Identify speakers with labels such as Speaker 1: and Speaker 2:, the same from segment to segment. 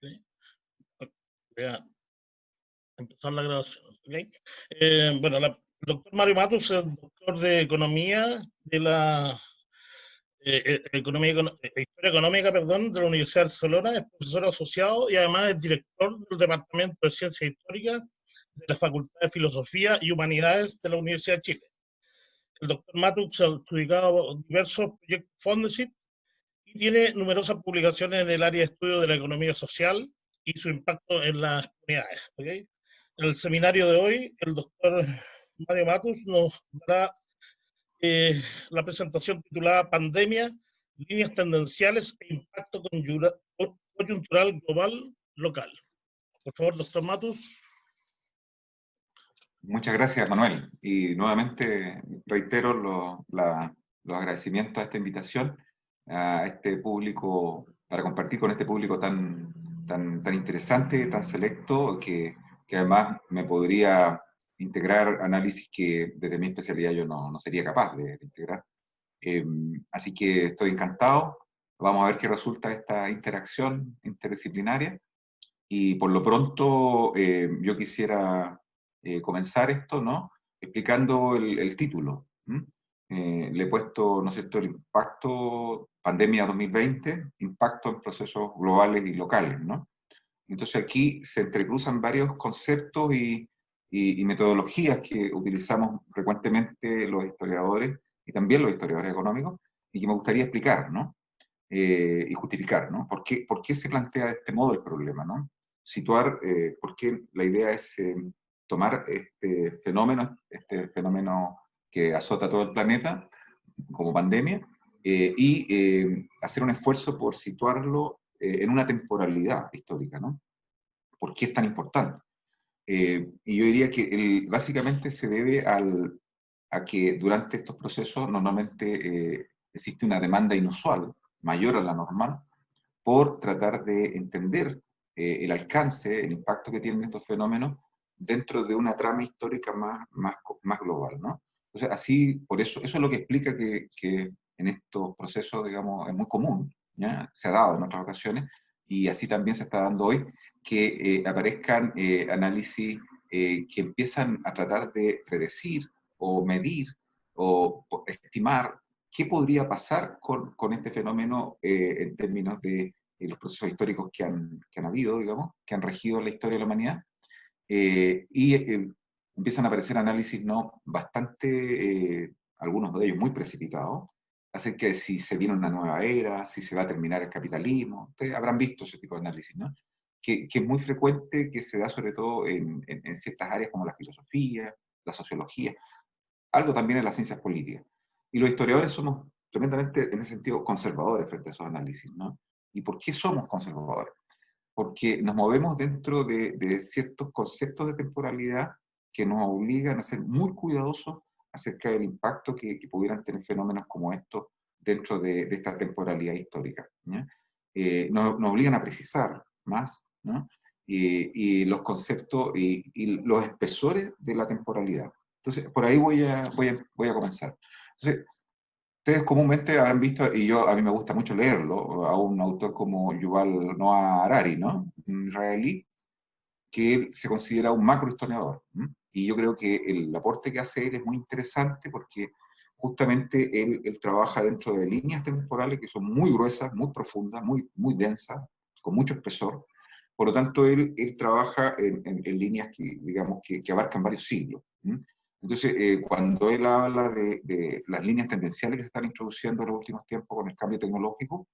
Speaker 1: ¿Sí? Voy a empezar la grabación. ¿Ok? Bueno, el doctor Mario Matus es doctor de Economía de la Historia Económica, perdón, de la Universidad de Barcelona, es profesor asociado y además es director del Departamento de Ciencias Históricas de la Facultad de Filosofía y Humanidades de la Universidad de Chile. El doctor Matus ha publicado diversos proyectos Fondesit y tiene numerosas publicaciones en el área de estudio de la economía social y su impacto en las comunidades. ¿Okay? En el seminario de hoy, el doctor Mario Matus nos dará la presentación titulada Pandemia, líneas tendenciales e impacto coyuntural global local. Por favor, doctor Matus.
Speaker 2: Muchas gracias, Manuel. Y nuevamente reitero los agradecimientos a esta invitación, a este público, para compartir con este público tan interesante, tan selecto, que además me podría integrar análisis que desde mi especialidad yo no sería capaz de integrar. Así que estoy encantado. Vamos a ver qué resulta esta interacción interdisciplinaria. Y por lo pronto yo quisiera comenzar esto, ¿no? Explicando el título. Le he puesto, ¿no es cierto?, el impacto, pandemia 2020, impacto en procesos globales y locales, ¿no? Entonces aquí se entrecruzan varios conceptos y metodologías que utilizamos frecuentemente los historiadores y también los historiadores económicos y que me gustaría explicar, ¿no? Y justificar, ¿no? ¿Por qué se plantea de este modo el problema, ¿no? Situar, porque la idea es tomar este fenómeno que azota todo el planeta como pandemia, hacer un esfuerzo por situarlo en una temporalidad histórica, ¿no? ¿Por qué es tan importante? Y yo diría que básicamente se debe a que durante estos procesos normalmente existe una demanda inusual, mayor a la normal, por tratar de entender el alcance, el impacto que tienen estos fenómenos dentro de una trama histórica más global, ¿no? Entonces, así, por eso es lo que explica que en estos procesos, digamos, es muy común, ¿ya? Se ha dado en otras ocasiones, y así también se está dando hoy, que aparezcan análisis que empiezan a tratar de predecir o medir o estimar qué podría pasar con este fenómeno en términos de los procesos históricos que han habido, digamos, que han regido la historia de la humanidad, empiezan a aparecer análisis no bastante, algunos de ellos muy precipitados, acerca de si se viene una nueva era, si se va a terminar el capitalismo. Ustedes habrán visto ese tipo de análisis, ¿no? Que es muy frecuente, que se da sobre todo en ciertas áreas como la filosofía, la sociología, algo también en las ciencias políticas. Y los historiadores somos tremendamente, en ese sentido, conservadores frente a esos análisis, ¿no? ¿Y por qué somos conservadores? Porque nos movemos dentro de ciertos conceptos de temporalidad que nos obligan a ser muy cuidadosos acerca del impacto que pudieran tener fenómenos como estos dentro de esta temporalidad histórica, ¿ya? Nos obligan a precisar más, ¿no? Y los conceptos y los espesores de la temporalidad. Entonces, por ahí voy a comenzar. Entonces, ustedes comúnmente habrán visto, y a mí me gusta mucho leerlo, a un autor como Yuval Noah Harari, ¿no? Un israelí, que él se considera un macrohistoriador. Y yo creo que el aporte que hace él es muy interesante porque justamente él trabaja dentro de líneas temporales que son muy gruesas, muy profundas, muy densas, con mucho espesor. Por lo tanto, él trabaja en líneas que, digamos, que abarcan varios siglos. Entonces, cuando él habla de las líneas tendenciales que se están introduciendo en los últimos tiempos con el cambio tecnológico,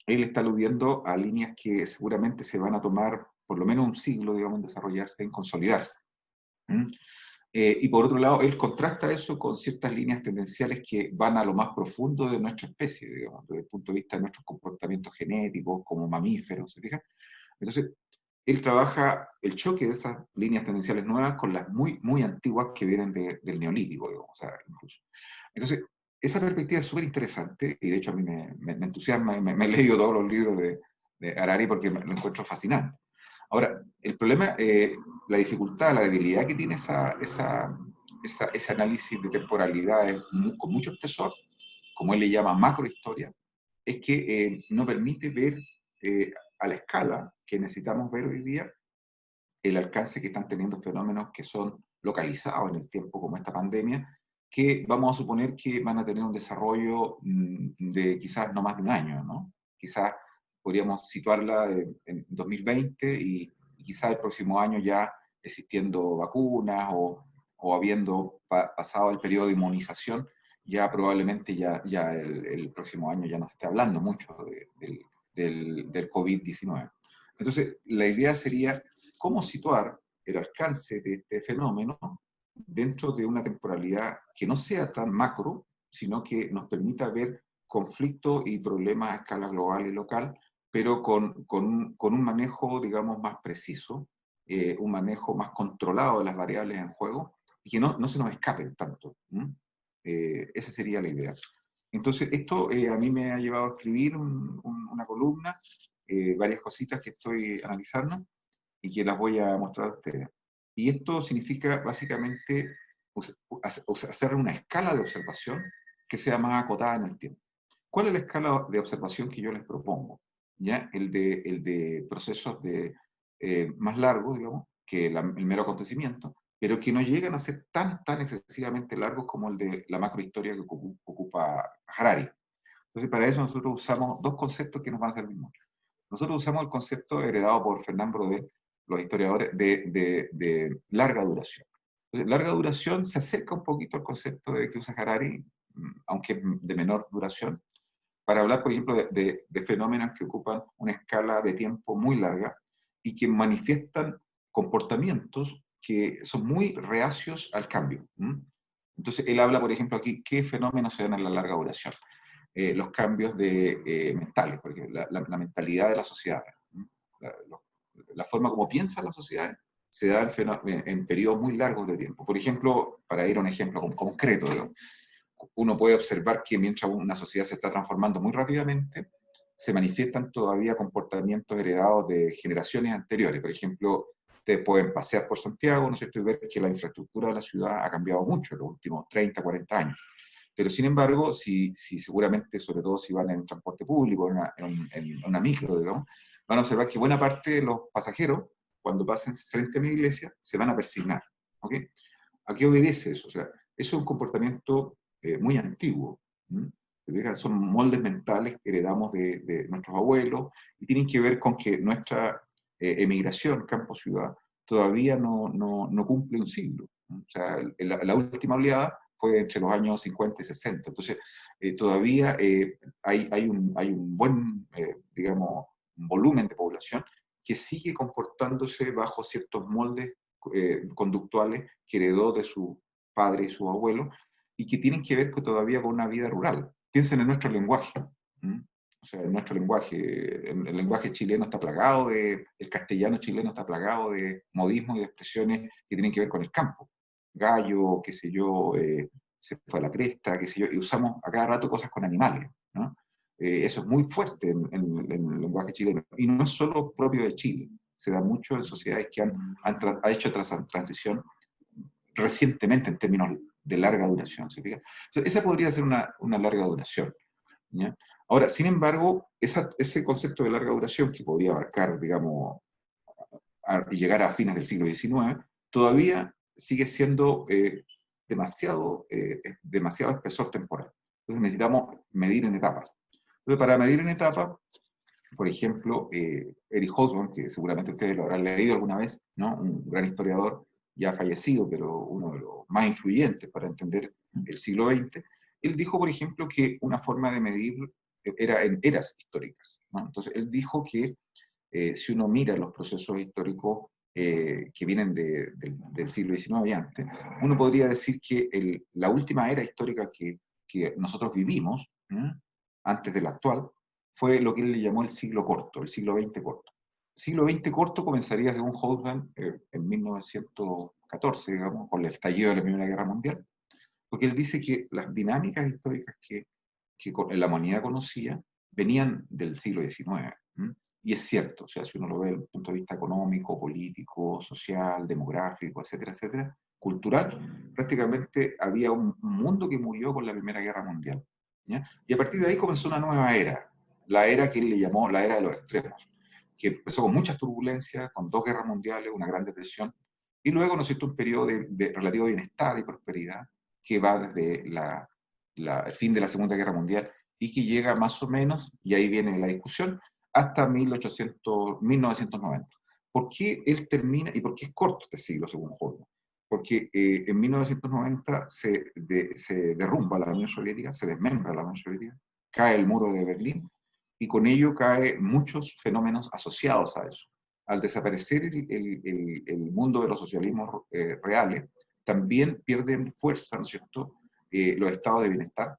Speaker 2: él está aludiendo a líneas que seguramente se van a tomar por lo menos un siglo, digamos, en desarrollarse, en consolidarse. Y por otro lado, él contrasta eso con ciertas líneas tendenciales que van a lo más profundo de nuestra especie, digamos, desde el punto de vista de nuestros comportamientos genéticos como mamíferos, ¿se fijan? Entonces, él trabaja el choque de esas líneas tendenciales nuevas con las muy antiguas que vienen del neolítico, digamos, o sea, incluso. Entonces, esa perspectiva es súper interesante y de hecho a mí me entusiasma, me he leído todos los libros de Harari porque lo encuentro fascinante. Ahora, el problema, la dificultad, la debilidad que tiene ese análisis de temporalidad con mucho espesor, como él le llama macrohistoria, es que no permite ver a la escala que necesitamos ver hoy día el alcance que están teniendo fenómenos que son localizados en el tiempo, como esta pandemia, que vamos a suponer que van a tener un desarrollo de quizás no más de un año, ¿no? Quizás podríamos situarla en 2020 y quizás el próximo año ya existiendo vacunas o habiendo pasado el periodo de inmunización, ya probablemente ya el próximo año ya no se esté hablando mucho del COVID-19. Entonces, la idea sería cómo situar el alcance de este fenómeno dentro de una temporalidad que no sea tan macro, sino que nos permita ver conflictos y problemas a escala global y local, pero con un manejo, digamos, más preciso, un manejo más controlado de las variables en juego y que no se nos escapen tanto. Esa sería la idea. Entonces, esto a mí me ha llevado a escribir una columna, varias cositas que estoy analizando y que las voy a mostrar a ustedes. Y esto significa básicamente hacer una escala de observación que sea más acotada en el tiempo. ¿Cuál es la escala de observación que yo les propongo? ¿Ya? El de procesos más largos, digamos, que el mero acontecimiento, pero que no llegan a ser tan excesivamente largos como el de la macrohistoria que ocupa Harari. Entonces, para eso nosotros usamos dos conceptos que nos van a servir mucho. Nosotros usamos el concepto heredado por Fernand Braudel, los historiadores, de larga duración. Entonces, larga duración se acerca un poquito al concepto que usa Harari, aunque de menor duración, para hablar, por ejemplo, de fenómenos que ocupan una escala de tiempo muy larga y que manifiestan comportamientos que son muy reacios al cambio. Entonces, él habla, por ejemplo, aquí, ¿qué fenómenos se dan en la larga duración? Los cambios mentales, porque la mentalidad de la sociedad, la forma como piensan las sociedades, se da en periodos muy largos de tiempo. Por ejemplo, para ir a un ejemplo concreto, digamos, uno puede observar que mientras una sociedad se está transformando muy rápidamente, se manifiestan todavía comportamientos heredados de generaciones anteriores. Por ejemplo, ustedes pueden pasear por Santiago, ¿no es cierto?, y ver que la infraestructura de la ciudad ha cambiado mucho en los últimos 30, 40 años. Pero sin embargo, si seguramente, sobre todo si van en transporte público, en una micro, digamos, van a observar que buena parte de los pasajeros, cuando pasen frente a mi iglesia, se van a persignar. ¿Ok? ¿A qué obedece eso? O sea, eso es un comportamiento muy antiguo. Son moldes mentales que heredamos de nuestros abuelos y tienen que ver con que nuestra emigración campo-ciudad todavía no cumple un siglo. O sea, la última oleada fue entre los años 50 y 60. Entonces, todavía hay un buen, digamos, volumen de población que sigue comportándose bajo ciertos moldes conductuales que heredó de su padre y su abuelo y que tienen que ver todavía con una vida rural. Piensen en nuestro lenguaje. O sea, en nuestro lenguaje, el lenguaje chileno está plagado el castellano chileno está plagado de modismos y de expresiones que tienen que ver con el campo. Gallo, qué sé yo, se fue a la cresta, qué sé yo, y usamos a cada rato cosas con animales, ¿no? Eso es muy fuerte en el lenguaje chileno. Y no es solo propio de Chile, se da mucho en sociedades que han hecho transición recientemente en términos de larga duración. ¿Se fija? Entonces, esa podría ser una larga duración. ¿Ya? Ahora, sin embargo, ese concepto de larga duración, que podría abarcar, digamos, y llegar a fines del siglo XIX, todavía sigue siendo demasiado espesor temporal. Entonces necesitamos medir en etapas. Entonces, para medir en etapas, por ejemplo, Eric Hobsbawm, que seguramente ustedes lo habrán leído alguna vez, ¿no? Un gran historiador ya fallecido, pero uno de los más influyentes para entender el siglo XX, él dijo, por ejemplo, que una forma de medir era en eras históricas, ¿no? Entonces, él dijo que si uno mira los procesos históricos que vienen del siglo XIX y antes, uno podría decir que la última era histórica que nosotros vivimos, antes de la actual, fue lo que él le llamó el siglo corto, el siglo XX corto. El siglo XX corto comenzaría, según Hobsbawm, en 1914, digamos, con el estallido de la Primera Guerra Mundial, porque él dice que las dinámicas históricas que la humanidad conocía venían del siglo XIX. Y es cierto, o sea, si uno lo ve desde el punto de vista económico, político, social, demográfico, etcétera, cultural, prácticamente había un mundo que murió con la Primera Guerra Mundial. ¿Ya? Y a partir de ahí comenzó una nueva era, la era que él le llamó la era de los extremos. que empezó con muchas turbulencias, con 2 guerras mundiales, una gran depresión, y luego, ¿no es cierto?, un periodo de relativo bienestar y prosperidad, que va desde el fin de la Segunda Guerra Mundial y que llega más o menos, y ahí viene la discusión, hasta 1990. ¿Por qué él termina, y por qué es corto este siglo, según Holmes? Porque en 1990 se derrumba la Unión Soviética, se desmembra la Unión Soviética, cae el muro de Berlín, y con ello caen muchos fenómenos asociados a eso. Al desaparecer el mundo de los socialismos reales, también pierden fuerza, ¿no es cierto?, los estados de bienestar,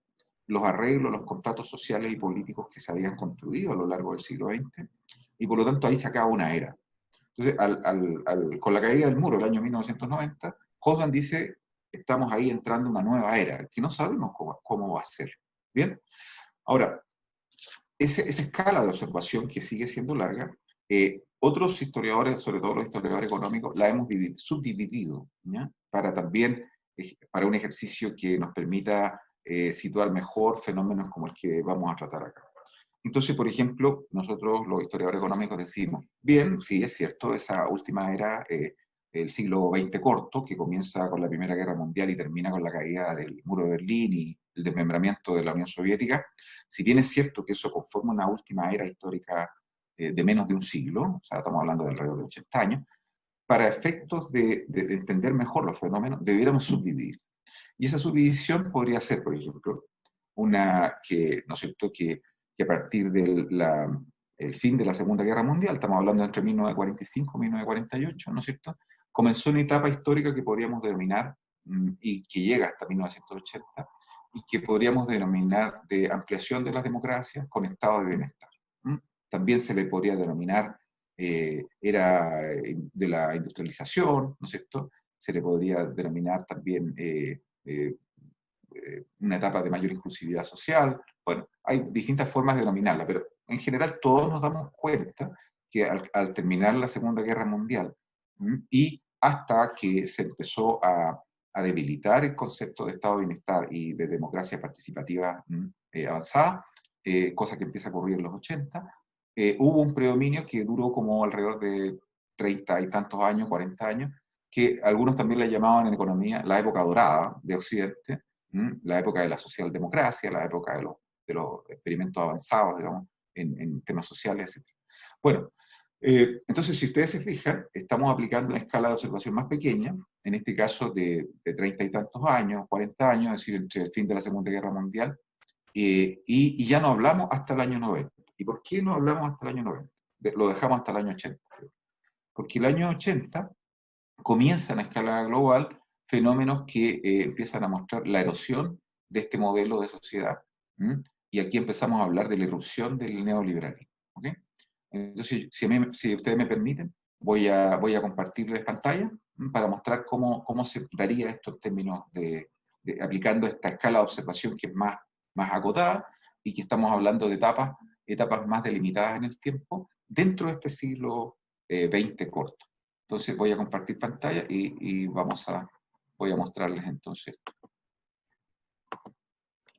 Speaker 2: los arreglos, los contratos sociales y políticos que se habían construido a lo largo del siglo XX, y por lo tanto ahí se acaba una era. Entonces, con la caída del muro, el año 1990, Hobsbawm dice, estamos ahí entrando en una nueva era, que no sabemos cómo va a ser. ¿Bien? Ahora, esa escala de observación que sigue siendo larga, otros historiadores, sobre todo los historiadores económicos, la hemos subdividido, ¿ya? Para también, para un ejercicio que nos permita situar mejor fenómenos como el que vamos a tratar acá. Entonces, por ejemplo, nosotros los historiadores económicos decimos, bien, sí, es cierto, esa última era, el siglo XX corto, que comienza con la Primera Guerra Mundial y termina con la caída del muro de Berlín y el desmembramiento de la Unión Soviética, si bien es cierto que eso conforma una última era histórica de menos de un siglo, o sea, estamos hablando de alrededor de 80 años, para efectos de entender mejor los fenómenos, debiéramos subdividir. Y esa subdivisión podría ser, por ejemplo, una que, ¿no es cierto?, que a partir del fin de la Segunda Guerra Mundial, estamos hablando entre 1945 y 1948, ¿no es cierto?, comenzó una etapa histórica que podríamos denominar, y que llega hasta 1980, y que podríamos denominar de ampliación de las democracias con estado de bienestar. También se le podría denominar era de la industrialización, ¿no es cierto?, se le podría denominar también una etapa de mayor inclusividad social. Bueno, hay distintas formas de denominarla, pero en general todos nos damos cuenta que al terminar la Segunda Guerra Mundial y hasta que se empezó a debilitar el concepto de estado de bienestar y de democracia participativa avanzada, cosa que empieza a ocurrir en los 80, hubo un predominio que duró como alrededor de 30 y tantos años, 40 años, que algunos también la llamaban en economía la época dorada de Occidente, la época de la socialdemocracia, la época de los experimentos avanzados, digamos, en temas sociales, etc. Bueno, entonces si ustedes se fijan, estamos aplicando una escala de observación más pequeña, en este caso de 30 y tantos años, 40 años, es decir, entre el fin de la Segunda Guerra Mundial, y ya no hablamos hasta el año 90. ¿Y por qué no hablamos hasta el año 90? Lo dejamos hasta el año 80. Porque el año 80 comienzan a escala global fenómenos que empiezan a mostrar la erosión de este modelo de sociedad. Y aquí empezamos a hablar de la irrupción del neoliberalismo. ¿Okay? Entonces, si ustedes me permiten, voy a compartirles pantalla para mostrar cómo se daría esto en términos aplicando esta escala de observación que es más acotada y que estamos hablando de etapas más delimitadas en el tiempo dentro de este siglo XX corto. Entonces voy a compartir pantalla y voy a mostrarles entonces.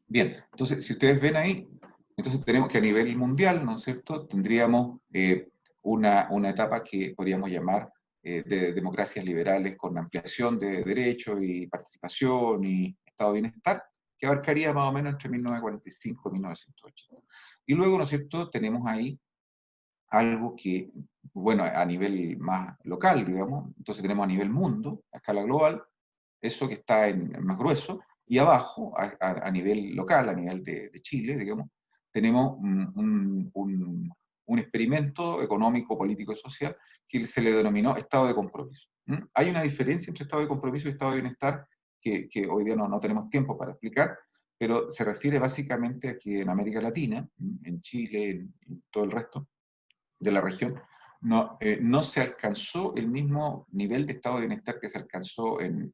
Speaker 2: Bien, entonces si ustedes ven ahí, entonces tenemos que a nivel mundial, ¿no es cierto?, tendríamos una etapa que podríamos llamar de democracias liberales con ampliación de derechos y participación y estado de bienestar, que abarcaría más o menos entre 1945 y 1980. Y luego, ¿no es cierto?, tenemos ahí algo que, bueno, a nivel más local, digamos, entonces tenemos a nivel mundo, a escala global, eso que está en más grueso, y abajo, a nivel local, a nivel de Chile, digamos, tenemos un experimento económico, político y social que se le denominó estado de compromiso. Hay una diferencia entre estado de compromiso y estado de bienestar que hoy día no tenemos tiempo para explicar, pero se refiere básicamente a que en América Latina, en Chile, en todo el resto de la región, no se alcanzó el mismo nivel de estado de bienestar que se alcanzó en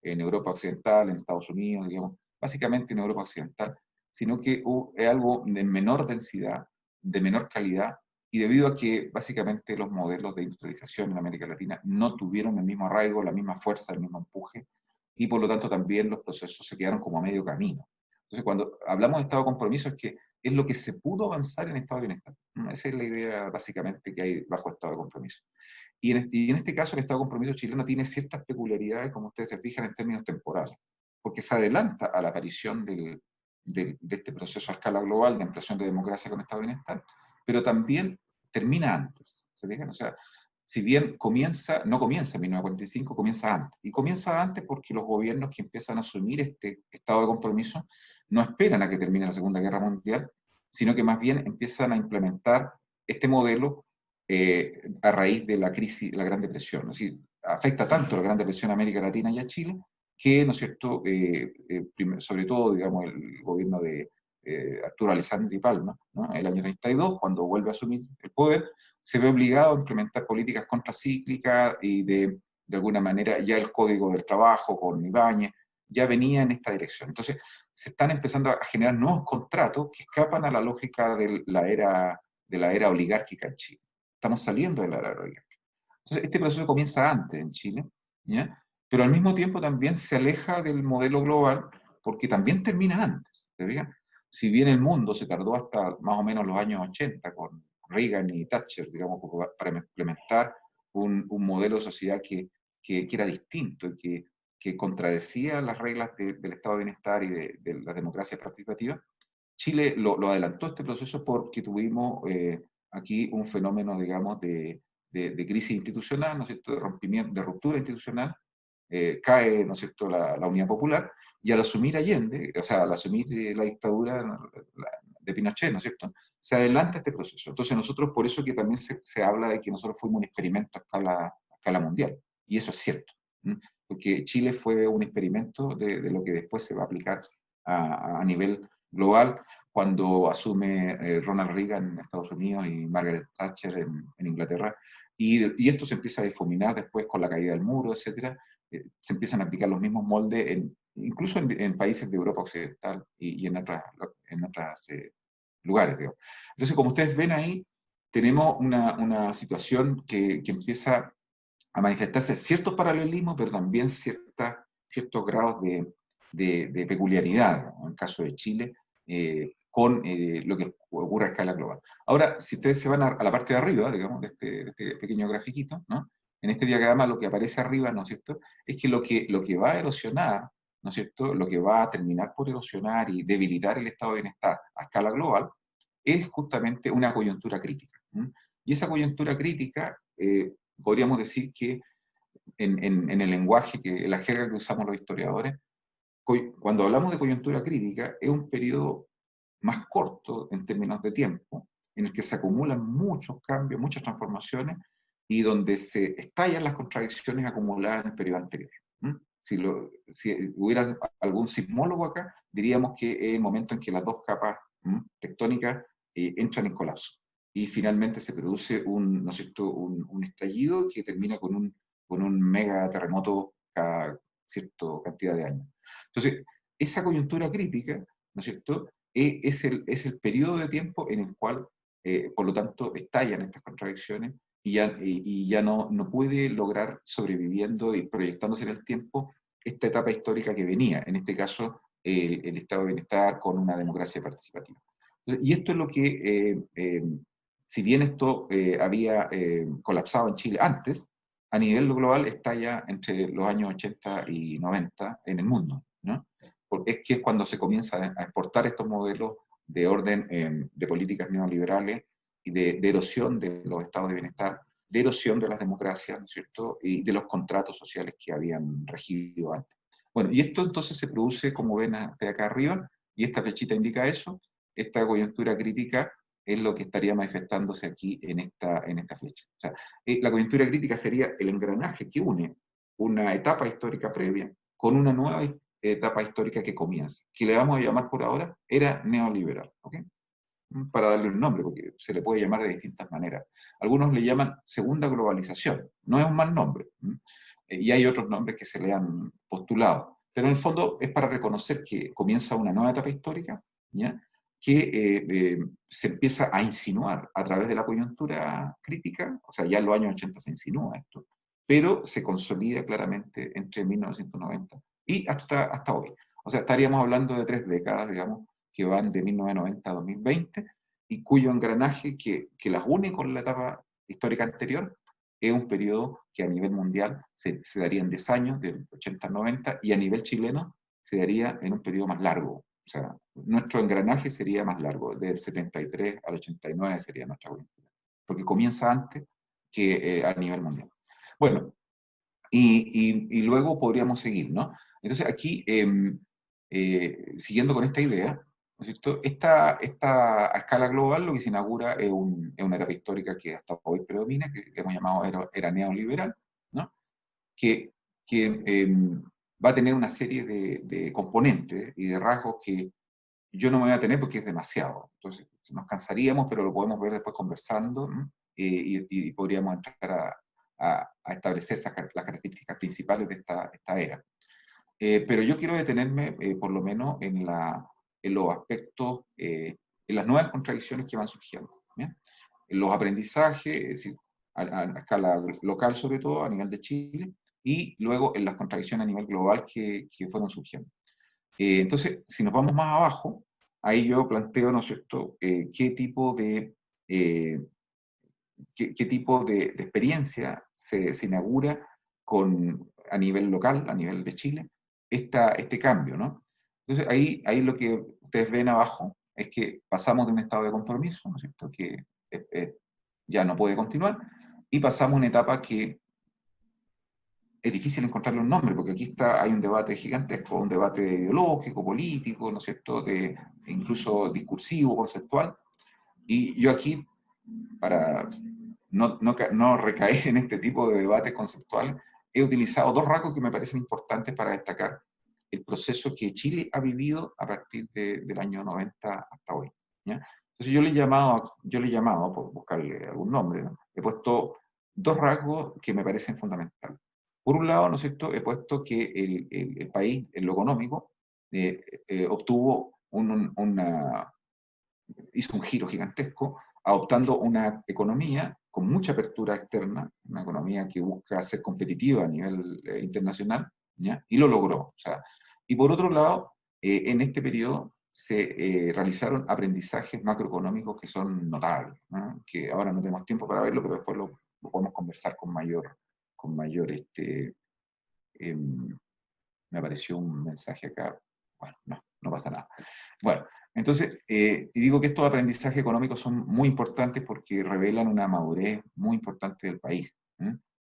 Speaker 2: Europa Occidental, en Estados Unidos, digamos, básicamente en Europa Occidental, sino que es algo de menor densidad, de menor calidad, y debido a que básicamente los modelos de industrialización en América Latina no tuvieron el mismo arraigo, la misma fuerza, el mismo empuje, y por lo tanto también los procesos se quedaron como a medio camino. Entonces, cuando hablamos de estado de compromiso, es que es lo que se pudo avanzar en estado de bienestar. Esa es la idea básicamente que hay bajo estado de compromiso. Y en este caso el estado de compromiso chileno tiene ciertas peculiaridades, como ustedes se fijan, en términos temporales, porque se adelanta a la aparición de este proceso a escala global de ampliación de democracia con estado de bienestar, pero también termina antes. ¿Se fijan? O sea, si bien no comienza en 1945, comienza antes. Y comienza antes porque los gobiernos que empiezan a asumir este estado de compromiso no esperan a que termine la Segunda Guerra Mundial, sino que más bien empiezan a implementar este modelo a raíz de la crisis, la Gran Depresión. Es decir, afecta tanto la Gran Depresión a América Latina y a Chile, que, ¿no es cierto?, sobre todo, digamos, el gobierno de Arturo Alessandri Palma, ¿no?, el año 32, cuando vuelve a asumir el poder, se ve obligado a implementar políticas contracíclicas y de alguna manera ya el Código del Trabajo con Ibáñez ya venía en esta dirección. Entonces, se están empezando a generar nuevos contratos que escapan a la lógica de la era oligárquica en Chile. Estamos saliendo de la era oligárquica. Entonces, este proceso comienza antes en Chile, ¿ya? Pero al mismo tiempo también se aleja del modelo global porque también termina antes. ¿Se fijan? Si bien el mundo se tardó hasta más o menos los años 80 con Reagan y Thatcher, digamos, para implementar un modelo de sociedad que era distinto y que contradecía las reglas del estado de bienestar y de la democracia participativa, Chile lo adelantó este proceso porque tuvimos aquí un fenómeno, digamos, de crisis institucional, ¿no es cierto?, de rompimiento, de ruptura institucional, cae, ¿no es cierto?, la Unidad Popular, y al asumir Allende, o sea, al asumir la dictadura de Pinochet, ¿no es cierto?, se adelanta este proceso. Entonces nosotros, por eso que también se habla de que nosotros fuimos un experimento a escala mundial, y eso es cierto, ¿sí? Porque Chile fue un experimento de lo que después se va a aplicar a nivel global, cuando asume Ronald Reagan en Estados Unidos y Margaret Thatcher en Inglaterra, y esto se empieza a difuminar después con la caída del muro, etcétera. Se empiezan a aplicar los mismos moldes, incluso en países de Europa Occidental y en otros lugares. Digamos. Entonces, como ustedes ven ahí, tenemos una situación que empieza a manifestarse ciertos paralelismos, pero también ciertos grados de peculiaridad, ¿no?, en el caso de Chile, con lo que ocurre a escala global. Ahora, si ustedes se van a la parte de arriba, digamos, de este pequeño grafiquito, ¿no?, en este diagrama lo que aparece arriba, ¿no es cierto?, es que lo que va a erosionar, ¿no es cierto?, lo que va a terminar por erosionar y debilitar el estado de bienestar a escala global, es justamente una coyuntura crítica. ¿Sí? Y esa coyuntura crítica, podríamos decir que en el lenguaje, en la jerga que usamos los historiadores, cuando hablamos de coyuntura crítica, es un periodo más corto en términos de tiempo, en el que se acumulan muchos cambios, muchas transformaciones, y donde se estallan las contradicciones acumuladas en el periodo anterior. Si hubiera algún sismólogo acá, diríamos que es el momento en que las dos capas tectónicas entran en colapso. Y finalmente se produce ¿no es cierto?, un estallido que termina con un mega terremoto cada cierta cantidad de años. Entonces, esa coyuntura crítica, ¿no es cierto?, es el periodo de tiempo en el cual, por lo tanto, estallan estas contradicciones y ya no puede lograr, sobreviviendo y proyectándose en el tiempo, esta etapa histórica que venía, en este caso, el estado de bienestar con una democracia participativa. Y esto es lo que, si bien esto había colapsado en Chile antes, a nivel global estalla entre los años 80 y 90 en el mundo, ¿no? Porque es cuando se comienza a exportar estos modelos de orden de políticas neoliberales y de erosión de los estados de bienestar, de erosión de las democracias, ¿no es cierto?, y de los contratos sociales que habían regido antes. Bueno, y esto entonces se produce, como ven de acá arriba, y esta flechita indica eso, esta coyuntura crítica es lo que estaría manifestándose aquí en esta flecha. O sea, la coyuntura crítica sería el engranaje que une una etapa histórica previa con una nueva etapa histórica que comienza, que le vamos a llamar por ahora era neoliberal, ¿okay? Para darle un nombre, porque se le puede llamar de distintas maneras. Algunos le llaman segunda globalización, no es un mal nombre, y hay otros nombres que se le han postulado, pero en el fondo es para reconocer que comienza una nueva etapa histórica, ¿ya?, que se empieza a insinuar a través de la coyuntura crítica, o sea, ya en los años 80 se insinúa esto, pero se consolida claramente entre 1990 y hasta hoy. O sea, estaríamos hablando de 3 décadas, digamos, que van de 1990 a 2020, y cuyo engranaje que las une con la etapa histórica anterior es un periodo que a nivel mundial se daría en 10 años, del 80 al 90, y a nivel chileno se daría en un periodo más largo. O sea, nuestro engranaje sería más largo, del 73 al 89 sería nuestra coyuntura, porque comienza antes que a nivel mundial. Bueno, y luego podríamos seguir, ¿no? Entonces aquí, siguiendo con esta idea, ¿no es cierto? Esta a escala global lo que se inaugura es una etapa histórica que hasta hoy predomina, que hemos llamado era neoliberal, ¿no? Que, que va a tener una serie de componentes y de rasgos que yo no me voy a tener porque es demasiado. Entonces, nos cansaríamos, pero lo podemos ver después conversando, ¿no? Y podríamos entrar a establecer las características principales de esta era. Pero yo quiero detenerme, por lo menos, en los aspectos, en las nuevas contradicciones que van surgiendo. ¿Bien? En los aprendizajes, es decir, a escala local sobre todo, a nivel de Chile, y luego en las contradicciones a nivel global que fueron surgiendo. Entonces, si nos vamos más abajo, ahí yo planteo, ¿no es cierto?, qué tipo de experiencia se inaugura a nivel local, a nivel de Chile, este cambio, ¿no? Entonces, ahí lo que ustedes ven abajo es que pasamos de un estado de compromiso, ¿no es cierto?, que ya no puede continuar, y pasamos a una etapa que es difícil encontrarle un nombre, porque aquí hay un debate gigantesco, un debate ideológico, político, ¿no es cierto?, incluso discursivo, conceptual, y yo aquí, para no recaer en este tipo de debate conceptual, he utilizado dos rasgos que me parecen importantes para destacar el proceso que Chile ha vivido a partir del año 90 hasta hoy, ¿ya? Entonces yo le he llamado, por buscarle algún nombre, ¿no? He puesto dos rasgos que me parecen fundamentales. Por un lado, ¿no es cierto?, he puesto que el país, en lo económico, hizo un giro gigantesco, adoptando una economía con mucha apertura externa, una economía que busca ser competitiva a nivel internacional, ¿ya? Y lo logró. O sea, y por otro lado, en este periodo se realizaron aprendizajes macroeconómicos que son notables, ¿no? Que ahora no tenemos tiempo para verlo, pero después lo podemos conversar con mayor me apareció un mensaje acá. Bueno, no pasa nada. Bueno, entonces, y digo que estos aprendizajes económicos son muy importantes porque revelan una madurez muy importante del país.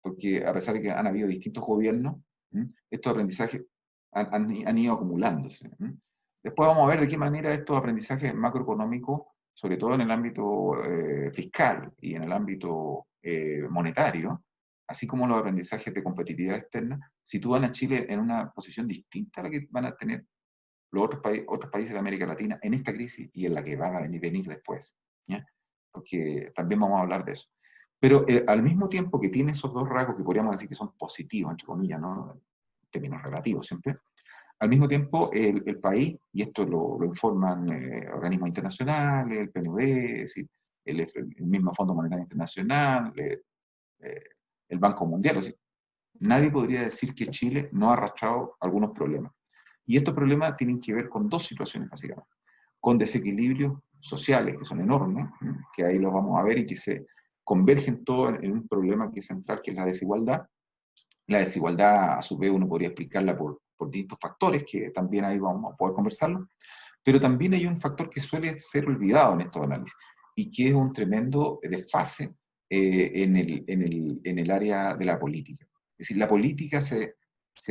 Speaker 2: Porque a pesar de que han habido distintos gobiernos, estos aprendizajes han ido acumulándose. Después vamos a ver de qué manera estos aprendizajes macroeconómicos, sobre todo en el ámbito fiscal y en el ámbito monetario, así como los aprendizajes de competitividad externa, sitúan a Chile en una posición distinta a la que van a tener los otros países de América Latina en esta crisis y en la que van a venir después, ¿ya? Porque también vamos a hablar de eso. Pero al mismo tiempo que tiene esos dos rasgos que podríamos decir que son positivos, entre comillas, ¿no?, en términos relativos siempre, al mismo tiempo el país, y esto lo informan organismos internacionales, el PNUD, es decir, el mismo Fondo Monetario Internacional, el Banco Mundial, es decir, nadie podría decir que Chile no ha arrastrado algunos problemas. Y estos problemas tienen que ver con dos situaciones, básicamente. Con desequilibrios sociales, que son enormes, que ahí los vamos a ver y que se convergen todos en un problema que es central, que es la desigualdad. La desigualdad, a su vez, uno podría explicarla por distintos factores, que también ahí vamos a poder conversarlo. Pero también hay un factor que suele ser olvidado en estos análisis, y que es un tremendo desfase en el área de la política. Es decir, la política se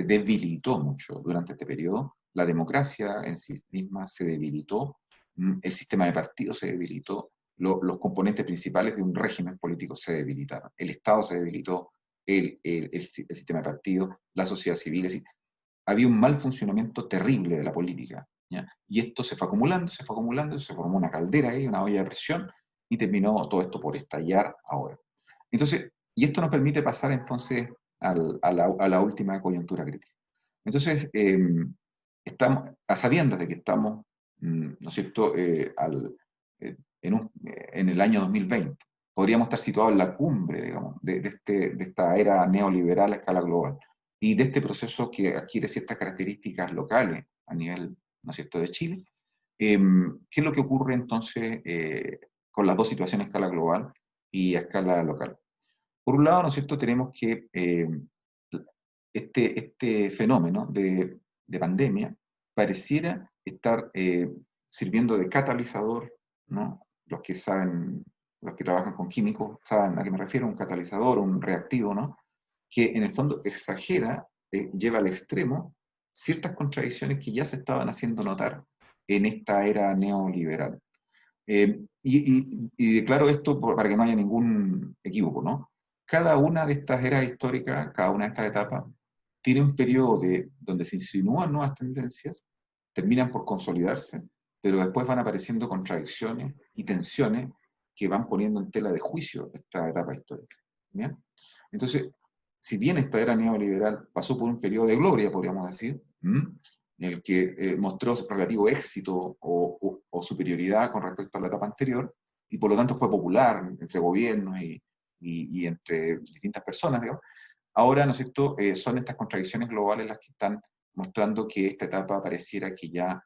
Speaker 2: debilitó mucho durante este periodo, la democracia en sí misma se debilitó, el sistema de partidos se debilitó, los componentes principales de un régimen político se debilitaron, el Estado se debilitó, el sistema de partidos, la sociedad civil, es decir, había un mal funcionamiento terrible de la política, ¿ya? Y esto se fue acumulando, se formó una caldera ahí, una olla de presión, y terminó todo esto por estallar ahora. Entonces, y esto nos permite pasar entonces a la última coyuntura crítica. Entonces, estamos, a sabiendas de que estamos, ¿no es cierto?, en el año 2020, podríamos estar situados en la cumbre, digamos, de esta era neoliberal a escala global, y de este proceso que adquiere ciertas características locales a nivel, ¿no es cierto?, de Chile. ¿Qué es lo que ocurre entonces con las dos situaciones a escala global y a escala local? Por un lado, ¿no es cierto?, tenemos que este fenómeno de pandemia pareciera estar sirviendo de catalizador, ¿no? Los que saben, los que trabajan con químicos saben a qué me refiero, un catalizador, un reactivo, ¿no? Que en el fondo exagera, lleva al extremo ciertas contradicciones que ya se estaban haciendo notar en esta era neoliberal. Y declaro esto para que no haya ningún equívoco, ¿no? Cada una de estas eras históricas, cada una de estas etapas, tiene un periodo donde se insinúan nuevas tendencias, terminan por consolidarse, pero después van apareciendo contradicciones y tensiones que van poniendo en tela de juicio esta etapa histórica. ¿Bien? Entonces, si bien esta era neoliberal pasó por un periodo de gloria, podríamos decir, en el que mostró relativo éxito o superioridad con respecto a la etapa anterior, y por lo tanto fue popular entre gobiernos y entre distintas personas, digamos. Ahora, ¿no es cierto?, son estas contradicciones globales las que están mostrando que esta etapa pareciera que ya,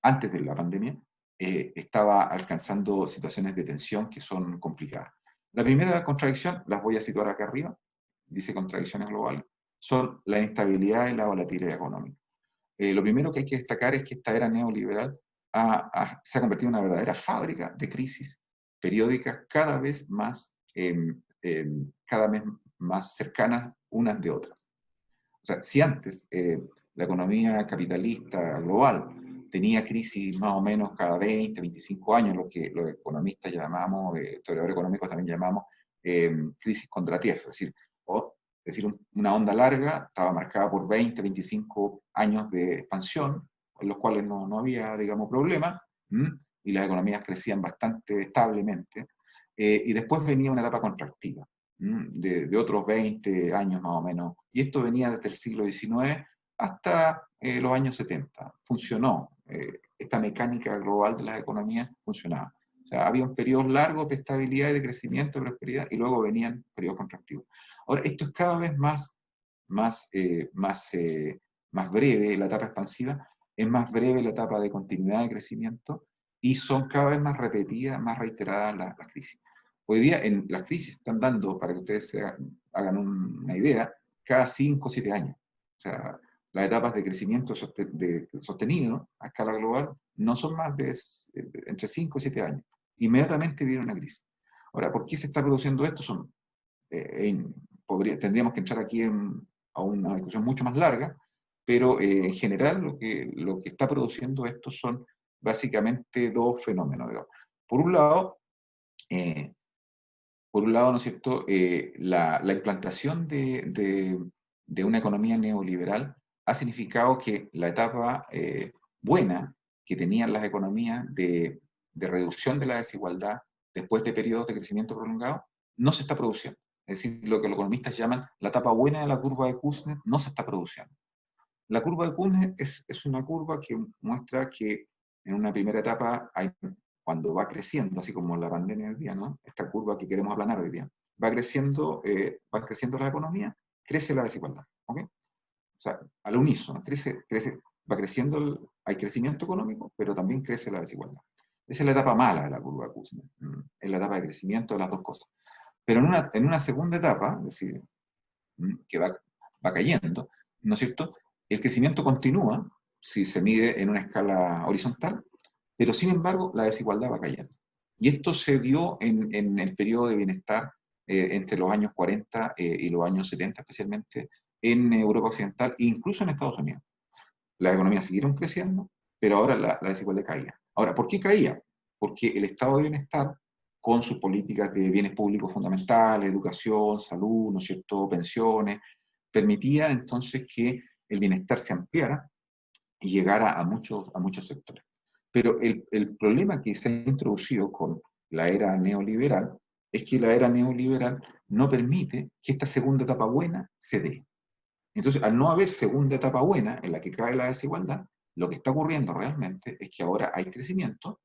Speaker 2: antes de la pandemia, estaba alcanzando situaciones de tensión que son complicadas. La primera contradicción, las voy a situar acá arriba, dice contradicciones globales, son la instabilidad y la volatilidad económica. Lo primero que hay que destacar es que esta era neoliberal se ha convertido en una verdadera fábrica de crisis periódicas cada vez más cercanas unas de otras. O sea, si antes la economía capitalista global tenía crisis más o menos cada 20, 25 años, lo que los economistas llamamos, historiadores económicos también llamamos crisis contratief, es decir, una onda larga estaba marcada por 20, 25 años de expansión, en los cuales no había, digamos, problema, y las economías crecían bastante establemente, y después venía una etapa contractiva, de otros 20 años más o menos, y esto venía desde el siglo XIX hasta los años 70. Funcionó, esta mecánica global de las economías funcionaba. O sea, había un periodos largos de estabilidad y de crecimiento, de prosperidad, y luego venían periodos contractivos. Ahora, esto es cada vez más breve, la etapa expansiva, es más breve la etapa de continuidad de crecimiento, y son cada vez más repetidas, más reiteradas las crisis. Hoy día en las crisis están dando, para que ustedes hagan una idea, cada 5 o 7 años. O sea, las etapas de crecimiento sostenido a escala global no son más de entre 5 y 7 años. Inmediatamente viene una crisis. Ahora, ¿por qué se está produciendo esto? Tendríamos que entrar aquí a una discusión mucho más larga, pero en general lo que está produciendo esto son básicamente dos fenómenos. Digamos. Por un lado, ¿no es cierto?, la implantación de una economía neoliberal ha significado que la etapa buena que tenían las economías de reducción de la desigualdad después de periodos de crecimiento prolongado no se está produciendo. Es decir, lo que los economistas llaman la etapa buena de la curva de Kuznets no se está produciendo. La curva de Kuznets es una curva que muestra que en una primera etapa, cuando va creciendo, así como la pandemia hoy día, ¿no? Esta curva que queremos aplanar hoy día, va creciendo la economía, crece la desigualdad. ¿Okay? O sea, al unísono, va creciendo, hay crecimiento económico, pero también crece la desigualdad. Esa es la etapa mala de la curva de Kuznets, es la etapa de crecimiento de las dos cosas. Pero en una segunda etapa, es decir, que va cayendo, ¿no es cierto?, el crecimiento continúa si se mide en una escala horizontal, pero sin embargo la desigualdad va cayendo. Y esto se dio en el periodo de bienestar entre los años 40 y los años 70, especialmente en Europa Occidental e incluso en Estados Unidos. Las economías siguieron creciendo, pero ahora la desigualdad caía. Ahora, ¿por qué caía? Porque el estado de bienestar, con sus políticas de bienes públicos fundamentales, educación, salud, ¿no es cierto?, pensiones, permitía entonces que el bienestar se ampliara y llegara a muchos sectores. Pero el problema que se ha introducido con la era neoliberal es que la era neoliberal no permite que esta segunda etapa buena se dé. Entonces, al no haber segunda etapa buena en la que cae la desigualdad, lo que está ocurriendo realmente es que ahora hay crecimiento,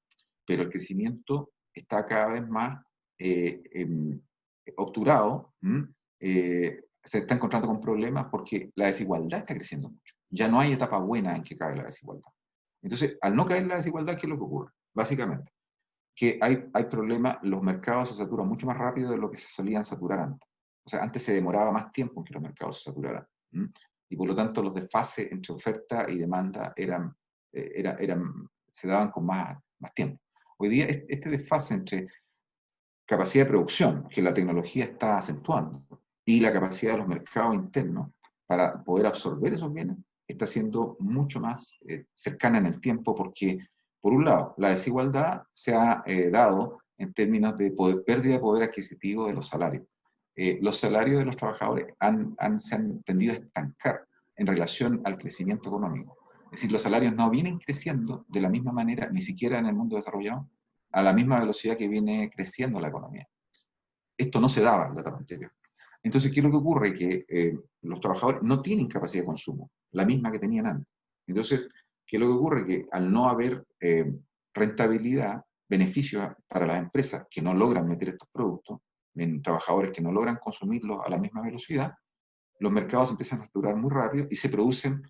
Speaker 2: pero el crecimiento está cada vez más obturado, se está encontrando con problemas porque la desigualdad está creciendo mucho. Ya no hay etapa buena en que cae la desigualdad. Entonces, al no caer la desigualdad, ¿qué es lo que ocurre? Básicamente, que hay problemas, los mercados se saturan mucho más rápido de lo que se solían saturar antes. O sea, antes se demoraba más tiempo en que los mercados se saturaran. ¿Mm? Y por lo tanto los desfases entre oferta y demanda se daban con más tiempo. Hoy día este desfase entre capacidad de producción, que la tecnología está acentuando, y la capacidad de los mercados internos para poder absorber esos bienes, está siendo mucho más cercana en el tiempo porque, por un lado, la desigualdad se ha dado en términos de pérdida de poder adquisitivo de los salarios. Los salarios de los trabajadores se han tendido a estancar en relación al crecimiento económico. Es decir, los salarios no vienen creciendo de la misma manera, ni siquiera en el mundo desarrollado, a la misma velocidad que viene creciendo la economía. Esto no se daba en la etapa anterior. Entonces, ¿qué es lo que ocurre? Que los trabajadores no tienen capacidad de consumo, la misma que tenían antes. Entonces, ¿qué es lo que ocurre? Que al no haber rentabilidad, beneficios para las empresas que no logran meter estos productos, en trabajadores que no logran consumirlos a la misma velocidad, los mercados empiezan a saturar muy rápido y se producen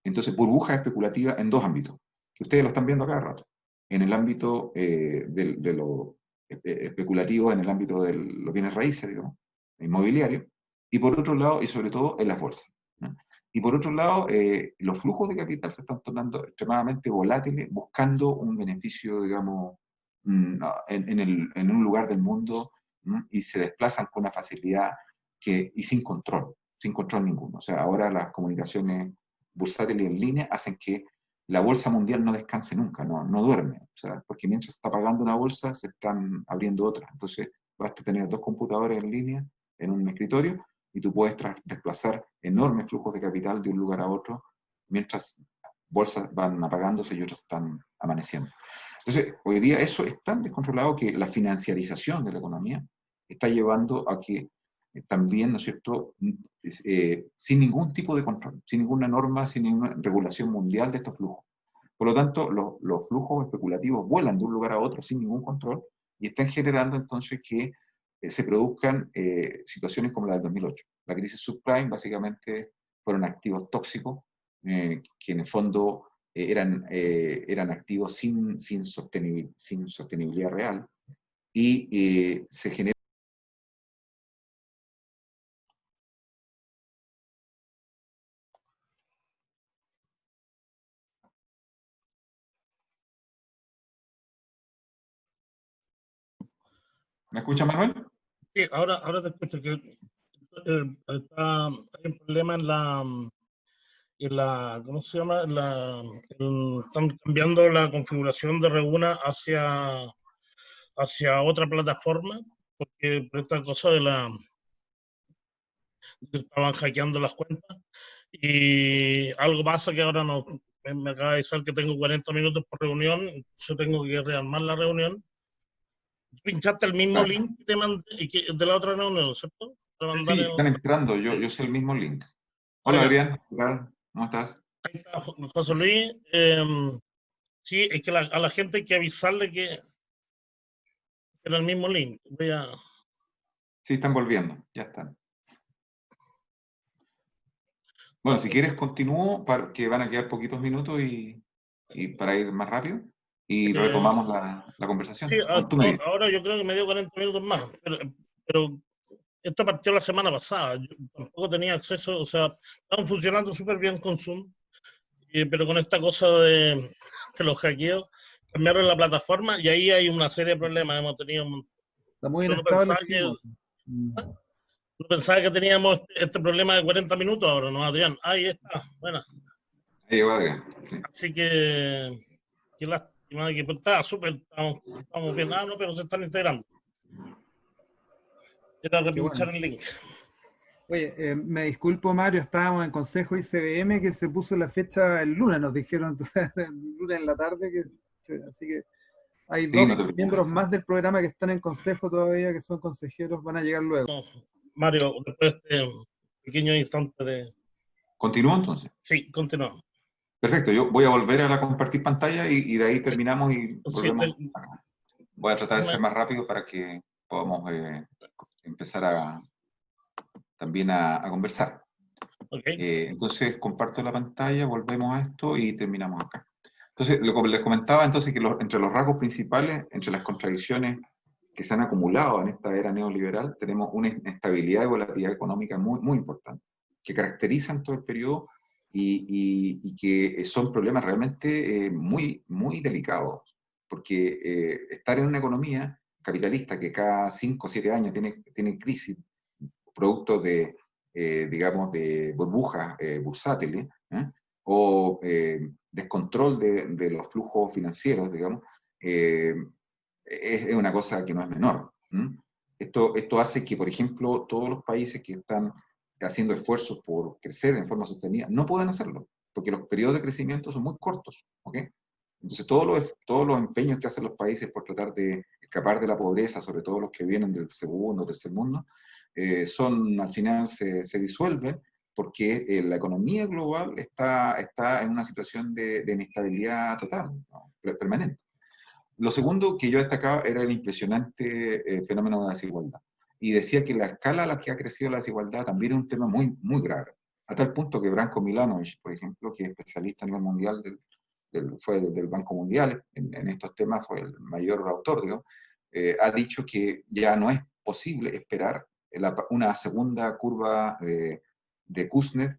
Speaker 2: entonces burbujas especulativas en dos ámbitos, que ustedes lo están viendo a cada rato. En el ámbito de lo especulativo, en el ámbito de los bienes raíces, digamos, inmobiliario, y por otro lado, y sobre todo, en las bolsas, ¿no? Y por otro lado, los flujos de capital se están tornando extremadamente volátiles, buscando un beneficio, digamos, en un lugar del mundo, ¿no? Y se desplazan con una facilidad y sin control ninguno. O sea, ahora las comunicaciones bursátiles en línea hacen que la bolsa mundial no descanse nunca, no duerme. O sea, porque mientras se está pagando una bolsa, se están abriendo otras. Entonces, basta tener dos computadores en línea en un escritorio y tú puedes desplazar enormes flujos de capital de un lugar a otro mientras bolsas van apagándose y otras están amaneciendo. Entonces, hoy día eso es tan descontrolado que la financiarización de la economía está llevando a que también, ¿no es cierto?, sin ningún tipo de control, sin ninguna norma, sin ninguna regulación mundial de estos flujos. Por lo tanto, los flujos especulativos vuelan de un lugar a otro sin ningún control y están generando entonces que se produzcan situaciones como la del 2008. La crisis subprime básicamente fueron activos tóxicos que en el fondo eran activos sin sostenibilidad real y se generó. ¿Me escucha, Manuel?
Speaker 1: Sí, ahora te escucho que hay un problema ¿cómo se llama? Están cambiando la configuración de Reguna hacia otra plataforma, porque por esta cosa que estaban hackeando las cuentas, y algo pasa que ahora no, me acaba de avisar que tengo 40 minutos por reunión, yo tengo que rearmar la reunión. Pinchaste el mismo link que te mandé, de la otra reunión, ¿cierto?
Speaker 2: Sí, están entrando, yo sé el mismo link. Hola, Adrián, ¿qué tal? ¿Cómo estás?
Speaker 1: Ahí está, José Luis. Sí, es que a la gente hay que avisarle que era el mismo link.
Speaker 2: Sí, están volviendo, ya están. Bueno, si quieres continúo, que van a quedar poquitos minutos y para ir más rápido, y retomamos la conversación.
Speaker 1: Sí, ahora yo creo que me dio 40 minutos más, pero esta partió la semana pasada. Yo tampoco tenía acceso, o sea, estaban funcionando súper bien con Zoom, pero con esta cosa de los hackeos, cambiaron la plataforma y ahí hay una serie de problemas. Hemos tenido.
Speaker 3: Está muy
Speaker 1: Yo
Speaker 3: inestable.
Speaker 1: no pensaba que teníamos este problema de 40 minutos ahora, ¿no, Adrián? Ahí está, bueno.
Speaker 2: Ahí llegó Adrián. Sí.
Speaker 1: Así que, qué lástima, que está súper, estamos bien, no, pero se están integrando. Era repinchar el link.
Speaker 3: Oye, me disculpo, Mario, estábamos en Consejo ICBM que se puso la fecha el lunes, nos dijeron, entonces, el lunes en la tarde, así que hay dos miembros más del programa que están en consejo todavía, que son consejeros, van a llegar luego.
Speaker 1: No, Mario, después de este pequeño instante de...
Speaker 2: ¿Continúo entonces?
Speaker 1: Sí, continuamos.
Speaker 2: Perfecto, yo voy a volver a compartir pantalla y de ahí terminamos y volvemos.
Speaker 1: Sí,
Speaker 2: voy a tratar de ser más rápido para que podamos empezar también a conversar.
Speaker 1: Okay.
Speaker 2: Entonces, comparto la pantalla, volvemos a esto y terminamos acá. Entonces, lo que les comentaba, entonces, que entre los rasgos principales, entre las contradicciones que se han acumulado en esta era neoliberal, tenemos una inestabilidad y volatilidad económica muy, muy importante, que caracterizan todo el periodo y que son problemas realmente muy, muy delicados, porque estar en una economía capitalista que cada 5 o 7 años tiene crisis, producto de, digamos, de burbujas bursátiles, o descontrol de los flujos financieros, digamos, es una cosa que no es menor. Esto hace que, por ejemplo, todos los países que están haciendo esfuerzos por crecer en forma sostenida no puedan hacerlo, porque los periodos de crecimiento son muy cortos. ¿Okay? Entonces, todos los empeños que hacen los países por tratar de escapar de la pobreza, sobre todo los que vienen del segundo o tercer mundo, al final se disuelven porque la economía global está en una situación de inestabilidad total, ¿no? Permanente. Lo segundo que yo destacaba era el impresionante fenómeno de la desigualdad. Y decía que la escala a la que ha crecido la desigualdad también es un tema muy, muy grave. A tal punto que Branko Milanovic, por ejemplo, que es especialista a nivel mundial, fue del Banco Mundial en estos temas, fue el mayor autor, digo, ha dicho que ya no es posible esperar una segunda curva de Kuznets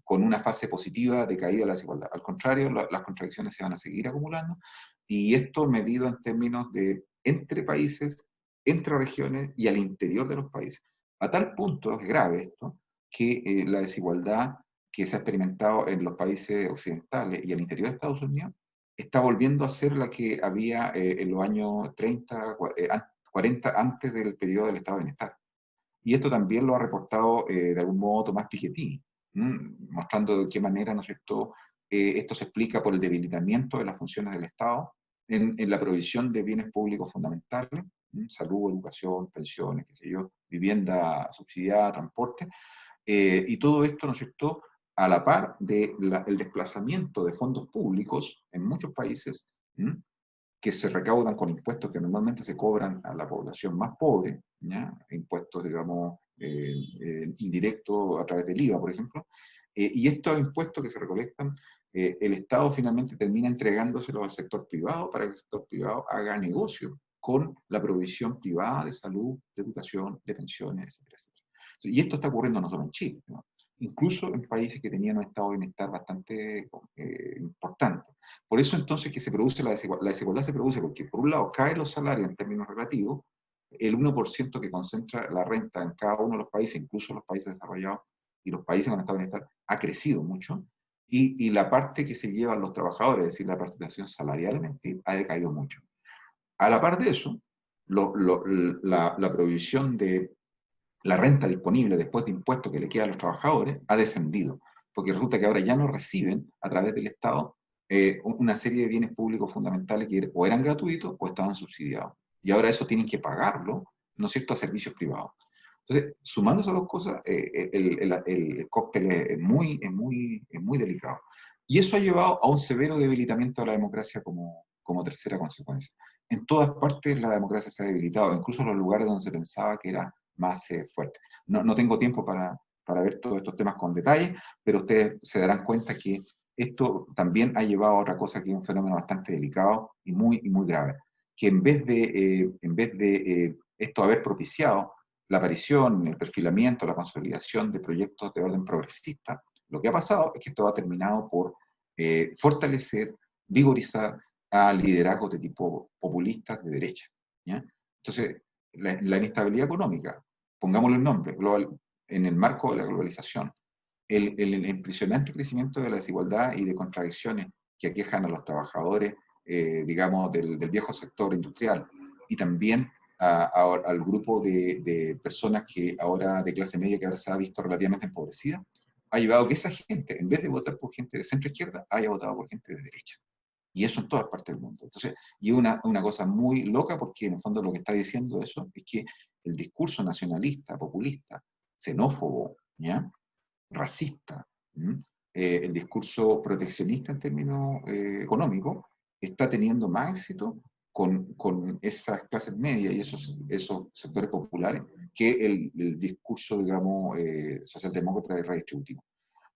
Speaker 2: con una fase positiva de caída de la desigualdad. Al contrario, las contradicciones se van a seguir acumulando, y esto medido en términos de entre países, entre regiones y al interior de los países. A tal punto es grave esto, que la desigualdad que se ha experimentado en los países occidentales y al interior de Estados Unidos está volviendo a ser la que había en los años 30, 40, antes del periodo del Estado de Bienestar. Y esto también lo ha reportado de algún modo Tomás Piketty, mostrando de qué manera, ¿no es cierto?, esto se explica por el debilitamiento de las funciones del Estado en la provisión de bienes públicos fundamentales, salud, educación, pensiones, qué sé yo, vivienda subsidiada, transporte, y todo esto, ¿no es cierto?, a la par del desplazamiento de fondos públicos en muchos países, que se recaudan con impuestos que normalmente se cobran a la población más pobre, ¿ya? Impuestos, digamos, indirectos a través del IVA, por ejemplo, y estos impuestos que se recolectan, el Estado finalmente termina entregándoselos al sector privado para que el sector privado haga negocio con la provisión privada de salud, de educación, de pensiones, etcétera, etcétera. Y esto está ocurriendo no solo en Chile, ¿no? Incluso en países que tenían un estado de bienestar bastante importante. Por eso entonces que se produce la desigualdad se produce porque por un lado caen los salarios en términos relativos, el 1% que concentra la renta en cada uno de los países, incluso los países desarrollados y los países con estado de bienestar, ha crecido mucho, y la parte que se llevan los trabajadores, es decir, la participación salarial en el PIB, ha decaído mucho. A la par de eso, la provisión de la renta disponible después de impuestos que le queda a los trabajadores ha descendido, porque resulta que ahora ya no reciben a través del Estado una serie de bienes públicos fundamentales que o eran gratuitos o estaban subsidiados. Y ahora eso tienen que pagarlo, ¿no es cierto?, a servicios privados. Entonces, sumando esas dos cosas, el cóctel es muy delicado. Y eso ha llevado a un severo debilitamiento de la democracia como tercera consecuencia. En todas partes la democracia se ha debilitado, incluso en los lugares donde se pensaba que era más fuerte. No tengo tiempo para ver todos estos temas con detalle, pero ustedes se darán cuenta que esto también ha llevado a otra cosa que es un fenómeno bastante delicado y muy grave, que en vez de esto haber propiciado la aparición, el perfilamiento, la consolidación de proyectos de orden progresista, lo que ha pasado es que esto ha terminado por fortalecer, vigorizar a liderazgos de tipo populistas de derecha, ¿ya? Entonces, la inestabilidad económica, pongámosle un nombre, en el marco de la globalización, el impresionante crecimiento de la desigualdad y de contradicciones que aquejan a los trabajadores, digamos, del viejo sector industrial, y también al grupo de personas que ahora, de clase media, que ahora se ha visto relativamente empobrecida, ha llevado a que esa gente, en vez de votar por gente de centro-izquierda, haya votado por gente de derecha. Y eso en todas partes del mundo. Entonces, y una cosa muy loca, porque en el fondo lo que está diciendo eso es que el discurso nacionalista, populista, xenófobo, ¿ya?, racista, el discurso proteccionista en términos económicos, está teniendo más éxito con esas clases medias y esos sectores populares que el discurso, digamos, socialdemócrata y redistributivo.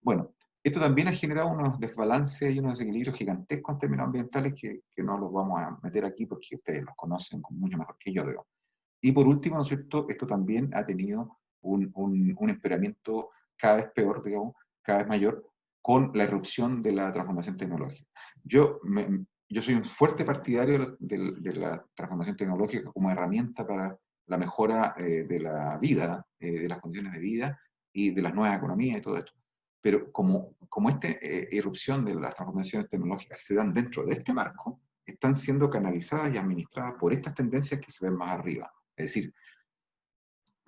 Speaker 2: Bueno, esto también ha generado unos desbalances y unos desequilibrios gigantescos en términos ambientales que no los vamos a meter aquí porque ustedes los conocen mucho mejor que yo, digo. Y por último, ¿no es cierto?, esto también ha tenido un empeoramiento cada vez peor, digamos, cada vez mayor, con la irrupción de la transformación tecnológica. Yo soy un fuerte partidario de la transformación tecnológica como herramienta para la mejora de la vida, de las condiciones de vida y de las nuevas economías y todo esto. Pero como esta irrupción de las transformaciones tecnológicas se dan dentro de este marco, están siendo canalizadas y administradas por estas tendencias que se ven más arriba. Es decir,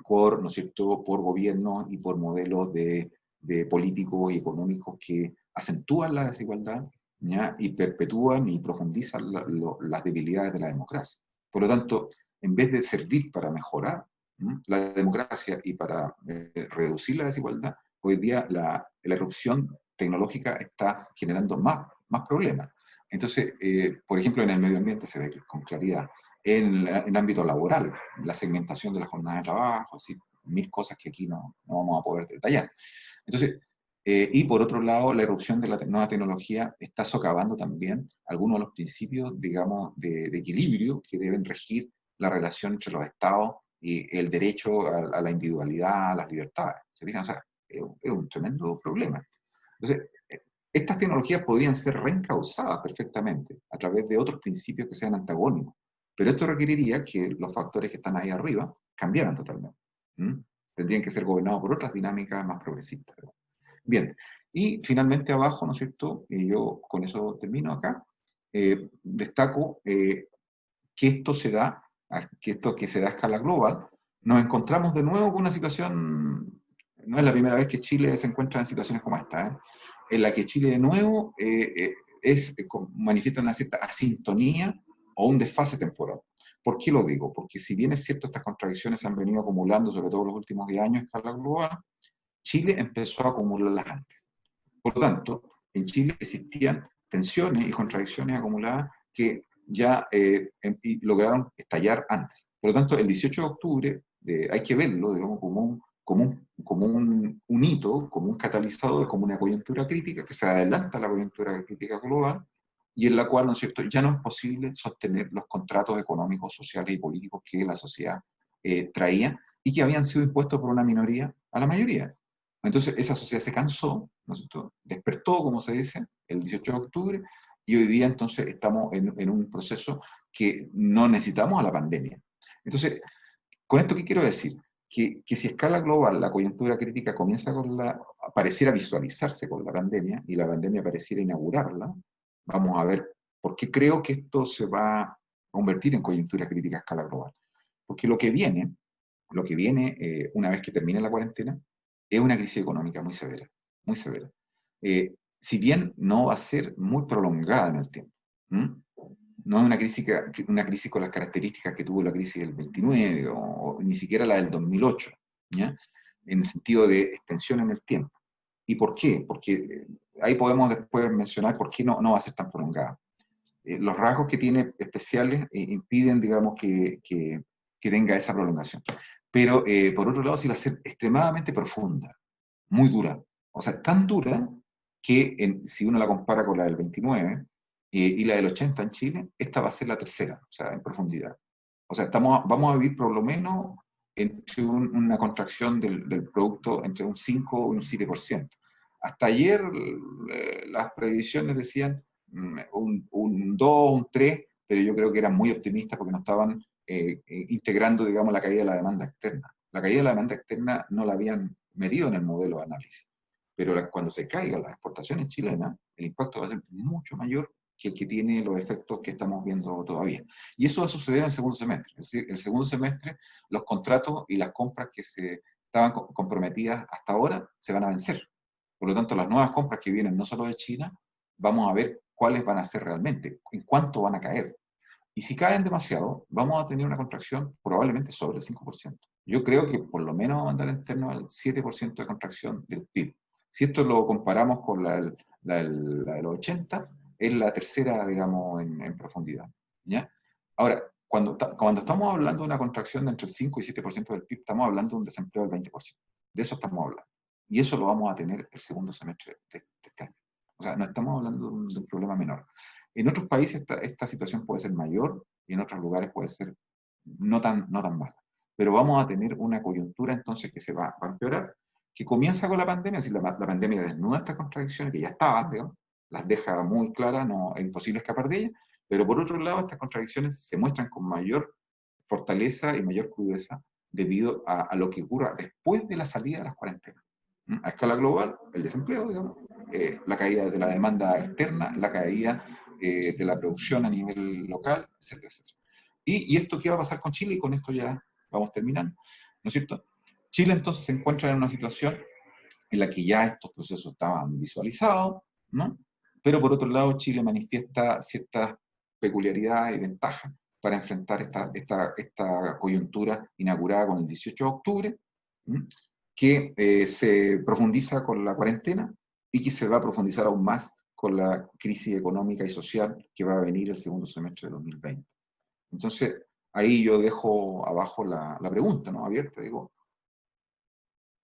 Speaker 2: ¿no es cierto?, por gobiernos y por modelos de políticos y económicos que acentúan la desigualdad, ¿ya?, y perpetúan y profundizan las debilidades de la democracia. Por lo tanto, en vez de servir para mejorar la democracia y para reducir la desigualdad, hoy día la erupción tecnológica está generando más problemas. Entonces, por ejemplo, en el medio ambiente se ve con claridad. En el ámbito laboral, la segmentación de la jornada de trabajo, así, 1000 cosas que aquí no vamos a poder detallar. Entonces, y por otro lado, la irrupción de la nueva tecnología está socavando también algunos de los principios, digamos, de equilibrio que deben regir la relación entre los estados y el derecho a la individualidad, a las libertades. ¿Se fijan? O sea, es un tremendo problema. Entonces, estas tecnologías podrían ser reencausadas perfectamente a través de otros principios que sean antagónicos, pero esto requeriría que los factores que están ahí arriba cambiaran totalmente. Tendrían que ser gobernados por otras dinámicas más progresistas. Bien, y finalmente abajo, ¿no es cierto?, y yo con eso termino acá, destaco que esto se da, que se da a escala global. Nos encontramos de nuevo con una situación, no es la primera vez que Chile se encuentra en situaciones como esta, en la que Chile de nuevo manifiesta una cierta asintonía o un desfase temporal. ¿Por qué lo digo? Porque si bien es cierto, estas contradicciones se han venido acumulando, sobre todo en los últimos 10 años a escala global, Chile empezó a acumularlas antes. Por lo tanto, en Chile existían tensiones y contradicciones acumuladas que ya lograron estallar antes. Por lo tanto, el 18 de octubre hay que verlo, digamos, como un hito, como un catalizador, como una coyuntura crítica que se adelanta a la coyuntura crítica global y en la cual, ¿no es cierto?, ya no es posible sostener los contratos económicos, sociales y políticos que la sociedad traía y que habían sido impuestos por una minoría a la mayoría. Entonces esa sociedad se cansó, ¿no es cierto?, despertó, como se dice, el 18 de octubre, y hoy día entonces estamos en un proceso que no necesitamos a la pandemia. Entonces, ¿con esto qué quiero decir? Que si a escala global la coyuntura crítica comienza pareciera visualizarse con la pandemia, y la pandemia pareciera inaugurarla, vamos a ver por qué creo que esto se va a convertir en coyuntura crítica a escala global. Porque lo que viene una vez que termine la cuarentena, es una crisis económica muy severa, muy severa. Si bien no va a ser muy prolongada en el tiempo, no es una crisis con las características que tuvo la crisis del 29 o ni siquiera la del 2008, ¿ya?, en el sentido de extensión en el tiempo. ¿Y por qué? Porque ahí podemos después mencionar por qué no va a ser tan prolongada. Los rasgos que tiene especiales impiden, digamos, que tenga esa prolongación. Pero, por otro lado, sí va a ser extremadamente profunda, muy dura. O sea, tan dura que si uno la compara con la del 29 y la del 80 en Chile, esta va a ser la tercera, o sea, en profundidad. O sea, vamos a vivir por lo menos entre una contracción del producto entre un 5 y un 7%. Hasta ayer las previsiones decían un 2, un 3, pero yo creo que eran muy optimistas porque no estaban integrando, digamos, la caída de la demanda externa. La caída de la demanda externa no la habían medido en el modelo de análisis, pero cuando se caigan las exportaciones chilenas, el impacto va a ser mucho mayor que el que tiene los efectos que estamos viendo todavía. Y eso va a suceder en el segundo semestre. Es decir, el segundo semestre, los contratos y las compras que se estaban comprometidas hasta ahora se van a vencer. Por lo tanto, las nuevas compras que vienen no solo de China, vamos a ver cuáles van a ser realmente, en cuánto van a caer. Y si caen demasiado, vamos a tener una contracción probablemente sobre el 5%. Yo creo que por lo menos vamos a andar en torno al 7% de contracción del PIB. Si esto lo comparamos con la de los 80, es la tercera, digamos, en profundidad, ¿ya? Ahora, cuando estamos hablando de una contracción de entre el 5 y 7% del PIB, estamos hablando de un desempleo del 20%. De eso estamos hablando. Y eso lo vamos a tener el segundo semestre de este año. O sea, no estamos hablando de un problema menor. En otros países esta situación puede ser mayor y en otros lugares puede ser no tan mala. Pero vamos a tener una coyuntura entonces que se va a empeorar, que comienza con la pandemia, es decir, la pandemia desnuda estas contradicciones que ya estaban, digamos, las deja muy claras, no, es imposible escapar de ellas, pero por otro lado estas contradicciones se muestran con mayor fortaleza y mayor crudeza debido a lo que ocurra después de la salida de las cuarentenas. A escala global, el desempleo, digamos, la caída de la demanda externa, la caída de la producción a nivel local, etcétera, etcétera. ¿Y esto qué va a pasar con Chile? Y con esto ya vamos terminando, ¿no es cierto? Chile entonces se encuentra en una situación en la que ya estos procesos estaban visualizados, ¿no? Pero por otro lado Chile manifiesta ciertas peculiaridades y ventajas para enfrentar esta coyuntura inaugurada con el 18 de octubre, ¿no? Que se profundiza con la cuarentena y que se va a profundizar aún más con la crisis económica y social que va a venir el segundo semestre de 2020. Entonces, ahí yo dejo abajo la pregunta, ¿no? Abierta, digo,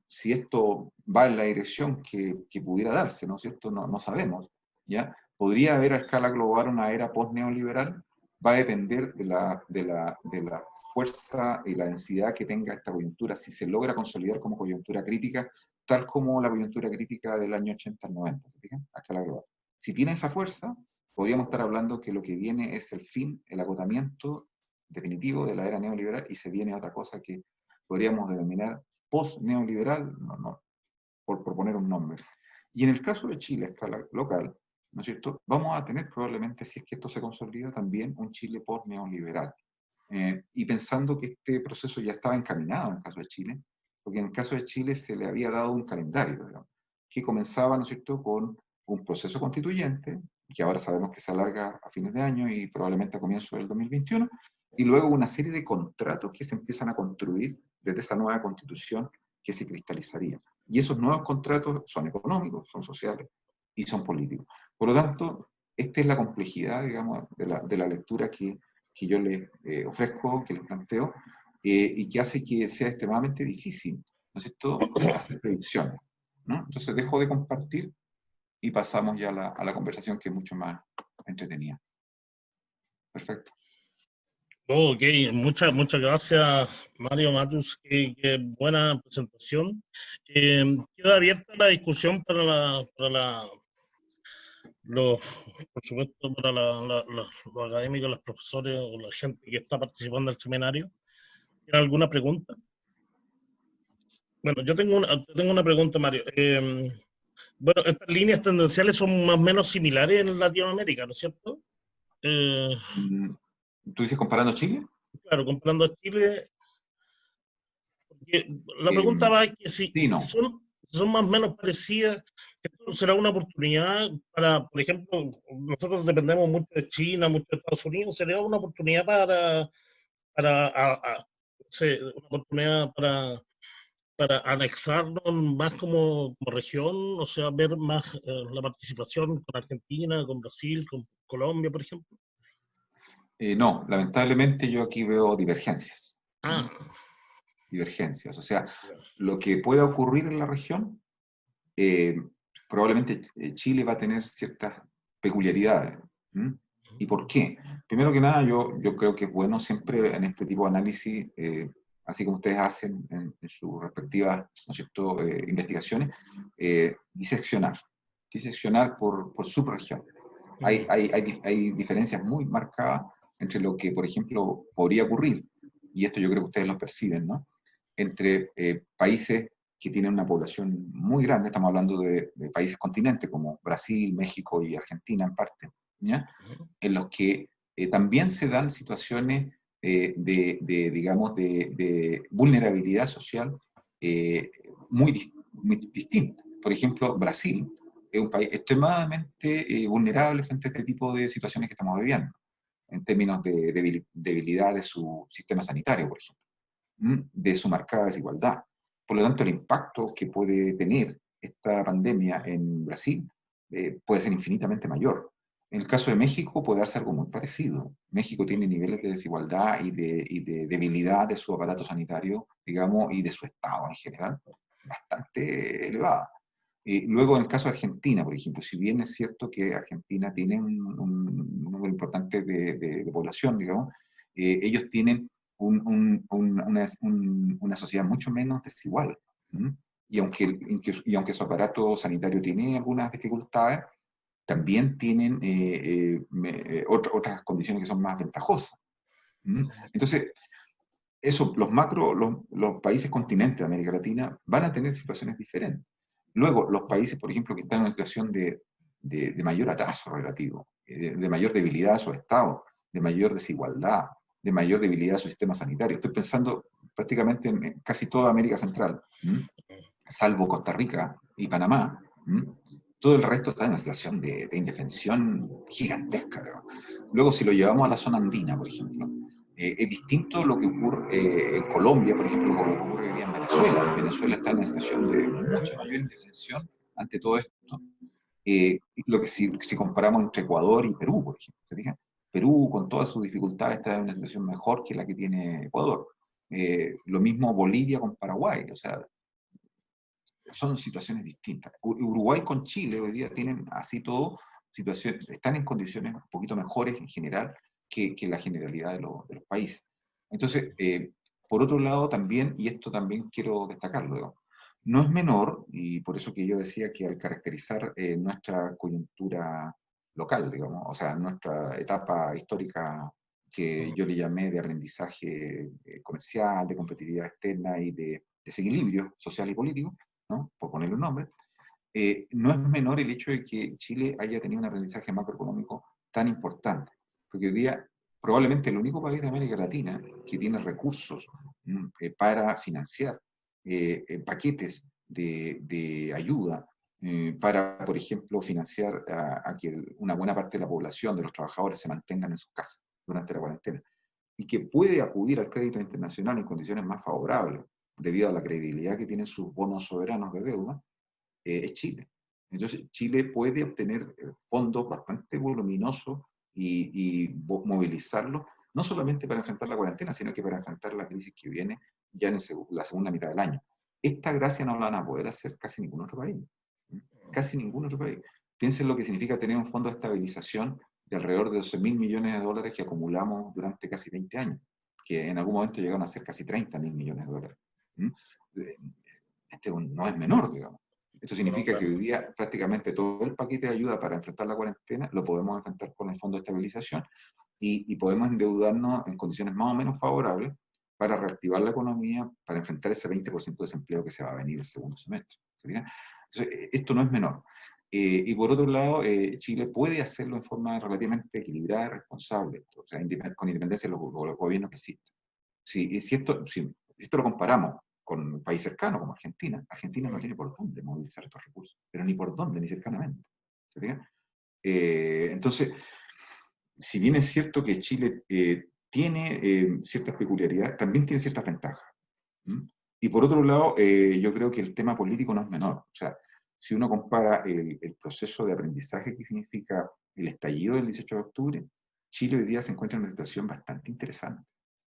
Speaker 2: si esto va en la dirección que pudiera darse, ¿no es cierto? No sabemos, ¿ya? ¿Podría haber a escala global una era post-neoliberal? Va a depender de la fuerza y la densidad que tenga esta coyuntura, si se logra consolidar como coyuntura crítica, tal como la coyuntura crítica del año 80 al 90, ¿se fijan? A escala global. Si tiene esa fuerza, podríamos estar hablando que lo que viene es el fin, el agotamiento definitivo de la era neoliberal, y se viene otra cosa que podríamos denominar post-neoliberal, por proponer un nombre. Y en el caso de Chile, a escala local, ¿no es cierto?, vamos a tener probablemente, si es que esto se consolida, también un Chile post-neoliberal. Y pensando que este proceso ya estaba encaminado en el caso de Chile, porque en el caso de Chile se le había dado un calendario, digamos, que comenzaba, ¿no es cierto?, con un proceso constituyente, que ahora sabemos que se alarga a fines de año y probablemente a comienzos del 2021, y luego una serie de contratos que se empiezan a construir desde esa nueva constitución que se cristalizaría. Y esos nuevos contratos son económicos, son sociales y son políticos. Por lo tanto, esta es la complejidad, digamos, de la lectura que yo les ofrezco, que les planteo, y que hace que sea extremadamente difícil, ¿no es cierto?, hacer predicciones, ¿no? Entonces dejo de compartir y pasamos ya a la conversación, que es mucho más entretenida. Perfecto.
Speaker 1: Ok, muchas gracias, Mario Matus, qué buena presentación. Queda abierta la discusión por supuesto, para los académicos, los profesores o la gente que está participando del seminario. ¿Tienen alguna pregunta? Bueno, yo tengo una pregunta, Mario. Bueno, estas líneas tendenciales son más o menos similares en Latinoamérica, ¿no es cierto?
Speaker 2: ¿Tú dices comparando Chile?
Speaker 1: Claro, comparando a Chile. Porque la pregunta va que si
Speaker 2: sí, no.
Speaker 1: son más o menos parecidas, esto será una oportunidad para, por ejemplo, nosotros dependemos mucho de China, mucho de Estados Unidos, sería una oportunidad una oportunidad para anexarnos más como región, o sea, ver más la participación con Argentina, con Brasil, con Colombia, por ejemplo.
Speaker 2: No, lamentablemente yo aquí veo divergencias.
Speaker 1: Ah.
Speaker 2: Divergencias. O sea, lo que pueda ocurrir en la región, probablemente Chile va a tener ciertas peculiaridades. ¿Y por qué? Primero que nada, yo creo que es bueno siempre en este tipo de análisis, así como ustedes hacen en sus respectivas, ¿no es cierto?, investigaciones, diseccionar por subregión. Hay diferencias muy marcadas entre lo que, por ejemplo, podría ocurrir, y esto yo creo que ustedes lo perciben, ¿no?, entre países que tienen una población muy grande, estamos hablando de países continentes como Brasil, México y Argentina en parte, ¿ya?, en los que también se dan situaciones digamos, de vulnerabilidad social muy distintas. Por ejemplo, Brasil es un país extremadamente vulnerable frente a este tipo de situaciones que estamos viviendo, en términos de debilidad de su sistema sanitario, por ejemplo, de su marcada desigualdad. Por lo tanto, el impacto que puede tener esta pandemia en Brasil puede ser infinitamente mayor. En el caso de México puede darse algo muy parecido. México tiene niveles de desigualdad y de debilidad de su aparato sanitario, digamos, y de su Estado en general, bastante elevada. Luego, en el caso de Argentina, por ejemplo, si bien es cierto que Argentina tiene un número importante de población, digamos, ellos tienen una sociedad mucho menos desigual. ¿Mm? Y aunque su aparato sanitario tiene algunas dificultades, también tienen otras condiciones que son más ventajosas. ¿Mm? Entonces, eso, los países continentes de América Latina van a tener situaciones diferentes. Luego, los países, por ejemplo, que están en una situación de mayor atraso relativo, de mayor debilidad de su Estado, de mayor desigualdad, de mayor debilidad de su sistema sanitario. Estoy pensando prácticamente en casi toda América Central, salvo Costa Rica y Panamá. Todo el resto está en una situación de indefensión gigantesca. Luego, si lo llevamos a la zona andina, por ejemplo, es distinto lo que ocurre en Colombia, por ejemplo, lo que ocurre hoy día en Venezuela. Venezuela está en una situación de mucha mayor indefensión ante todo esto. Lo que si comparamos entre Ecuador y Perú, por ejemplo, ¿se fijan? Perú, con todas sus dificultades, está en una situación mejor que la que tiene Ecuador. Lo mismo Bolivia con Paraguay, o sea, son situaciones distintas. Uruguay con Chile hoy día tienen así todo, situaciones, están en condiciones un poquito mejores en general que la generalidad de los países. Entonces, por otro lado también, y esto también quiero destacarlo, digamos, no es menor, y por eso que yo decía que al caracterizar nuestra coyuntura local, digamos, o sea, nuestra etapa histórica que yo le llamé de aprendizaje comercial, de competitividad externa y de desequilibrio social y político, ¿no? Por ponerle un nombre, no es menor el hecho de que Chile haya tenido un aprendizaje macroeconómico tan importante, porque hoy día probablemente el único país de América Latina que tiene recursos para financiar paquetes de ayuda para, por ejemplo, financiar a que una buena parte de la población, de los trabajadores, se mantengan en sus casas durante la cuarentena, y que puede acudir al crédito internacional en condiciones más favorables, debido a la credibilidad que tienen sus bonos soberanos de deuda, es Chile. Entonces, Chile puede obtener fondos bastante voluminosos y movilizarlos, no solamente para enfrentar la cuarentena, sino que para enfrentar la crisis que viene ya en la segunda mitad del año. Esta gracia no la van a poder hacer casi ningún otro país. Casi ningún otro país. Piensen lo que significa tener un fondo de estabilización de alrededor de 12.000 millones de dólares que acumulamos durante casi 20 años, que en algún momento llegaron a ser casi 30.000 millones de dólares. Este no es menor, digamos. Esto significa que hoy día prácticamente todo el paquete de ayuda para enfrentar la cuarentena lo podemos enfrentar con el Fondo de Estabilización y podemos endeudarnos en condiciones más o menos favorables para reactivar la economía, para enfrentar ese 20% de desempleo que se va a venir el segundo semestre. Entonces, esto no es menor. Y por otro lado, Chile puede hacerlo en forma relativamente equilibrada y responsable, o sea, con independencia de los gobiernos que existen. Si esto lo comparamos con un país cercano como Argentina, Argentina no tiene por dónde movilizar estos recursos, pero ni por dónde, ni cercanamente. ¿Se fijan? Entonces, si bien es cierto que Chile tiene ciertas peculiaridades, también tiene ciertas ventajas. Y por otro lado, yo creo que el tema político no es menor. O sea, si uno compara el proceso de aprendizaje que significa el estallido del 18 de octubre, Chile hoy día se encuentra en una situación bastante interesante.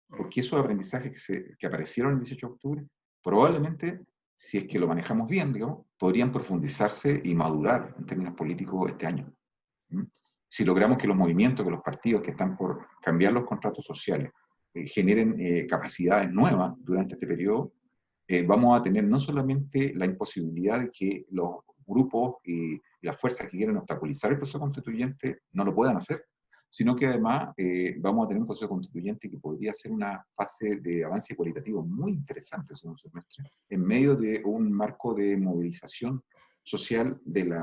Speaker 2: Porque esos aprendizajes que aparecieron el 18 de octubre, probablemente, si es que lo manejamos bien, digamos, podrían profundizarse y madurar en términos políticos este año. Si logramos que los movimientos, que los partidos que están por cambiar los contratos sociales generen capacidades nuevas durante este periodo, vamos a tener no solamente la imposibilidad de que los grupos y las fuerzas que quieren obstaculizar el proceso constituyente no lo puedan hacer, sino que además vamos a tener un proceso constituyente que podría ser una fase de avance cualitativo muy interesante el segundo semestre, en medio de un marco de movilización social del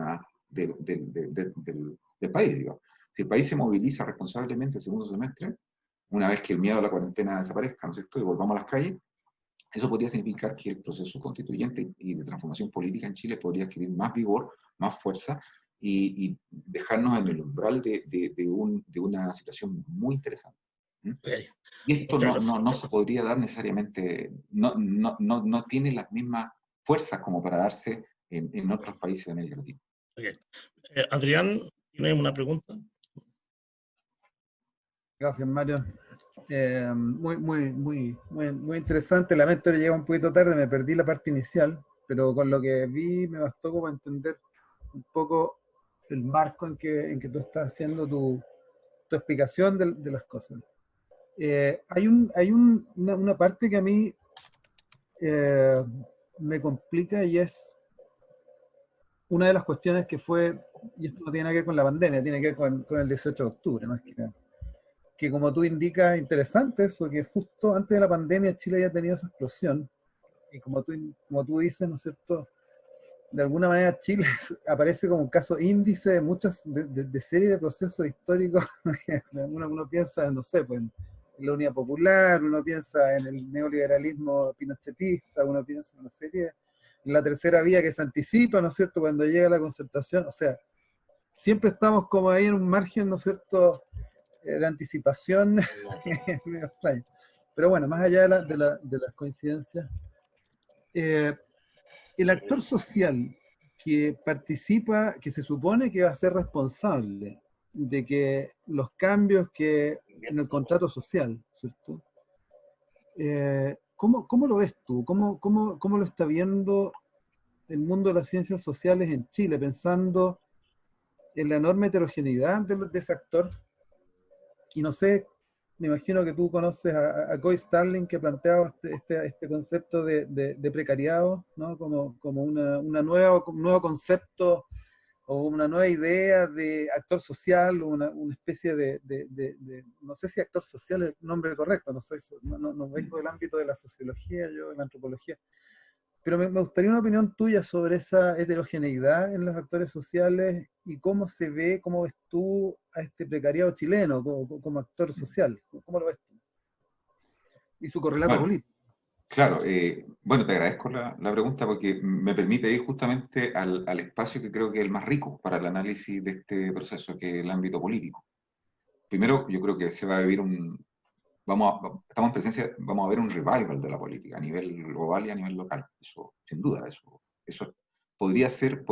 Speaker 2: país, digamos. Si el país se moviliza responsablemente el segundo semestre, una vez que el miedo a la cuarentena desaparezca, ¿no es cierto?, y volvamos a las calles, eso podría significar que el proceso constituyente y de transformación política en Chile podría adquirir más vigor, más fuerza y dejarnos en el umbral de una situación muy interesante.
Speaker 1: Okay.
Speaker 2: Y esto no se podría dar necesariamente, no tiene las mismas fuerzas como para darse en otros países de América Latina.
Speaker 1: Okay. Adrián, ¿tiene una pregunta?
Speaker 3: Gracias, Mario. Muy interesante. Lamento que llegué un poquito tarde, me perdí la parte inicial, pero con lo que vi me bastó como entender un poco el marco en que tú estás haciendo tu explicación de las cosas. Una parte que a mí me complica y es una de las cuestiones que fue, y esto no tiene que ver con la pandemia, tiene que ver con el 18 de octubre, más que como tú indicas, interesante eso, que justo antes de la pandemia Chile había tenido esa explosión, y como tú dices, ¿no es cierto?, de alguna manera Chile aparece como un caso índice de muchas, de serie de procesos históricos. Uno piensa, no sé, pues en la Unidad Popular, uno piensa en el neoliberalismo pinochetista, uno piensa en una serie, en la tercera vía que se anticipa, ¿no es cierto?, cuando llega la concertación, o sea, siempre estamos como ahí en un margen, ¿no es cierto?, de anticipación, medio extraño. Pero bueno, más allá de las coincidencias, el actor social que participa, que se supone que va a ser responsable de que los cambios que en el contrato social, ¿cierto? ¿Cómo lo ves tú? ¿Cómo lo está viendo el mundo de las ciencias sociales en Chile, pensando en la enorme heterogeneidad de ese actor? Y no sé, me imagino que tú conoces a Guy Starling, que planteaba este concepto de precariado, ¿no? Como un nuevo concepto o una nueva idea de actor social, o una especie no sé si actor social es el nombre correcto, no vengo del ámbito de la sociología, yo de la antropología, pero me gustaría una opinión tuya sobre esa heterogeneidad en los actores sociales y cómo se ve, cómo ves tú a este precariado chileno como actor social. ¿Cómo lo ves tú? Y su correlato
Speaker 2: Bueno,
Speaker 3: político.
Speaker 2: claro, bueno, te agradezco la pregunta porque me permite ir justamente al espacio que creo que es el más rico para el análisis de este proceso, que es el ámbito político. Primero, yo creo que se va a vivir estamos en presencia, vamos a ver un revival de la política a nivel global y a nivel local. Eso, sin duda, eso podría ser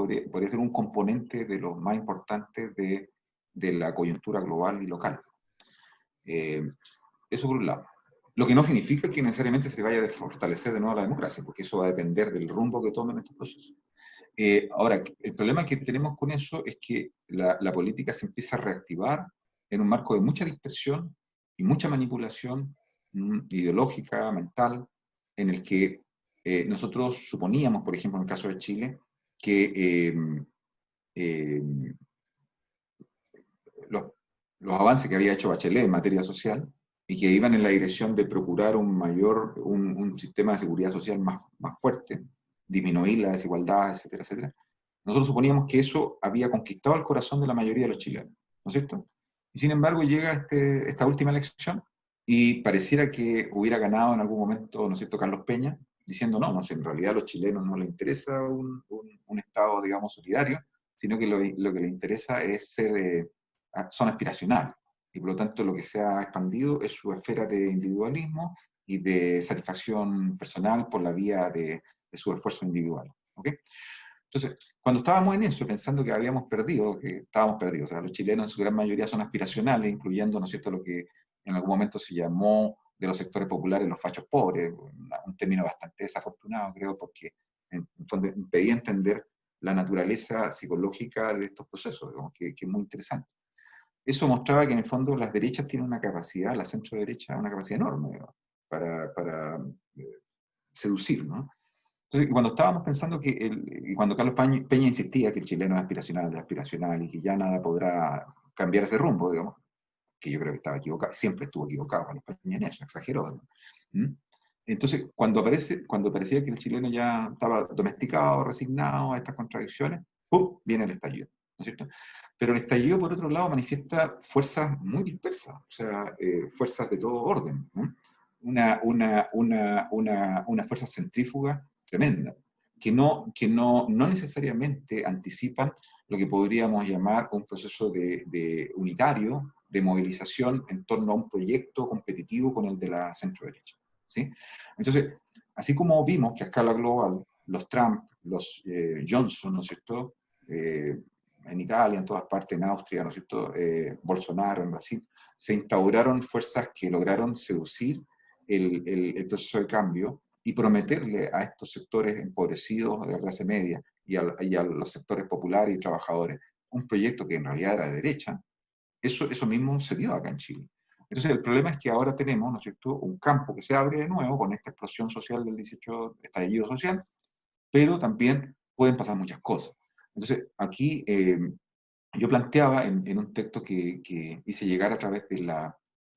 Speaker 2: un componente de los más importantes de la coyuntura global y local. Eso por un lado. Lo que no significa que necesariamente se vaya a fortalecer de nuevo la democracia, porque eso va a depender del rumbo que tomen estos procesos. Ahora, el problema que tenemos con eso es que la política se empieza a reactivar en un marco de mucha dispersión y mucha manipulación ideológica, mental, en el que nosotros suponíamos, por ejemplo, en el caso de Chile, que los avances que había hecho Bachelet en materia social y que iban en la dirección de procurar un sistema de seguridad social más fuerte, disminuir la desigualdad, etcétera, etcétera. Nosotros suponíamos que eso había conquistado el corazón de la mayoría de los chilenos, ¿no es cierto? Y sin embargo llega esta última elección y pareciera que hubiera ganado en algún momento, ¿no es cierto?, Carlos Peña, diciendo no, en realidad a los chilenos no les interesa un Estado, digamos, solidario, sino que lo que les interesa es son aspiracionales. Y por lo tanto lo que se ha expandido es su esfera de individualismo y de satisfacción personal por la vía de su esfuerzo individual. ¿Okay? Entonces, cuando estábamos en eso, pensando que estábamos perdidos, o sea, los chilenos en su gran mayoría son aspiracionales, incluyendo, ¿no es cierto?, lo que en algún momento se llamó de los sectores populares los fachos pobres, un término bastante desafortunado, creo, porque en fondo impedía entender la naturaleza psicológica de estos procesos, digamos, que es muy interesante. Eso mostraba que en el fondo las derechas tienen una capacidad, la centro derecha, una capacidad enorme, digamos, para seducir, ¿no? Entonces, cuando estábamos pensando y cuando Carlos Peña insistía que el chileno es aspiracional y que ya nada podrá cambiar ese rumbo, digamos, que yo creo que estaba equivocado, siempre estuvo equivocado Carlos Peña en eso, exageró. ¿No? Entonces, cuando parecía que el chileno ya estaba domesticado, resignado a estas contradicciones, ¡pum!, viene el estallido, ¿no es cierto? Pero el estallido, por otro lado, manifiesta fuerzas muy dispersas, o sea, fuerzas de todo orden, ¿no? Una fuerza centrífuga tremenda, que no necesariamente anticipan lo que podríamos llamar un proceso de unitario, de movilización en torno a un proyecto competitivo con el de la centro-derecha. ¿Sí? Entonces, así como vimos que a escala global los Trump, los Johnson, ¿no es cierto?, en Italia, en todas partes, en Austria, ¿no es cierto?, Bolsonaro en Brasil, se instauraron fuerzas que lograron seducir el proceso de cambio y prometerle a estos sectores empobrecidos de la clase media y a los sectores populares y trabajadores un proyecto que en realidad era de derecha, eso mismo se dio acá en Chile. Entonces el problema es que ahora tenemos, ¿no es cierto?, un campo que se abre de nuevo con esta explosión social del 18 estallido social, pero también pueden pasar muchas cosas. Entonces aquí yo planteaba en un texto que hice llegar a través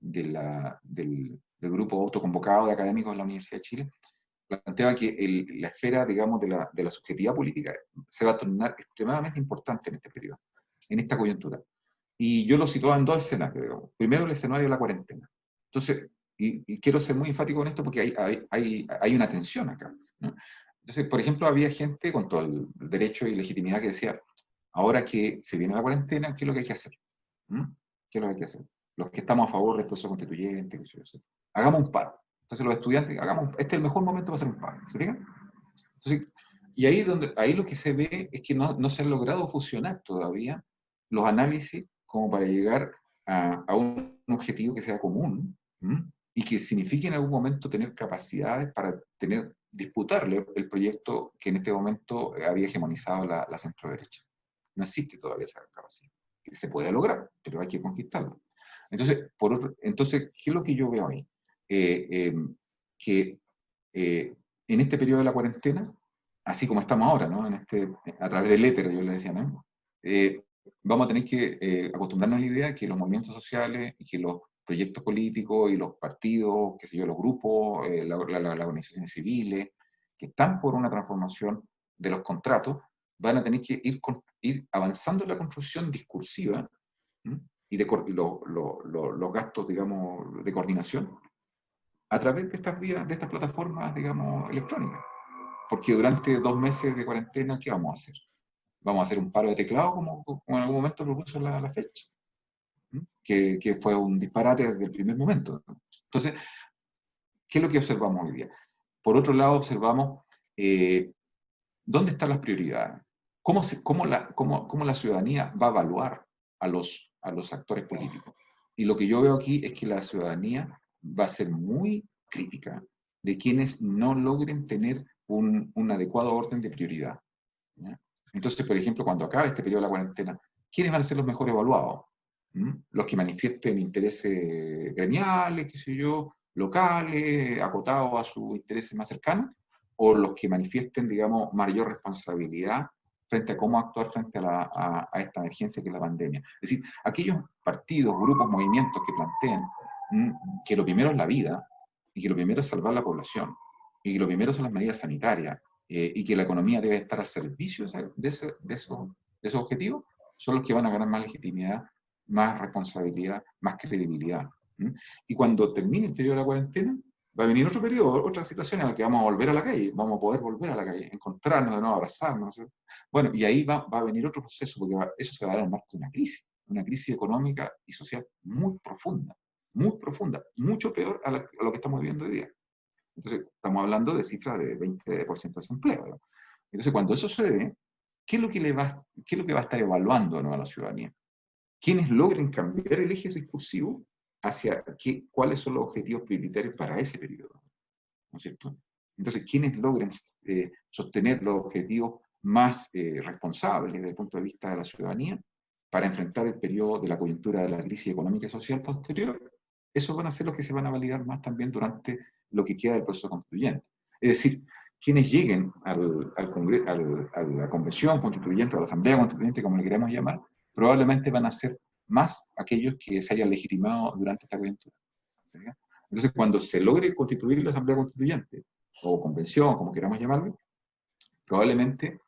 Speaker 2: del grupo autoconvocado de académicos de la Universidad de Chile, planteaba que la esfera, digamos, de la subjetividad política se va a tornar extremadamente importante en este periodo, en esta coyuntura. Y yo lo situaba en dos escenarios, digamos. Primero, el escenario de la cuarentena. Entonces, y quiero ser muy enfático con esto porque hay una tensión acá, ¿no? Entonces, por ejemplo, había gente con todo el derecho y legitimidad que decía, ahora que se viene la cuarentena, ¿qué es lo que hay que hacer? ¿Mm? ¿Qué es lo que hay que hacer? Los que estamos a favor del proceso constituyente, qué sé yo, hagamos un paro. Entonces los estudiantes, este es el mejor momento para hacer un paro. ¿Se fijan? Entonces, y ahí lo que se ve es que no se han logrado fusionar todavía los análisis como para llegar a un objetivo que sea común, ¿m? Y que signifique en algún momento tener capacidades para disputarle el proyecto que en este momento había hegemonizado la centroderecha. No existe todavía esa capacidad. Que se puede lograr, pero hay que conquistarlo. Entonces, ¿qué es lo que yo veo ahí? Que en este periodo de la cuarentena, así como estamos ahora, ¿no? A través del éter, yo le decía, ¿no? Vamos a tener que acostumbrarnos a la idea que los movimientos sociales y que los proyectos políticos y los partidos, qué sé yo, los grupos, las organizaciones civiles, que están por una transformación de los contratos, van a tener que ir avanzando en la construcción discursiva, ¿m? Y los gastos, digamos, de coordinación a través de estas vías, de estas plataformas, digamos, electrónicas. Porque durante 2 meses de cuarentena, ¿qué vamos a hacer? Vamos a hacer un paro de teclado, como en algún momento propuso la fecha, que fue un disparate desde el primer momento. Entonces, ¿qué es lo que observamos hoy día? Por otro lado, observamos dónde están las prioridades, cómo la ciudadanía va a evaluar a los actores políticos. Y lo que yo veo aquí es que la ciudadanía va a ser muy crítica de quienes no logren tener un adecuado orden de prioridad, ¿ya? Entonces, por ejemplo, cuando acabe este periodo de la cuarentena, ¿quiénes van a ser los mejor evaluados? Los que manifiesten intereses gremiales, qué sé yo, locales, acotados a sus intereses más cercanos, o los que manifiesten, digamos, mayor responsabilidad frente a cómo actuar frente a esta emergencia que es la pandemia. Es decir, aquellos partidos, grupos, movimientos que planteen que lo primero es la vida, y que lo primero es salvar la población, y que lo primero son las medidas sanitarias, y que la economía debe estar al servicio de esos objetivos, son los que van a ganar más legitimidad, más responsabilidad, más credibilidad. Y cuando termine el periodo de la cuarentena, va a venir otro periodo, otra situación en la que vamos a volver a la calle, vamos a poder volver a la calle, encontrarnos de nuevo, abrazarnos, ¿sí? Bueno, y ahí va a venir otro proceso, porque eso se va a dar en el marco de una crisis económica y social muy profunda, mucho peor a lo que estamos viviendo hoy día. Entonces, estamos hablando de cifras de 20% de desempleo, ¿no? Entonces, cuando eso sucede, ¿qué es lo que va a estar evaluando, ¿no?, a la ciudadanía? Quienes logren cambiar el eje discursivo hacia cuáles son los objetivos prioritarios para ese periodo, ¿no es cierto? Entonces, quienes logren sostener los objetivos más responsables desde el punto de vista de la ciudadanía para enfrentar el periodo de la coyuntura de la crisis económica y social posterior, esos van a ser los que se van a validar más también durante lo que queda del proceso constituyente. Es decir, quienes lleguen a la convención constituyente, a la asamblea constituyente, como le queramos llamar, probablemente van a ser más aquellos que se hayan legitimado durante esta coyuntura. ¿Sí? Entonces, cuando se logre constituir la asamblea constituyente, o convención, como queramos llamarlo, probablemente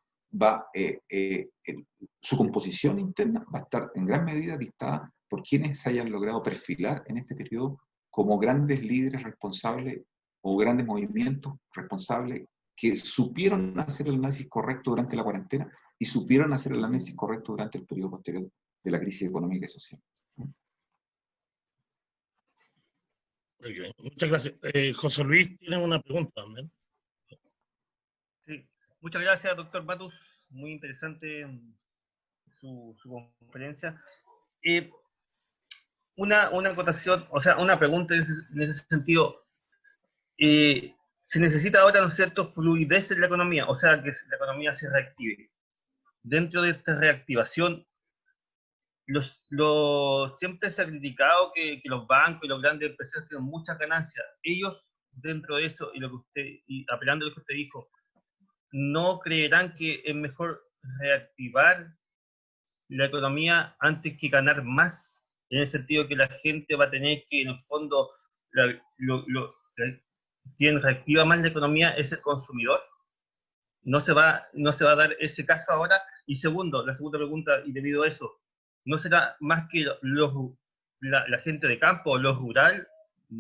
Speaker 2: su composición interna va a estar en gran medida dictada por quienes se hayan logrado perfilar en este periodo como grandes líderes responsables o grandes movimientos responsables que supieron hacer el análisis correcto durante la cuarentena y supieron hacer el análisis correcto durante el periodo posterior de la crisis económica y social.
Speaker 1: Okay. Muchas gracias. José Luis tiene una pregunta también.
Speaker 4: Sí. Muchas gracias, doctor Matus. Muy interesante su conferencia. Una acotación, o sea, una pregunta en ese sentido. se necesita ahora, ¿no es cierto?, fluidez en la economía, o sea, que la economía se reactive. Dentro de esta reactivación, siempre se ha criticado que los bancos y los grandes empresarios tienen muchas ganancias. Ellos, dentro de eso, y apelando a lo que usted dijo, ¿no creerán que es mejor reactivar la economía antes que ganar más? En el sentido que la gente va a tener que, en el fondo, quien reactiva más la economía es el consumidor. No se va a dar ese caso ahora. Y segundo, la segunda pregunta, y debido a eso, ¿no será más que la gente de campo, lo rural,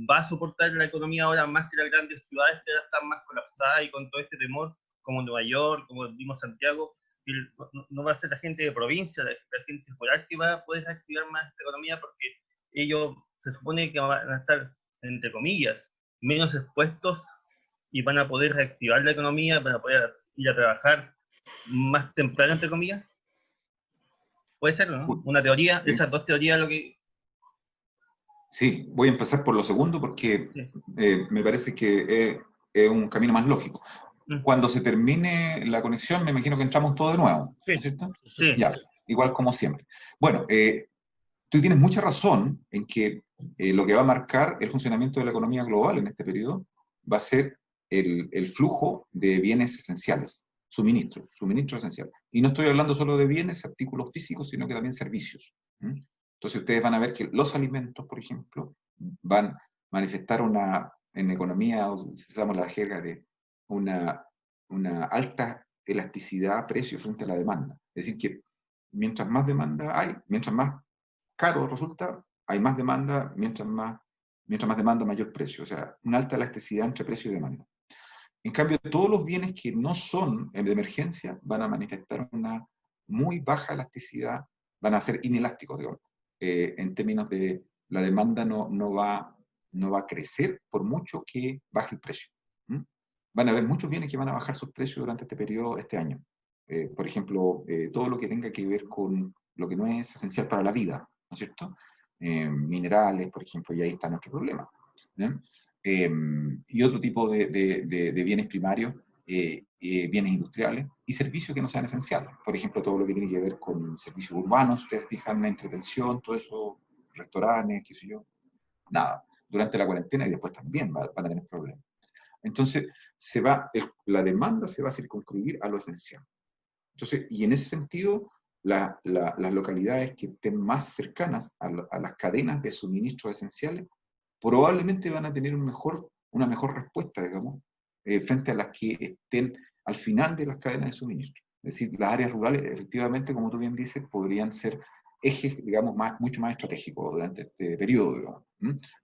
Speaker 4: va a soportar la economía ahora más que las grandes ciudades que ya están más colapsadas y con todo este temor, como Nueva York, como vimos Santiago? No va a ser la gente de provincia, la gente rural que va a poder activar más esta economía, porque ellos se supone que van a estar, entre comillas, menos expuestos y van a poder reactivar la economía, van a poder ir a trabajar más temprano, entre comillas. Puede ser, ¿no? Una teoría, esas dos teorías lo que...
Speaker 2: Sí, voy a empezar por lo segundo porque
Speaker 4: Sí.
Speaker 2: Me parece que es un camino más lógico. Cuando se termine la conexión, me imagino que entramos todos de nuevo, ¿no es cierto?
Speaker 4: Sí.
Speaker 2: Ya, igual como siempre. Bueno, tú tienes mucha razón en que lo que va a marcar el funcionamiento de la economía global en este periodo va a ser el flujo de bienes esenciales, suministros esenciales. Y no estoy hablando solo de bienes, artículos físicos, sino que también servicios. Entonces ustedes van a ver que los alimentos, por ejemplo, van a manifestar en economía, usamos la jerga de una alta elasticidad precio frente a la demanda. Es decir, que mientras más demanda hay, mientras más caro resulta, hay más demanda, mientras más demanda, mayor precio. O sea, una alta elasticidad entre precio y demanda. En cambio, todos los bienes que no son de emergencia van a manifestar una muy baja elasticidad, van a ser inelásticos, digamos. En términos de la demanda no va a crecer por mucho que baje el precio. Van a haber muchos bienes que van a bajar sus precios durante este periodo, este año. Por ejemplo, todo lo que tenga que ver con lo que no es esencial para la vida, ¿no es cierto? Minerales, por ejemplo, y ahí está nuestro problema. Y otro tipo de bienes primarios, bienes industriales y servicios que no sean esenciales. Por ejemplo, todo lo que tiene que ver con servicios urbanos, ustedes fijan la entretención, todo eso, restaurantes, qué sé yo, nada. Durante la cuarentena y después también van a tener problemas. Entonces, la demanda se va a circunscribir a lo esencial. Entonces, y en ese sentido, las localidades que estén más cercanas a las cadenas de suministros esenciales probablemente van a tener una mejor respuesta, digamos, frente a las que estén al final de las cadenas de suministro. Es decir, las áreas rurales, efectivamente, como tú bien dices, podrían ser ejes, digamos, mucho más estratégicos durante este periodo, digamos.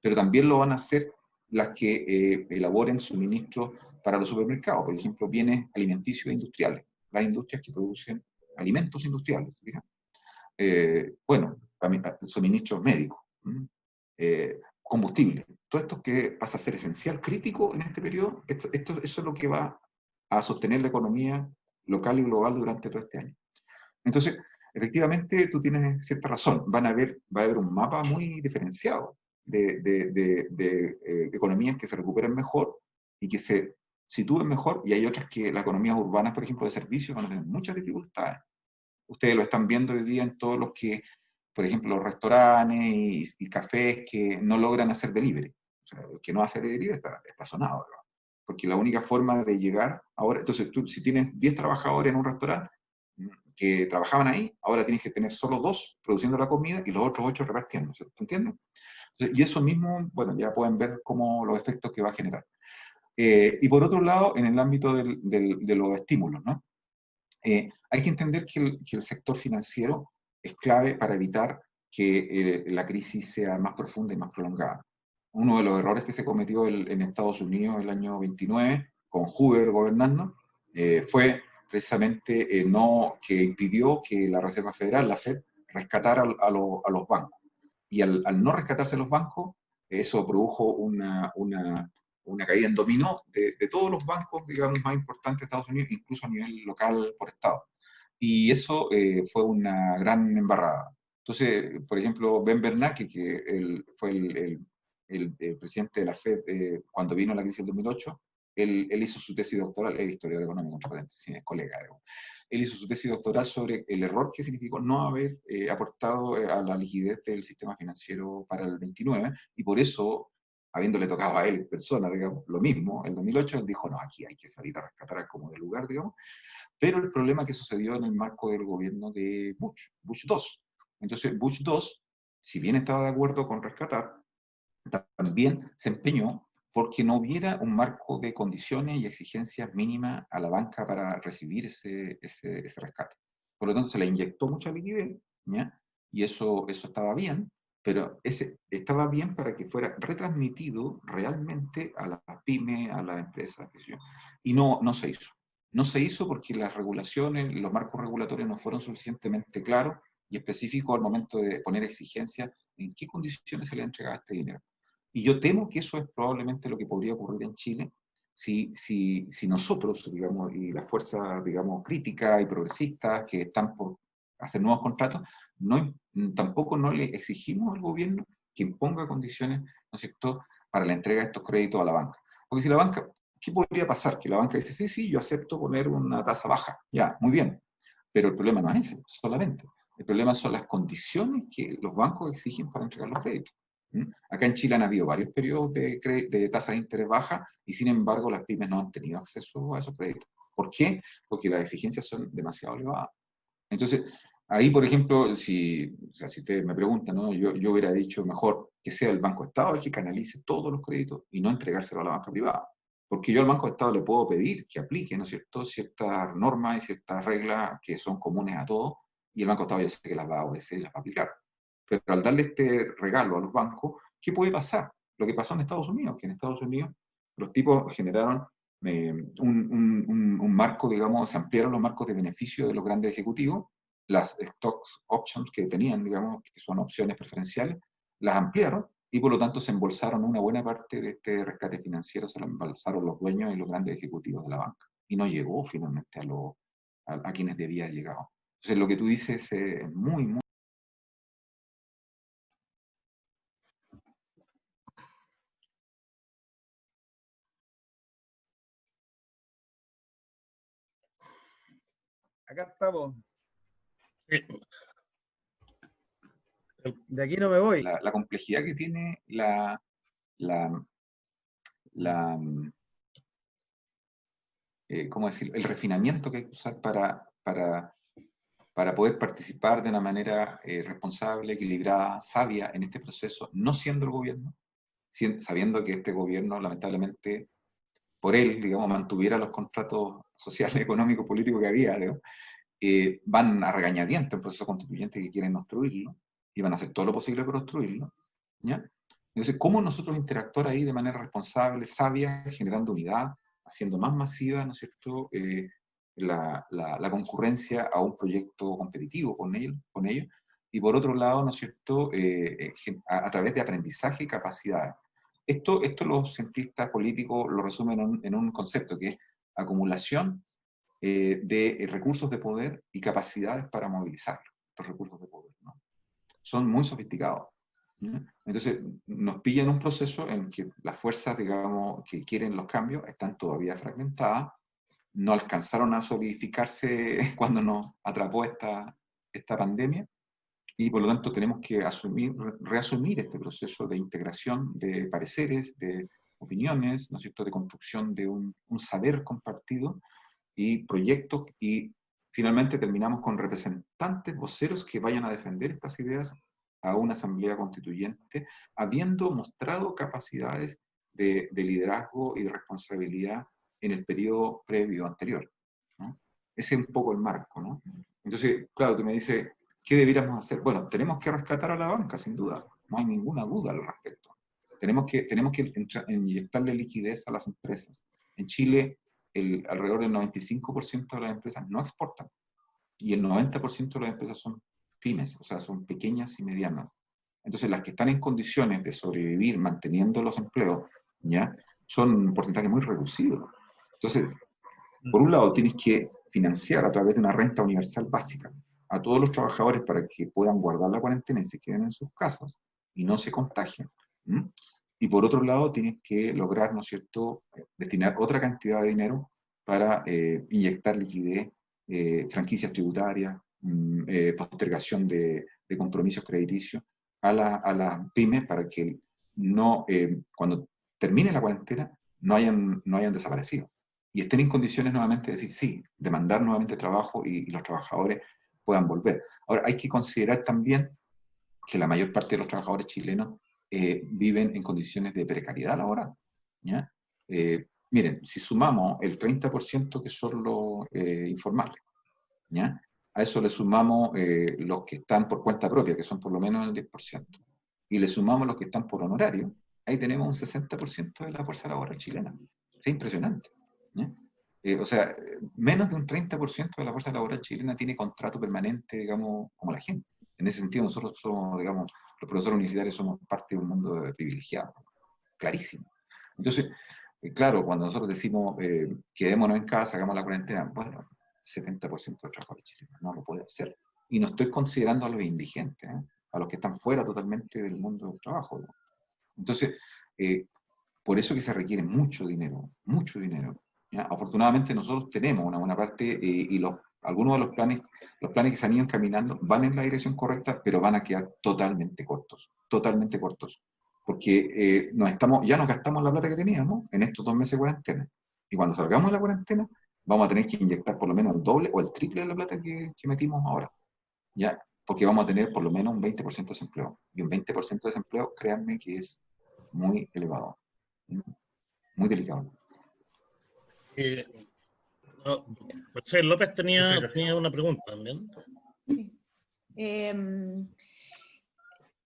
Speaker 2: Pero también lo van a hacer las que elaboren suministros para los supermercados, por ejemplo, bienes alimenticios e industriales, las industrias que producen alimentos industriales, bueno, también suministros médicos, combustible, todo esto que pasa a ser esencial, crítico en este periodo, eso es lo que va a sostener la economía local y global durante todo este año. Entonces, efectivamente, tú tienes cierta razón, va a haber un mapa muy diferenciado de economías que se recuperen mejor y que se sitúen mejor, y hay otras que las economías urbanas, por ejemplo, de servicios, van a tener muchas dificultades. Ustedes lo están viendo hoy día en todos los que, por ejemplo, los restaurantes y cafés que no logran hacer delivery. O sea, el que no hace delivery está sonado, ¿verdad? Porque la única forma de llegar ahora, entonces tú si tienes 10 trabajadores en un restaurante que trabajaban ahí, ahora tienes que tener solo 2 produciendo la comida y los otros 8 repartiendo, ¿se entiende? Y eso mismo, bueno, ya pueden ver cómo los efectos que va a generar. Y por otro lado, en el ámbito de los estímulos, ¿no? Hay que entender que el sector financiero es clave para evitar que la crisis sea más profunda y más prolongada. Uno de los errores que se cometió en Estados Unidos el año 29, con Hoover gobernando, fue precisamente que impidió que la Reserva Federal, la Fed, rescatara a los bancos. Y al no rescatarse los bancos, eso produjo una caída en dominó de todos los bancos, digamos, más importantes de Estados Unidos, incluso a nivel local por estado. Y eso fue una gran embarrada. Entonces, por ejemplo, Ben Bernanke, que fue el presidente de la Fed cuando vino la crisis del 2008, él hizo su tesis doctoral, el historiador económico, entre paréntesis, es colega, digamos. Él hizo su tesis doctoral sobre el error que significó no haber aportado a la liquidez del sistema financiero para el 29, y por eso, habiéndole tocado a él en persona, digamos, lo mismo, en 2008, él dijo, no, aquí hay que salir a rescatar como del lugar, digamos. Pero el problema que sucedió en el marco del gobierno de Bush 2. Entonces, Bush 2, si bien estaba de acuerdo con rescatar, también se empeñó porque no hubiera un marco de condiciones y exigencias mínimas a la banca para recibir ese rescate. Por lo tanto, se le inyectó mucha liquidez, ¿ya? Y eso estaba bien, pero estaba bien para que fuera retransmitido realmente a las pymes, a las empresas, y no se hizo. No se hizo porque las regulaciones, los marcos regulatorios no fueron suficientemente claros y específicos al momento de poner exigencias en qué condiciones se le entregaba este dinero. Y yo temo que eso es probablemente lo que podría ocurrir en Chile si nosotros, digamos, y las fuerzas, digamos, críticas y progresistas que están por hacer nuevos contratos, tampoco no le exigimos al gobierno que imponga condiciones, ¿no es cierto?, para la entrega de estos créditos a la banca. Porque si la banca, ¿qué podría pasar? Que la banca dice, sí, yo acepto poner una tasa baja, ya, muy bien. Pero el problema no es ese, solamente. El problema son las condiciones que los bancos exigen para entregar los créditos. Acá en Chile han habido varios periodos de tasas de interés bajas y sin embargo las pymes no han tenido acceso a esos créditos. ¿Por qué? Porque las exigencias son demasiado elevadas. Entonces, ahí, por ejemplo, si ustedes me preguntan, ¿no? yo hubiera dicho mejor que sea el Banco Estado el que canalice todos los créditos y no entregárselo a la banca privada. Porque yo al Banco Estado le puedo pedir que aplique, ¿no es cierto?, ciertas normas y ciertas reglas que son comunes a todos, y el Banco Estado ya sé que las va a obedecer y las va a aplicar. Pero al darle este regalo a los bancos, ¿qué puede pasar? Lo que pasó en Estados Unidos, que en Estados Unidos los tipos generaron un marco, digamos, se ampliaron los marcos de beneficio de los grandes ejecutivos, las stocks options que tenían, digamos, que son opciones preferenciales, las ampliaron y por lo tanto se embolsaron una buena parte de este rescate financiero, se lo embolsaron los dueños y los grandes ejecutivos de la banca. Y no llegó finalmente a quienes debía haber llegado. Entonces lo que tú dices es muy
Speaker 3: Acá estamos.
Speaker 1: Sí.
Speaker 3: De aquí no me voy.
Speaker 2: La complejidad que tiene ¿cómo decirlo?, el refinamiento que hay que usar para poder participar de una manera responsable, equilibrada, sabia en este proceso, no siendo el gobierno, sabiendo que este gobierno, lamentablemente, por él, digamos, mantuviera los contratos sociales, económicos, políticos que había, digamos, van a regañadientes un proceso constituyente que quieren obstruirlo, y van a hacer todo lo posible por obstruirlo, ¿ya? Entonces, ¿cómo nosotros interactuar ahí de manera responsable, sabia, generando unidad, haciendo más masiva, ¿no es cierto?, la concurrencia a un proyecto competitivo con ellos, y por otro lado, ¿no es cierto?, a través de aprendizaje y capacidades. Esto los cientistas políticos lo resumen en un concepto que es acumulación de recursos de poder y capacidades para movilizar estos recursos de poder, ¿no? Son muy sofisticados, ¿no? Entonces nos pilla en un proceso en que las fuerzas, digamos, que quieren los cambios están todavía fragmentadas, no alcanzaron a solidificarse cuando nos atrapó esta pandemia, y por lo tanto tenemos que reasumir este proceso de integración de pareceres, de opiniones, ¿no es cierto?, de construcción de un saber compartido y proyectos, y finalmente terminamos con representantes, voceros que vayan a defender estas ideas a una asamblea constituyente, habiendo mostrado capacidades de liderazgo y de responsabilidad en el periodo previo anterior, ¿no? Ese es un poco el marco, ¿no? Entonces, claro, tú me dices, ¿qué deberíamos hacer? Bueno, tenemos que rescatar a la banca, sin duda, no hay ninguna duda al respecto. Tenemos que inyectarle liquidez a las empresas. En Chile, alrededor del 95% de las empresas no exportan, y el 90% de las empresas son pymes, o sea, son pequeñas y medianas. Entonces, las que están en condiciones de sobrevivir manteniendo los empleos, ¿ya?, son un porcentaje muy reducido. Entonces, por un lado, tienes que financiar a través de una renta universal básica a todos los trabajadores para que puedan guardar la cuarentena y se queden en sus casas y no se contagien. Y por otro lado, tienes que lograr, ¿no es cierto?, destinar otra cantidad de dinero para inyectar liquidez, franquicias tributarias, postergación de compromisos crediticios a las pymes para que no, cuando termine la cuarentena no hayan desaparecido y estén en condiciones nuevamente de decir sí, demandar nuevamente trabajo y los trabajadores puedan volver. Ahora, hay que considerar también que la mayor parte de los trabajadores chilenos viven en condiciones de precariedad laboral, ¿ya? Miren, si sumamos el 30% que son los informales, ¿ya? A eso le sumamos los que están por cuenta propia, que son por lo menos el 10%, y le sumamos los que están por honorario, ahí tenemos un 60% de la fuerza laboral chilena. Es impresionante, ¿ya? O sea, menos de un 30% de la fuerza laboral chilena tiene contrato permanente, digamos, como la gente. En ese sentido, nosotros somos, digamos, los profesores universitarios somos parte de un mundo privilegiado, clarísimo. Entonces, claro, cuando nosotros decimos quedémonos en casa, hagamos la cuarentena, bueno, 70% de los trabajadores chilenos no lo puede hacer. Y no estoy considerando a los indigentes, a los que están fuera totalmente del mundo del trabajo, ¿no? Entonces, por eso que se requiere mucho dinero, ¿ya? Afortunadamente nosotros tenemos una buena parte y algunos de los planes que se han ido encaminando van en la dirección correcta, pero van a quedar totalmente cortos, porque ya nos gastamos la plata que teníamos en estos 2 meses de cuarentena, y cuando salgamos de la cuarentena vamos a tener que inyectar por lo menos el doble o el triple de la plata que metimos ahora, ¿ya? Porque vamos a tener por lo menos un 20% de desempleo, y un 20% de desempleo, créanme que es muy elevado, muy delicado.
Speaker 1: No, José López tenía una pregunta también.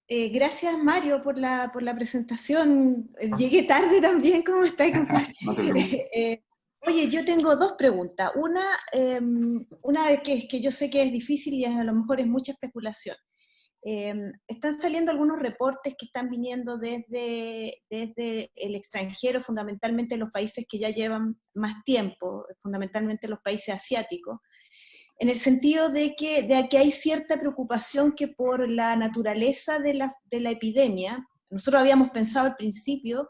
Speaker 5: Gracias, Mario, por la presentación. Llegué tarde también, ¿cómo estáis, compadre?
Speaker 2: No te preocupes.
Speaker 5: Oye, yo tengo 2 preguntas. Una que yo sé que es difícil y a lo mejor es mucha especulación. Están saliendo algunos reportes que están viniendo desde el extranjero, fundamentalmente los países que ya llevan más tiempo, fundamentalmente los países asiáticos, en el sentido de que hay cierta preocupación que por la naturaleza de la epidemia, nosotros habíamos pensado al principio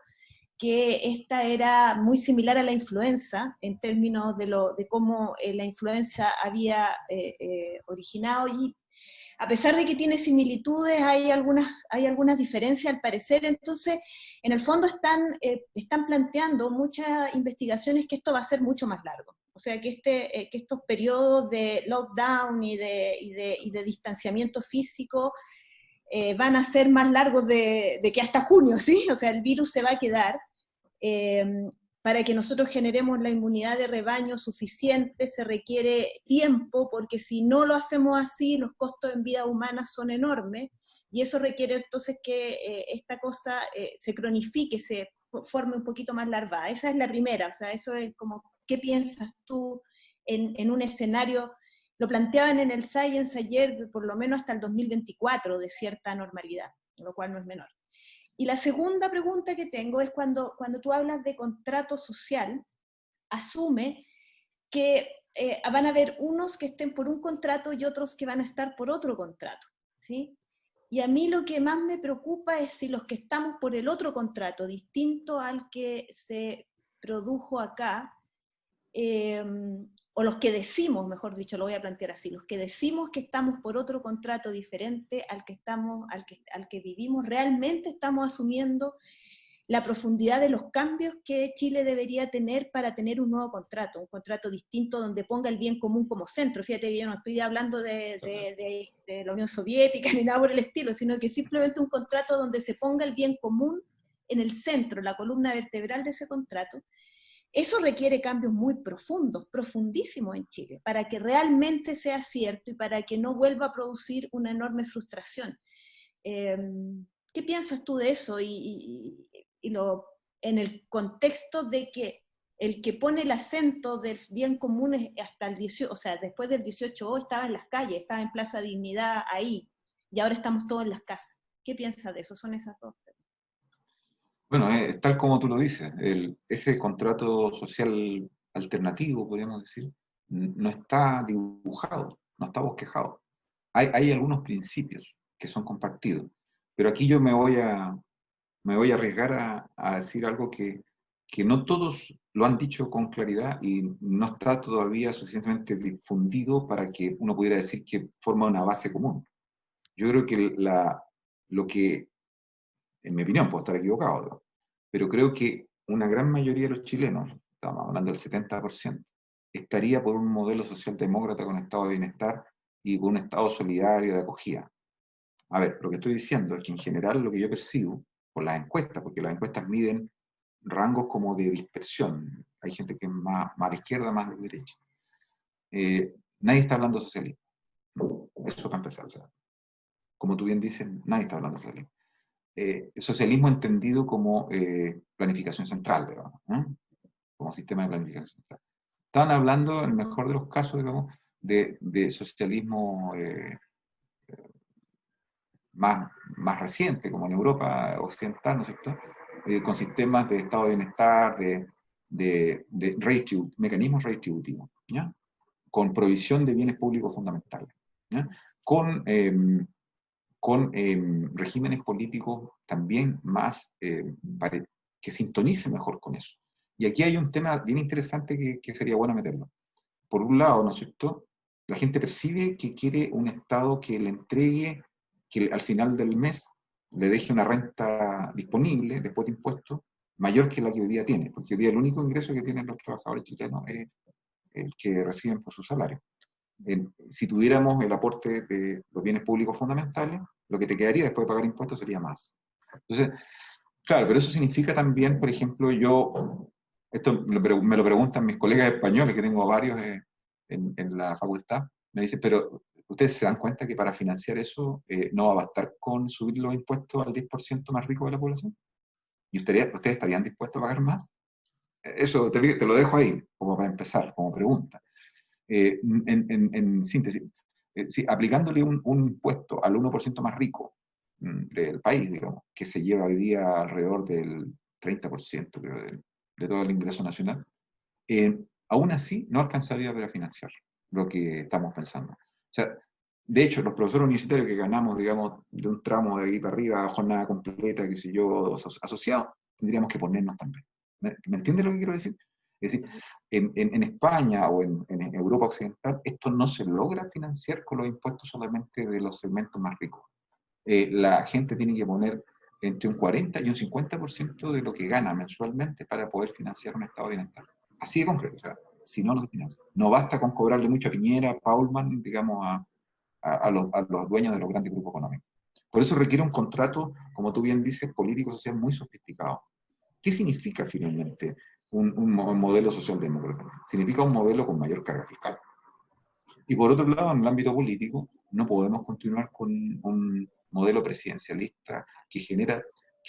Speaker 5: que esta era muy similar a la influenza, en términos de cómo la influenza había originado, y a pesar de que tiene similitudes, hay algunas diferencias al parecer. Entonces, en el fondo están planteando muchas investigaciones que esto va a ser mucho más largo. O sea, que estos periodos de lockdown y de distanciamiento físico van a ser más largos de que hasta junio, ¿sí? O sea, el virus se va a quedar. Para que nosotros generemos la inmunidad de rebaño suficiente se requiere tiempo, porque si no lo hacemos así, los costos en vida humana son enormes, y eso requiere entonces que esta cosa se cronifique, se forme un poquito más larvada. Esa es la primera, o sea, eso es como, ¿qué piensas tú en un escenario? Lo planteaban en el Science ayer, por lo menos hasta el 2024, de cierta normalidad, lo cual no es menor. Y la segunda pregunta que tengo es cuando tú hablas de contrato social, asume que van a haber unos que estén por un contrato y otros que van a estar por otro contrato, ¿sí? Y a mí lo que más me preocupa es si los que estamos por el otro contrato, distinto al que se produjo acá, o los que decimos, mejor dicho, lo voy a plantear así, los que decimos que estamos por otro contrato diferente al que vivimos, realmente estamos asumiendo la profundidad de los cambios que Chile debería tener para tener un nuevo contrato, un contrato distinto donde ponga el bien común como centro. Fíjate que yo no estoy hablando de la Unión Soviética ni nada por el estilo, sino que simplemente un contrato donde se ponga el bien común en el centro, la columna vertebral de ese contrato. Eso requiere cambios muy profundos, profundísimos en Chile, para que realmente sea cierto y para que no vuelva a producir una enorme frustración. ¿Qué piensas tú de eso? En el contexto de que el que pone el acento del bien común es hasta el 18, o sea, después del 18O estaba en las calles, estaba en Plaza Dignidad ahí, y ahora estamos todos en las casas. ¿Qué piensas de eso? Son esas dos.
Speaker 2: Bueno, tal como tú lo dices, ese contrato social alternativo, podríamos decir, no está dibujado, no está bosquejado. Hay algunos principios que son compartidos, pero aquí yo me voy a me voy a arriesgar a decir algo que no todos lo han dicho con claridad y no está todavía suficientemente difundido para que uno pudiera decir que forma una base común. Yo creo que lo que, en mi opinión, puedo estar equivocado, pero creo que una gran mayoría de los chilenos, estamos hablando del 70%, estaría por un modelo socialdemócrata con estado de bienestar y con un estado solidario de acogida. A ver, lo que estoy diciendo es que en general lo que yo percibo por las encuestas, porque las encuestas miden rangos como de dispersión, hay gente que es más a la izquierda, más a la derecha. Nadie está hablando de socialismo. Eso para empezar. O sea, como tú bien dices, nadie está hablando de socialismo. Socialismo entendido como planificación central, digamos, ¿no? Como sistema de planificación central. Estaban hablando, en el mejor de los casos, digamos, de socialismo más reciente, como en Europa occidental, ¿no es cierto? Con sistemas de estado de bienestar, de mecanismos redistributivos, ¿ya? Con provisión de bienes públicos fundamentales, ¿ya? Con regímenes políticos también más que sintonicen mejor con eso. Y aquí hay un tema bien interesante que sería bueno meterlo. Por un lado, ¿no es cierto?, la gente percibe que quiere un Estado que le entregue, que al final del mes le deje una renta disponible después de impuestos mayor que la que hoy día tiene, porque hoy día el único ingreso que tienen los trabajadores chilenos es el que reciben por su salario. Si tuviéramos el aporte de los bienes públicos fundamentales, lo que te quedaría después de pagar impuestos sería más. Entonces, claro, pero eso significa también, por ejemplo, esto me lo preguntan mis colegas españoles, que tengo varios en la facultad, me dicen, pero ustedes se dan cuenta que para financiar eso no va a bastar con subir los impuestos al 10% más rico de la población. ¿Y ustedes estarían dispuestos a pagar más? Eso te lo dejo ahí, como para empezar, como pregunta. En síntesis, sí, aplicándole un impuesto al 1% más rico del país, digamos, que se lleva hoy día alrededor del 30%, creo, de todo el ingreso nacional, aún así no alcanzaría para financiar lo que estamos pensando. O sea, de hecho, los profesores universitarios que ganamos, digamos, de un tramo de ahí para arriba, jornada completa, qué sé yo, asociados, tendríamos que ponernos también. ¿Me entiendes lo que quiero decir? Es decir, en España o en Europa Occidental, esto no se logra financiar con los impuestos solamente de los segmentos más ricos. La gente tiene que poner entre un 40 y un 50% de lo que gana mensualmente para poder financiar un estado de bienestar. Así de concreto, o sea, si no, no se financia. No basta con cobrarle mucho a Piñera, a Paulman, digamos, a los dueños de los grandes grupos económicos. Por eso requiere un contrato, como tú bien dices, político-social muy sofisticado. ¿Qué significa finalmente un modelo socialdemócrata? Significa un modelo con mayor carga fiscal. Y por otro lado, en el ámbito político, no podemos continuar con un modelo presidencialista que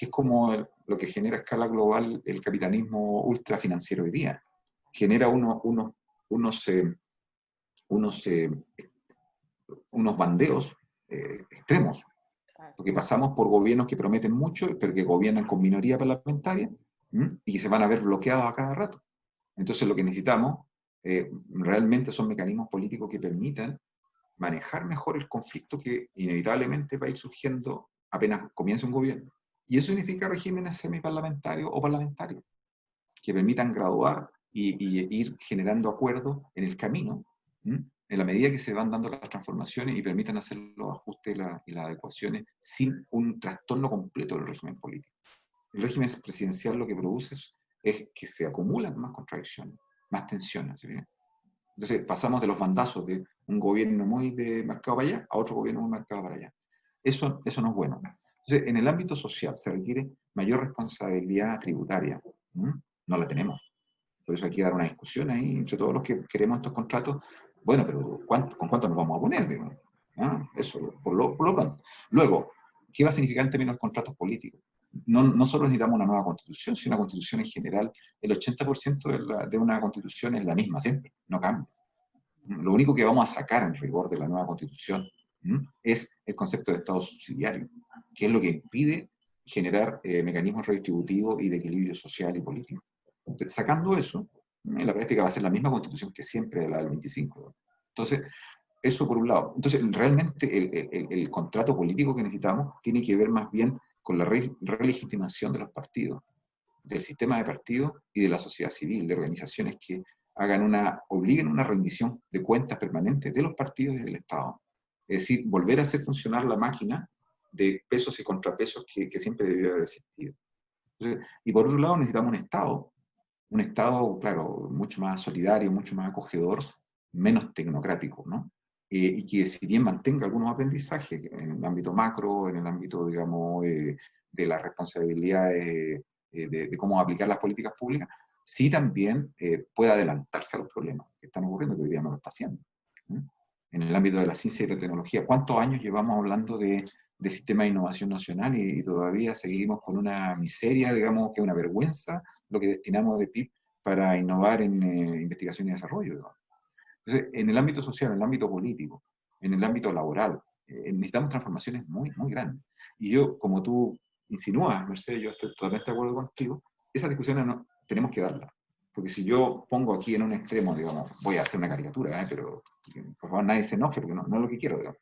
Speaker 2: es como lo que genera a escala global el capitalismo ultrafinanciero hoy día. Genera unos bandeos extremos, porque pasamos por gobiernos que prometen mucho, pero que gobiernan con minoría parlamentaria, y que se van a ver bloqueados a cada rato. Entonces lo que necesitamos realmente son mecanismos políticos que permitan manejar mejor el conflicto que inevitablemente va a ir surgiendo apenas comience un gobierno. Y eso significa regímenes semiparlamentarios o parlamentarios, que permitan graduar y ir generando acuerdos en el camino, en la medida que se van dando las transformaciones y permitan hacer los ajustes y las adecuaciones sin un trastorno completo del régimen político. El régimen presidencial lo que produce es que se acumulan más contradicciones, más tensiones. ¿Sí? Entonces pasamos de los bandazos de un gobierno muy de marcado para allá a otro gobierno muy marcado para allá. Eso no es bueno. Entonces, en el ámbito social se requiere mayor responsabilidad tributaria. No la tenemos. Por eso hay que dar una discusión ahí entre todos los que queremos estos contratos. Bueno, pero ¿con cuánto nos vamos a poner? Digamos? Eso, por lo pronto. Luego, ¿qué va a significar en términos de contratos políticos? No solo necesitamos una nueva constitución, sino una constitución en general. El 80% de una constitución es la misma siempre, no cambia. Lo único que vamos a sacar en rigor de la nueva constitución es el concepto de Estado subsidiario, que es lo que impide generar mecanismos redistributivos y de equilibrio social y político. Entonces, sacando eso, en la práctica va a ser la misma constitución que siempre de la del 25. Entonces, eso por un lado. Entonces, realmente el contrato político que necesitamos tiene que ver más bien con la relegitimación de los partidos, del sistema de partidos y de la sociedad civil, de organizaciones que obliguen una rendición de cuentas permanente de los partidos y del Estado. Es decir, volver a hacer funcionar la máquina de pesos y contrapesos que siempre debió haber existido. Entonces, y por otro lado necesitamos un Estado, claro, mucho más solidario, mucho más acogedor, menos tecnocrático, ¿no? Y que si bien mantenga algunos aprendizajes en el ámbito macro, en el ámbito, digamos, de las responsabilidades de cómo aplicar las políticas públicas, sí también pueda adelantarse a los problemas que están ocurriendo, que hoy día no lo está haciendo, ¿no? En el ámbito de la ciencia y la tecnología, ¿cuántos años llevamos hablando de sistema de innovación nacional y todavía seguimos con una miseria, digamos, que es una vergüenza lo que destinamos de PIB para innovar en investigación y desarrollo, digamos? Entonces, en el ámbito social, en el ámbito político, en el ámbito laboral, necesitamos transformaciones muy, muy grandes. Y yo, como tú insinúas, Mercedes, yo estoy totalmente de acuerdo contigo, esas discusiones no, tenemos que darlas. Porque si yo pongo aquí en un extremo, digamos, voy a hacer una caricatura, pero por favor nadie se enoje, porque no es lo que quiero, digamos.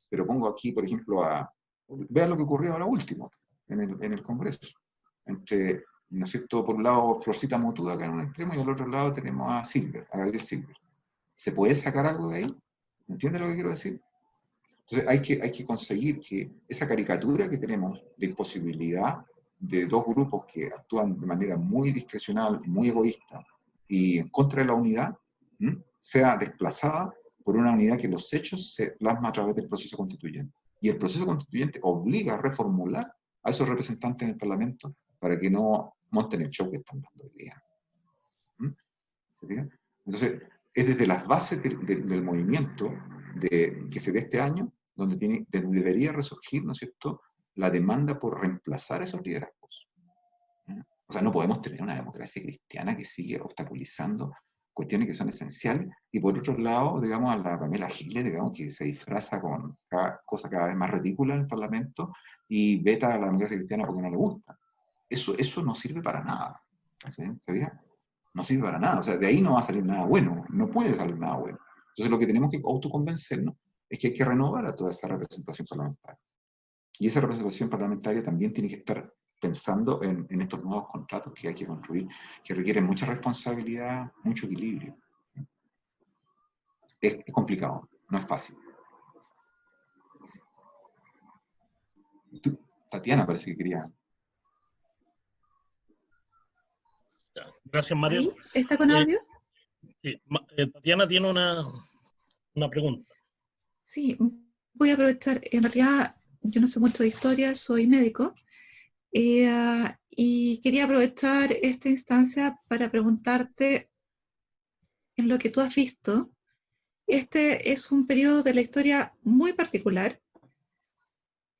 Speaker 2: Pero pongo aquí, por ejemplo, vean lo que ocurrió ahora último, en el Congreso. Entre, ¿no es cierto?, por un lado Florcita Motuda acá en un extremo y al otro lado tenemos a Gabriel Silver. ¿Se puede sacar algo de ahí? ¿Entiendes lo que quiero decir? Entonces hay que conseguir que esa caricatura que tenemos de imposibilidad de dos grupos que actúan de manera muy discrecional, muy egoísta y en contra de la unidad, sea desplazada por una unidad que en los hechos se plasma a través del proceso constituyente. Y el proceso constituyente obliga a reformular a esos representantes en el Parlamento para que no monten el show que están dando hoy día. ¿Se fijan? Entonces, es desde las bases del movimiento que se dé este año donde debería resurgir, ¿no es cierto?, la demanda por reemplazar esos liderazgos. O sea, no podemos tener una democracia cristiana que sigue obstaculizando cuestiones que son esenciales, y por otro lado, digamos, a la Pamela Giles, digamos, que se disfraza con cosas cada vez más ridículas en el Parlamento y veta a la democracia cristiana porque no le gusta. Eso no sirve para nada. ¿Sí? ¿Sabía? No sirve para nada. O sea, de ahí no va a salir nada bueno. No puede salir nada bueno. Entonces, lo que tenemos que autoconvencernos es que hay que renovar a toda esa representación parlamentaria. Y esa representación parlamentaria también tiene que estar pensando en estos nuevos contratos que hay que construir, que requieren mucha responsabilidad, mucho equilibrio. Es complicado, no es fácil. Tatiana parece que quería...
Speaker 1: Gracias, Mario.
Speaker 6: ¿Está con audio?
Speaker 1: Sí. Tatiana tiene una pregunta.
Speaker 6: Sí, voy a aprovechar. En realidad, yo no sé mucho de historia, soy médico. Y quería aprovechar esta instancia para preguntarte, en lo que tú has visto, este es un periodo de la historia muy particular,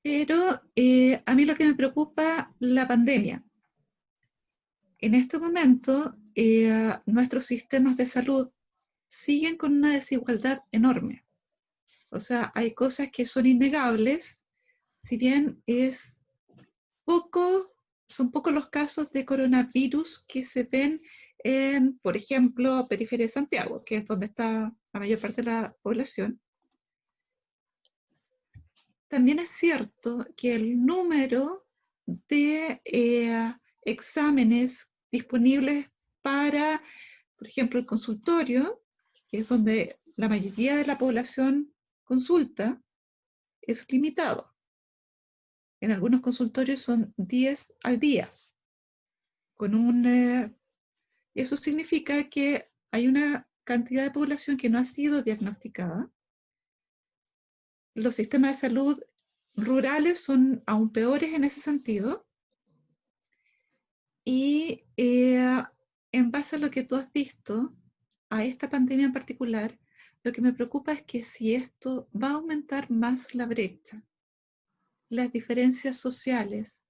Speaker 6: pero a mí lo que me preocupa, la pandemia. En este momento, nuestros sistemas de salud siguen con una desigualdad enorme. O sea, hay cosas que son innegables, si bien son pocos los casos de coronavirus que se ven en, por ejemplo, periferia de Santiago, que es donde está la mayor parte de la población. También es cierto que el número de exámenes disponibles para, por ejemplo, el consultorio, que es donde la mayoría de la población consulta, es limitado. En algunos consultorios son 10 al día. Eso significa que hay una cantidad de población que no ha sido diagnosticada. Los sistemas de salud rurales son aún peores en ese sentido. Y en base a lo que tú has visto, a esta pandemia en particular, lo que me preocupa es que si esto va a aumentar más la brecha, las diferencias sociales,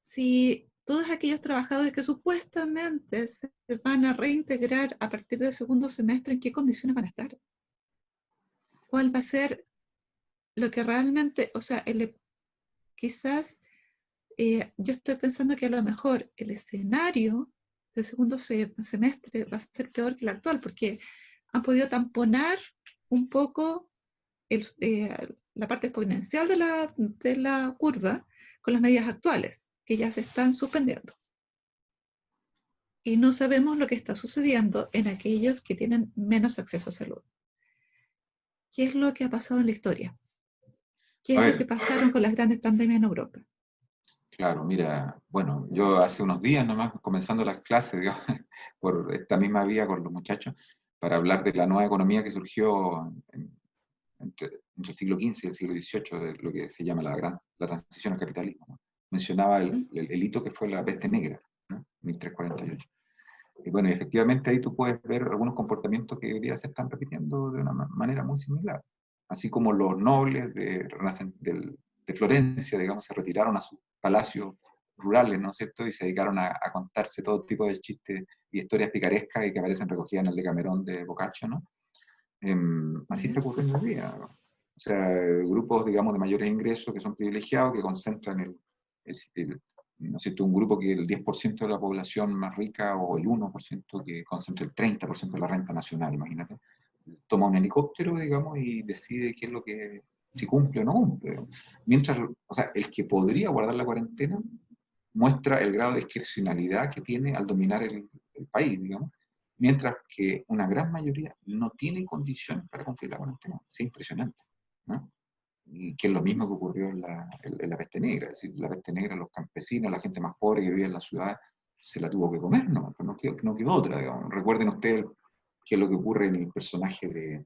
Speaker 6: si todos aquellos trabajadores que supuestamente se van a reintegrar a partir del segundo semestre, ¿en qué condiciones van a estar? ¿Cuál va a ser lo que realmente, o sea, quizás yo estoy pensando que a lo mejor el escenario del segundo semestre va a ser peor que el actual, porque han podido tamponar un poco la parte exponencial de la curva con las medidas actuales, que ya se están suspendiendo. Y no sabemos lo que está sucediendo en aquellos que tienen menos acceso a salud. ¿Qué es lo que ha pasado en la historia? ¿Qué es lo que pasaron con las grandes pandemias en Europa?
Speaker 2: Claro, mira, bueno, yo hace unos días nomás, comenzando las clases, digamos, por esta misma vía con los muchachos, para hablar de la nueva economía que surgió entre el siglo XV y el siglo XVIII, de lo que se llama la transición al capitalismo, ¿no? Mencionaba el hito que fue la peste negra, ¿no? 1348. Y bueno, efectivamente ahí tú puedes ver algunos comportamientos que hoy día se están repitiendo de una manera muy similar. Así como los nobles de Florencia, digamos, se retiraron a sus palacios rurales, ¿no es cierto? Y se dedicaron a contarse todo tipo de chistes y historias picarescas y que aparecen recogidas en el Decamerón de Boccaccio, ¿no? Así está ocurriendo hoy día, ¿no? O sea, grupos, digamos, de mayores ingresos que son privilegiados, que concentran ¿no es cierto?, un grupo que el 10% de la población más rica o el 1% que concentra el 30% de la renta nacional, imagínate, toma un helicóptero, digamos, y decide qué es lo que, si cumple o no cumple. Mientras, o sea, el que podría guardar la cuarentena muestra el grado de discrecionalidad que tiene al dominar el país, digamos, mientras que una gran mayoría no tiene condiciones para cumplir la cuarentena. Es impresionante, ¿no? Y que es lo mismo que ocurrió en la peste negra. Es decir, la peste negra, los campesinos, la gente más pobre que vivía en la ciudad, se la tuvo que comer, ¿no? Pero no quedó otra, digamos. Recuerden ustedes qué es lo que ocurre en el personaje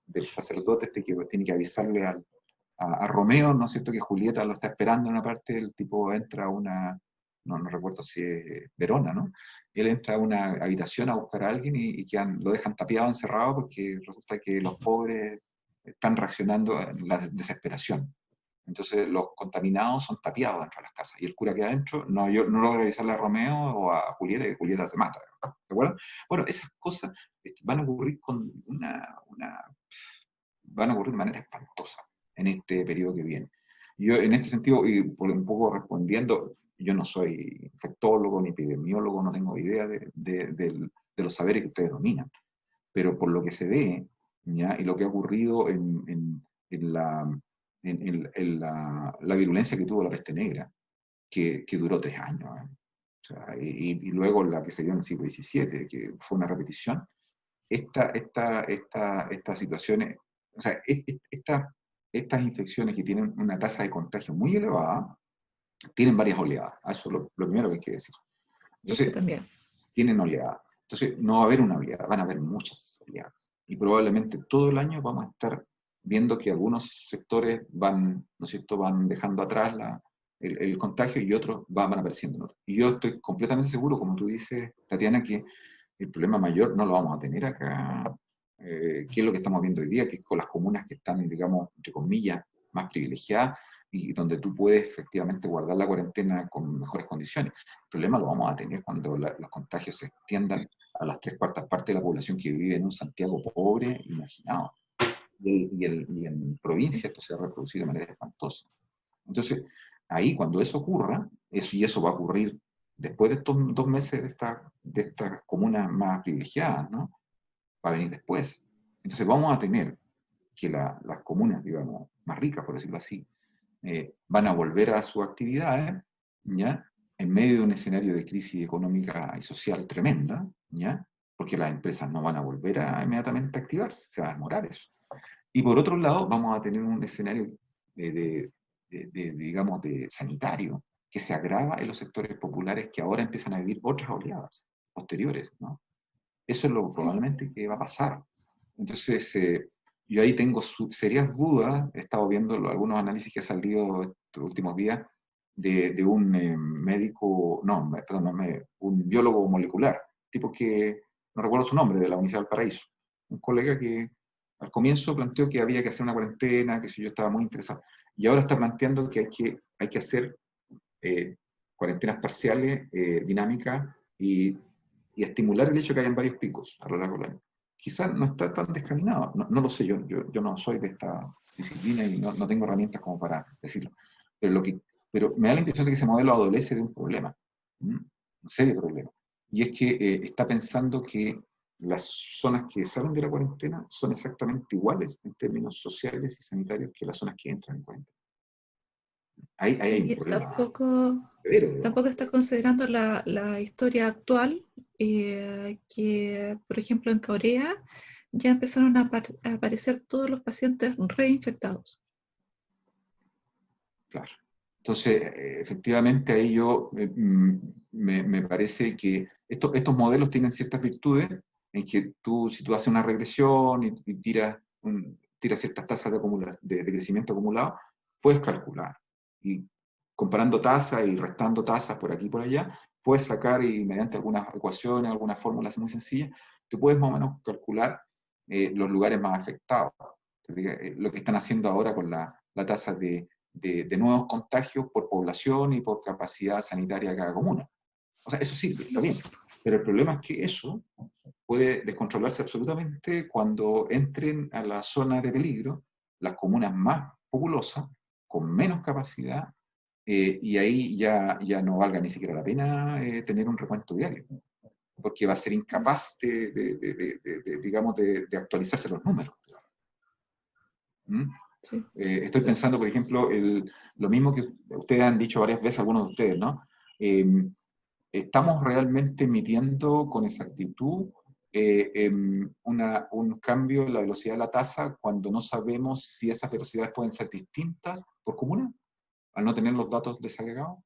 Speaker 2: del sacerdote este que tiene que avisarle a Romeo, ¿no es cierto?, que Julieta lo está esperando en una parte, el tipo entra a una, no recuerdo si es Verona, ¿no? Él entra a una habitación a buscar a alguien y lo dejan tapiado, encerrado, porque resulta que los pobres están reaccionando en la desesperación. Entonces los contaminados son tapiados dentro de las casas y el cura que adentro no logra avisarle a Romeo o a Julieta, y Julieta se mata. ¿Se acuerdan? Bueno, esas cosas van a ocurrir van a ocurrir de manera espantosa en este periodo que viene. Yo, en este sentido, y por un poco respondiendo, yo no soy infectólogo ni epidemiólogo, no tengo idea de los saberes que ustedes dominan, pero por lo que se ve, ¿ya?, y lo que ha ocurrido en la virulencia que tuvo la peste negra, que duró 3 años, ¿eh? O sea, y luego la que se dio en el siglo XVII, que fue una repetición, estas situaciones, o sea, estas infecciones que tienen una tasa de contagio muy elevada, tienen varias oleadas. Eso es lo primero que hay que decir. Entonces,
Speaker 6: también.
Speaker 2: tienen oleadas. Entonces, no va a haber una oleada, van a haber muchas oleadas. Y probablemente todo el año vamos a estar viendo que algunos sectores van, ¿no es cierto?, van dejando atrás el contagio y otros van apareciendo en otros. Y yo estoy completamente seguro, como tú dices, Tatiana, que el problema mayor no lo vamos a tener acá, que es lo que estamos viendo hoy día, que es con las comunas que están, digamos, entre comillas, más privilegiadas y donde tú puedes efectivamente guardar la cuarentena con mejores condiciones. El problema lo vamos a tener cuando los contagios se extiendan a las 3/4 partes de la población que vive en un Santiago pobre, imaginado. Y en provincia esto se va a reproducir de manera espantosa. Entonces, ahí cuando eso ocurra, y eso va a ocurrir después de estos 2 meses de estas comunas más privilegiadas, ¿no? Va a venir después. Entonces vamos a tener que las comunas, digamos, más ricas, por decirlo así, van a volver a sus actividades, ¿ya?, en medio de un escenario de crisis económica y social tremenda, ¿ya?, porque las empresas no van a volver a inmediatamente activarse, se va a demorar eso. Y por otro lado, vamos a tener un escenario digamos, de sanitario, que se agrava en los sectores populares que ahora empiezan a vivir otras oleadas posteriores, ¿no? Eso es lo probablemente que va a pasar. Entonces, yo ahí tengo serias dudas, he estado viendo algunos análisis que han salido estos últimos días de un médico, no, perdón, un biólogo molecular, tipo que, no recuerdo su nombre, de la Universidad del Paraíso, un colega que al comienzo planteó que había que hacer una cuarentena, que si yo estaba muy interesado, y ahora está planteando que hay que hacer cuarentenas parciales, dinámicas, y estimular el hecho de que hayan varios picos a lo largo del año. Quizás no está tan descaminado, no lo sé, yo no soy de esta disciplina y no tengo herramientas como para decirlo, pero me da la impresión de que ese modelo adolece de un problema, un serio problema, y es que está pensando que las zonas que salen de la cuarentena son exactamente iguales en términos sociales y sanitarios que las zonas que entran en cuarentena. Ahí hay un
Speaker 6: Y
Speaker 2: problema
Speaker 6: tampoco,
Speaker 2: severo, digamos.
Speaker 6: tampoco está considerando la historia actual, que por ejemplo en Corea ya empezaron a aparecer todos los pacientes reinfectados.
Speaker 2: Claro. Entonces, efectivamente, ahí yo me parece que estos modelos tienen ciertas virtudes en que tú, si tú haces una regresión y tiras ciertas tasas de crecimiento acumulado, puedes calcular. Y comparando tasas y restando tasas por aquí y por allá, puedes sacar, y mediante algunas ecuaciones, algunas fórmulas muy sencillas, te puedes más o menos calcular los lugares más afectados. Lo que están haciendo ahora con la tasa de nuevos contagios por población y por capacidad sanitaria de cada comuna. O sea, eso sirve, está bien. Pero el problema es que eso puede descontrolarse absolutamente cuando entren a la zona de peligro las comunas más populosas, con menos capacidad, y ahí ya no valga ni siquiera la pena tener un recuento diario, porque va a ser incapaz digamos, de actualizarse los números. ¿Mm?
Speaker 6: Sí.
Speaker 2: Estoy pensando, por ejemplo, lo mismo que ustedes han dicho varias veces, algunos de ustedes, ¿no? ¿Estamos realmente midiendo con exactitud un cambio en la velocidad de la tasa cuando no sabemos si esas velocidades pueden ser distintas por comuna, al no tener los datos desagregados?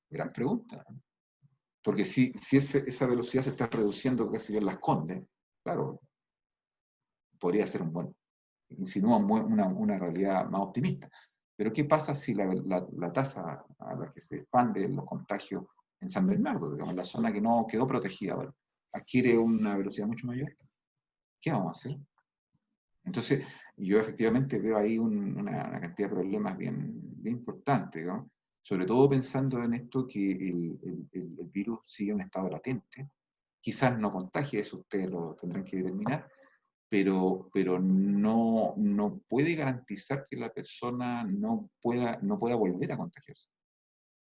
Speaker 2: Gran pregunta. Porque si esa velocidad se está reduciendo, qué sé yo, en Las Condes, claro, podría ser un buen, insinúa una realidad más optimista. Pero ¿qué pasa si la tasa a la que se expanden los contagios en San Bernardo, digamos, la zona que no quedó protegida, ¿vale?, adquiere una velocidad mucho mayor? ¿Qué vamos a hacer? Entonces, yo efectivamente veo ahí una cantidad de problemas bien importantes, ¿no? Sobre todo pensando en esto que el virus sigue en un estado latente. Quizás no contagie, eso ustedes lo tendrán que determinar, pero no puede garantizar que la persona no pueda volver a contagiarse.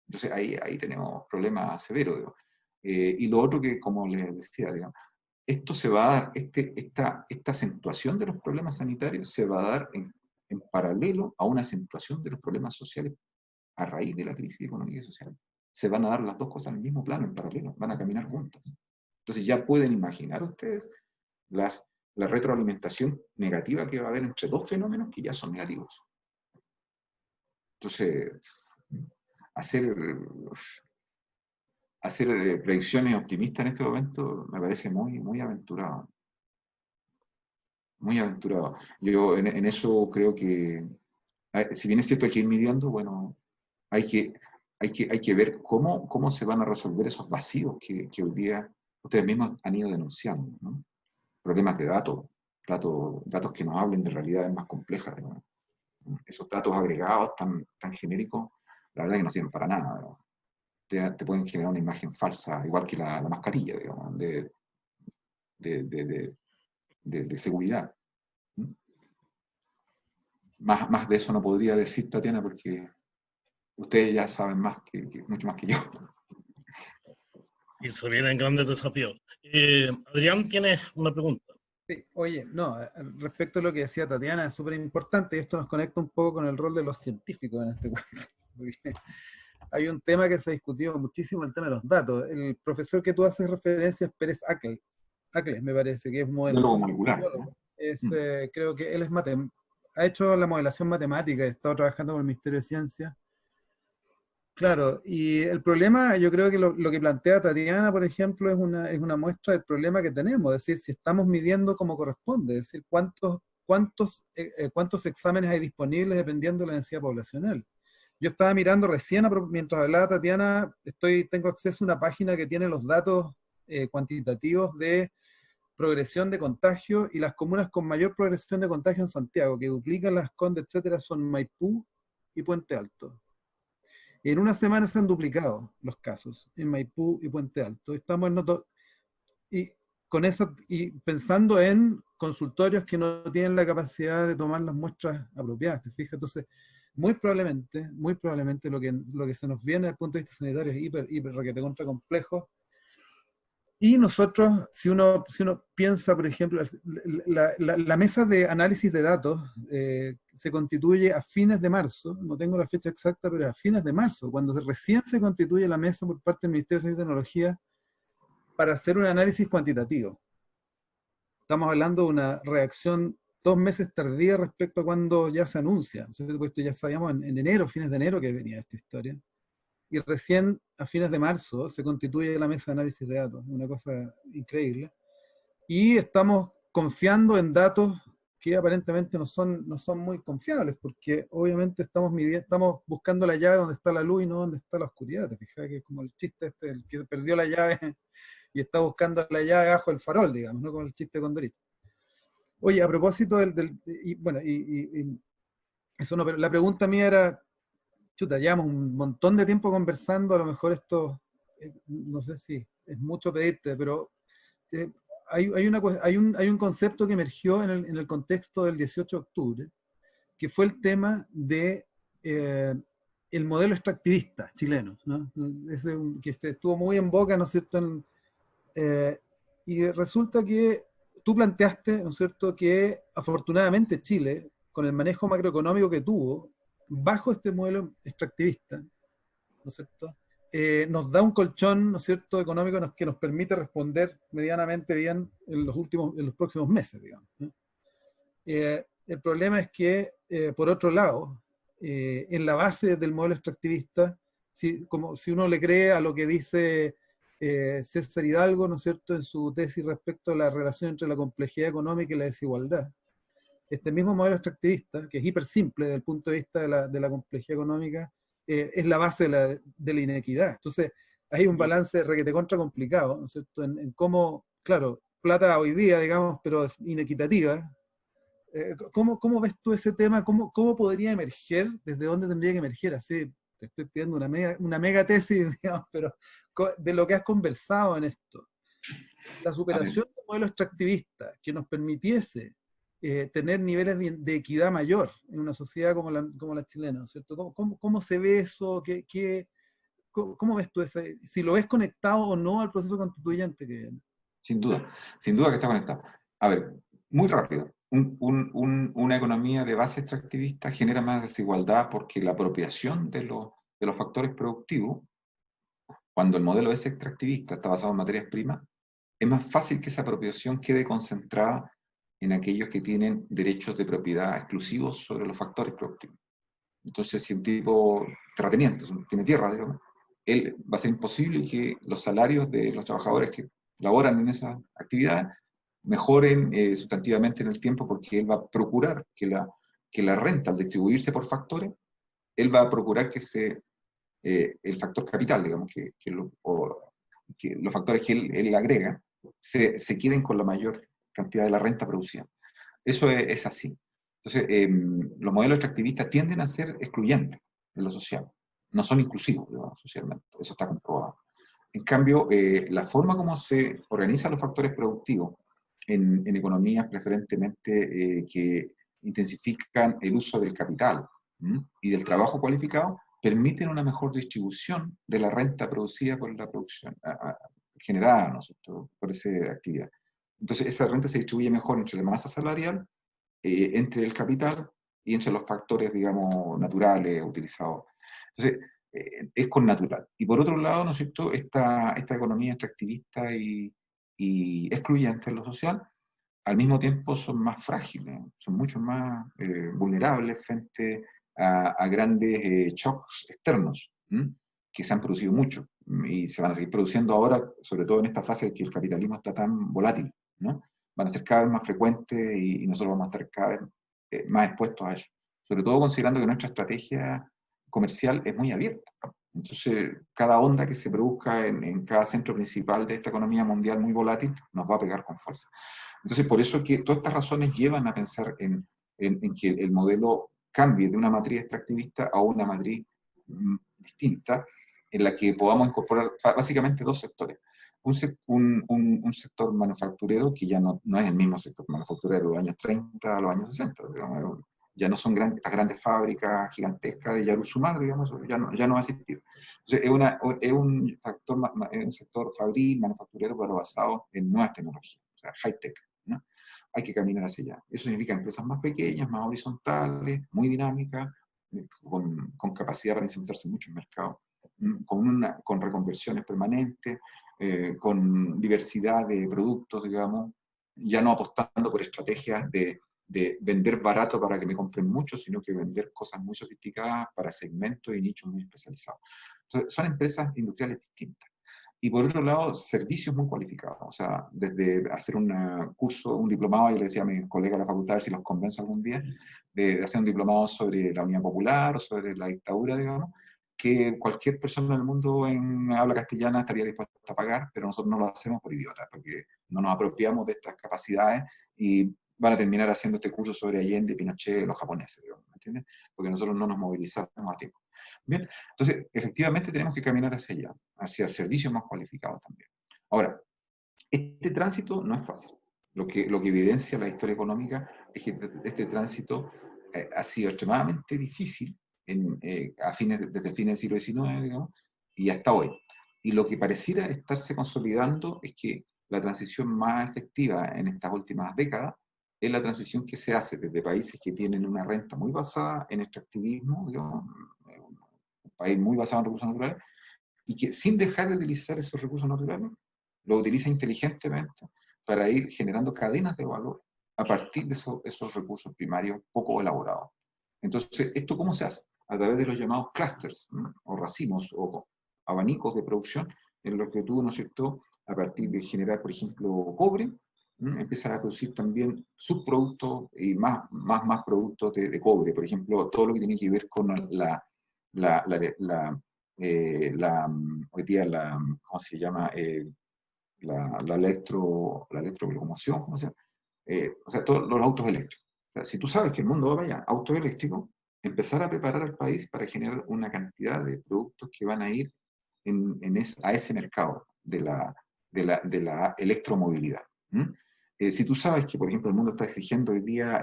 Speaker 2: Entonces ahí tenemos problemas severos, digamos. Y lo otro que, como les decía, digamos, esto se va a dar, esta acentuación de los problemas sanitarios se va a dar en paralelo a una acentuación de los problemas sociales a raíz de la crisis económica y social. Se van a dar las dos cosas en el mismo plano, en paralelo, van a caminar juntas. Entonces ya pueden imaginar ustedes la retroalimentación negativa que va a haber entre dos fenómenos que ya son negativos. Entonces, hacer predicciones optimistas en este momento me parece muy aventurado. Muy aventurado. Yo en eso creo que, si bien es cierto, hay que ir midiendo, bueno, hay que ver cómo se van a resolver esos vacíos que hoy día ustedes mismos han ido denunciando, ¿no? Problemas de datos que nos hablen de realidades más complejas, ¿no? Esos datos agregados tan genéricos, la verdad que no sirven para nada, ¿no? Te pueden generar una imagen falsa, igual que la mascarilla, digamos, de seguridad. Más de eso no podría decir, Tatiana, porque ustedes ya saben mucho más que yo.
Speaker 1: Y se vienen grandes desafíos. Adrián, ¿tienes una pregunta?
Speaker 3: Sí, oye, no, respecto a lo que decía Tatiana, es súper importante, y esto nos conecta un poco con el rol de los científicos en este cuento, porque hay un tema que se ha discutido muchísimo, el tema de los datos. El profesor que tú haces referencia es Pérez Acles, me parece, que es
Speaker 2: Biólogo molecular, ¿no?
Speaker 3: Creo que él ha hecho la modelación matemática, ha estado trabajando con el Ministerio de Ciencia. Claro, y el problema, yo creo que lo que plantea Tatiana, por ejemplo, es una muestra del problema que tenemos, es decir, si estamos midiendo como corresponde, es decir, cuántos exámenes hay disponibles dependiendo de la densidad poblacional. Yo estaba mirando recién, mientras hablaba Tatiana, tengo acceso a una página que tiene los datos cuantitativos de progresión de contagio, y las comunas con mayor progresión de contagio en Santiago, que duplican Las Condes, etcétera, son Maipú y Puente Alto. En una semana se han duplicado los casos en Maipú y Puente Alto. Estamos y pensando en consultorios que no tienen la capacidad de tomar las muestras apropiadas, ¿te fijas? Entonces, muy probablemente lo que se nos viene desde el punto de vista sanitario es hiper requete contra complejo. Y nosotros, si uno piensa, por ejemplo, la mesa de análisis de datos, se constituye a fines de marzo, no tengo la fecha exacta, pero a fines de marzo, cuando recién se constituye la mesa por parte del Ministerio de Ciencia y Tecnología para hacer un análisis cuantitativo. Estamos hablando de una reacción 2 meses tardía respecto a cuando ya se anuncia. Pues ya sabíamos en enero, fines de enero, que venía esta historia. Y recién a fines de marzo se constituye la mesa de análisis de datos, una cosa increíble. Y estamos confiando en datos que aparentemente no son muy confiables, porque obviamente estamos buscando la llave donde está la luz y no donde está la oscuridad. Te fijas que es como el chiste este, el que perdió la llave y está buscando la llave bajo el farol, digamos, ¿no? Como el chiste de Condorito. Oye, a propósito eso no, pero la pregunta mía era, chuta, llevamos un montón de tiempo conversando, a lo mejor esto, no sé si es mucho pedirte, pero hay un concepto que emergió en el contexto del 18 de octubre, que fue el tema de el modelo extractivista chileno, ¿no? Que estuvo muy en boca, ¿no es cierto? Y resulta que tú planteaste, ¿no es cierto?, que afortunadamente Chile, con el manejo macroeconómico que tuvo, bajo este modelo extractivista, ¿no es cierto?, nos da un colchón, ¿no es cierto?, económico que nos permite responder medianamente bien en los próximos meses, digamos, ¿no? El problema es que, por otro lado, en la base del modelo extractivista, si uno le cree a lo que dice César Hidalgo, ¿no es cierto?, en su tesis respecto a la relación entre la complejidad económica y la desigualdad, este mismo modelo extractivista, que es hiper simple desde el punto de vista de la complejidad económica, es la base de la inequidad. Entonces, hay un balance requete contra complicado, ¿no es cierto?, en cómo, claro, plata hoy día, digamos, pero inequitativa. ¿Cómo ves tú ese tema? ¿Cómo podría emerger? ¿Desde dónde tendría que emerger? Así, te estoy pidiendo una mega tesis, digamos, pero de lo que has conversado en esto. La superación del modelo extractivista que nos permitiese tener niveles de equidad mayor en una sociedad como la chilena, ¿no es cierto? ¿Cómo se ve eso? ¿Cómo ves tú ese? Si lo ves conectado o no al proceso constituyente que viene.
Speaker 2: Sin duda que está conectado. A ver, muy rápido. Una economía de base extractivista genera más desigualdad porque la apropiación de los factores productivos, cuando el modelo es extractivista, está basado en materias primas, es más fácil que esa apropiación quede concentrada en aquellos que tienen derechos de propiedad exclusivos sobre los factores productivos. Entonces, si un tipo terrateniente tiene tierra, digamos, él va a ser imposible que los salarios de los trabajadores que laboran en esa actividad mejoren sustantivamente en el tiempo, porque él va a procurar que la renta, al distribuirse por factores, él va a procurar que el factor capital, digamos, que los factores que él agrega, se queden con la mayor cantidad de la renta producida. Eso es así. Entonces, los modelos extractivistas tienden a ser excluyentes en lo social. No son inclusivos, digamos, socialmente. Eso está comprobado. En cambio, la forma como se organizan los factores productivos en economías preferentemente que intensifican el uso del capital y del trabajo cualificado, permiten una mejor distribución de la renta producida por la producción generada, ¿no es cierto?, por esa actividad. Entonces, esa renta se distribuye mejor entre la masa salarial, entre el capital y entre los factores, digamos, naturales utilizados. Entonces, es con natural. Y por otro lado, ¿no es cierto?, esta economía extractivista y excluyente en lo social, al mismo tiempo son más frágiles, son mucho más vulnerables frente a grandes shocks externos, que se han producido mucho y se van a seguir produciendo ahora, sobre todo en esta fase en que el capitalismo está tan volátil, ¿no? Van a ser cada vez más frecuentes y nosotros vamos a estar cada vez más expuestos a ello. Sobre todo considerando que nuestra estrategia comercial es muy abierta. Entonces, cada onda que se produzca en cada centro principal de esta economía mundial muy volátil nos va a pegar con fuerza. Entonces, por eso que todas estas razones llevan a pensar en que el modelo cambie de una matriz extractivista a una matriz distinta, en la que podamos incorporar básicamente dos sectores. Un sector manufacturero que ya no es el mismo sector manufacturero de los años 30 a los años 60, digamos, ya no son estas grandes fábricas gigantescas de Yaruzumar, digamos, ya no va a existir. Entonces, es un sector fabril, manufacturero, pero basado en nuevas tecnologías, o sea, high-tech, ¿no? hay que caminar hacia allá. Eso significa empresas más pequeñas, más horizontales, muy dinámicas, con capacidad para insertarse en muchos mercados, con reconversiones permanentes, con diversidad de productos, digamos, ya no apostando por estrategias de vender barato para que me compren mucho, sino que vender cosas muy sofisticadas para segmentos y nichos muy especializados. Entonces, son empresas industriales distintas. Y por otro lado, servicios muy cualificados. O sea, desde hacer un curso, un diplomado, yo le decía a mis colegas de la facultad, a ver si los convenzo algún día, de hacer un diplomado sobre la Unidad Popular o sobre la dictadura, digamos, que cualquier persona del mundo en habla castellana estaría dispuesta a pagar, pero nosotros no lo hacemos por idiotas, porque no nos apropiamos de estas capacidades y van a terminar haciendo este curso sobre Allende, Pinochet, los japoneses, digamos, ¿me entiendes? Porque nosotros no nos movilizamos a tiempo. Bien, entonces, efectivamente tenemos que caminar hacia allá, hacia servicios más cualificados también. Ahora, este tránsito no es fácil. Lo que evidencia la historia económica es que este tránsito ha sido extremadamente difícil desde el fin del siglo XIX, digamos, y hasta hoy. Y lo que pareciera estarse consolidando es que la transición más efectiva en estas últimas décadas es la transición que se hace desde países que tienen una renta muy basada en extractivismo, digamos, un país muy basado en recursos naturales, y que sin dejar de utilizar esos recursos naturales, lo utiliza inteligentemente para ir generando cadenas de valor a partir de esos recursos primarios poco elaborados. Entonces, ¿esto cómo se hace? A través de los llamados clusters, o racimos, o abanicos de producción, en los que tú, ¿no es cierto?, a partir de generar, por ejemplo, cobre, empiezas a producir también subproductos y más productos de cobre. Por ejemplo, todo lo que tiene que ver con hoy día ¿cómo se llama? La electrolocomoción, ¿cómo se llama? O sea, todos los autos eléctricos. O sea, si tú sabes que el mundo va para allá, autos eléctricos, empezar a preparar al país para generar una cantidad de productos que van a ir a ese mercado de la electromovilidad. Si tú sabes que, por ejemplo, el mundo está exigiendo hoy día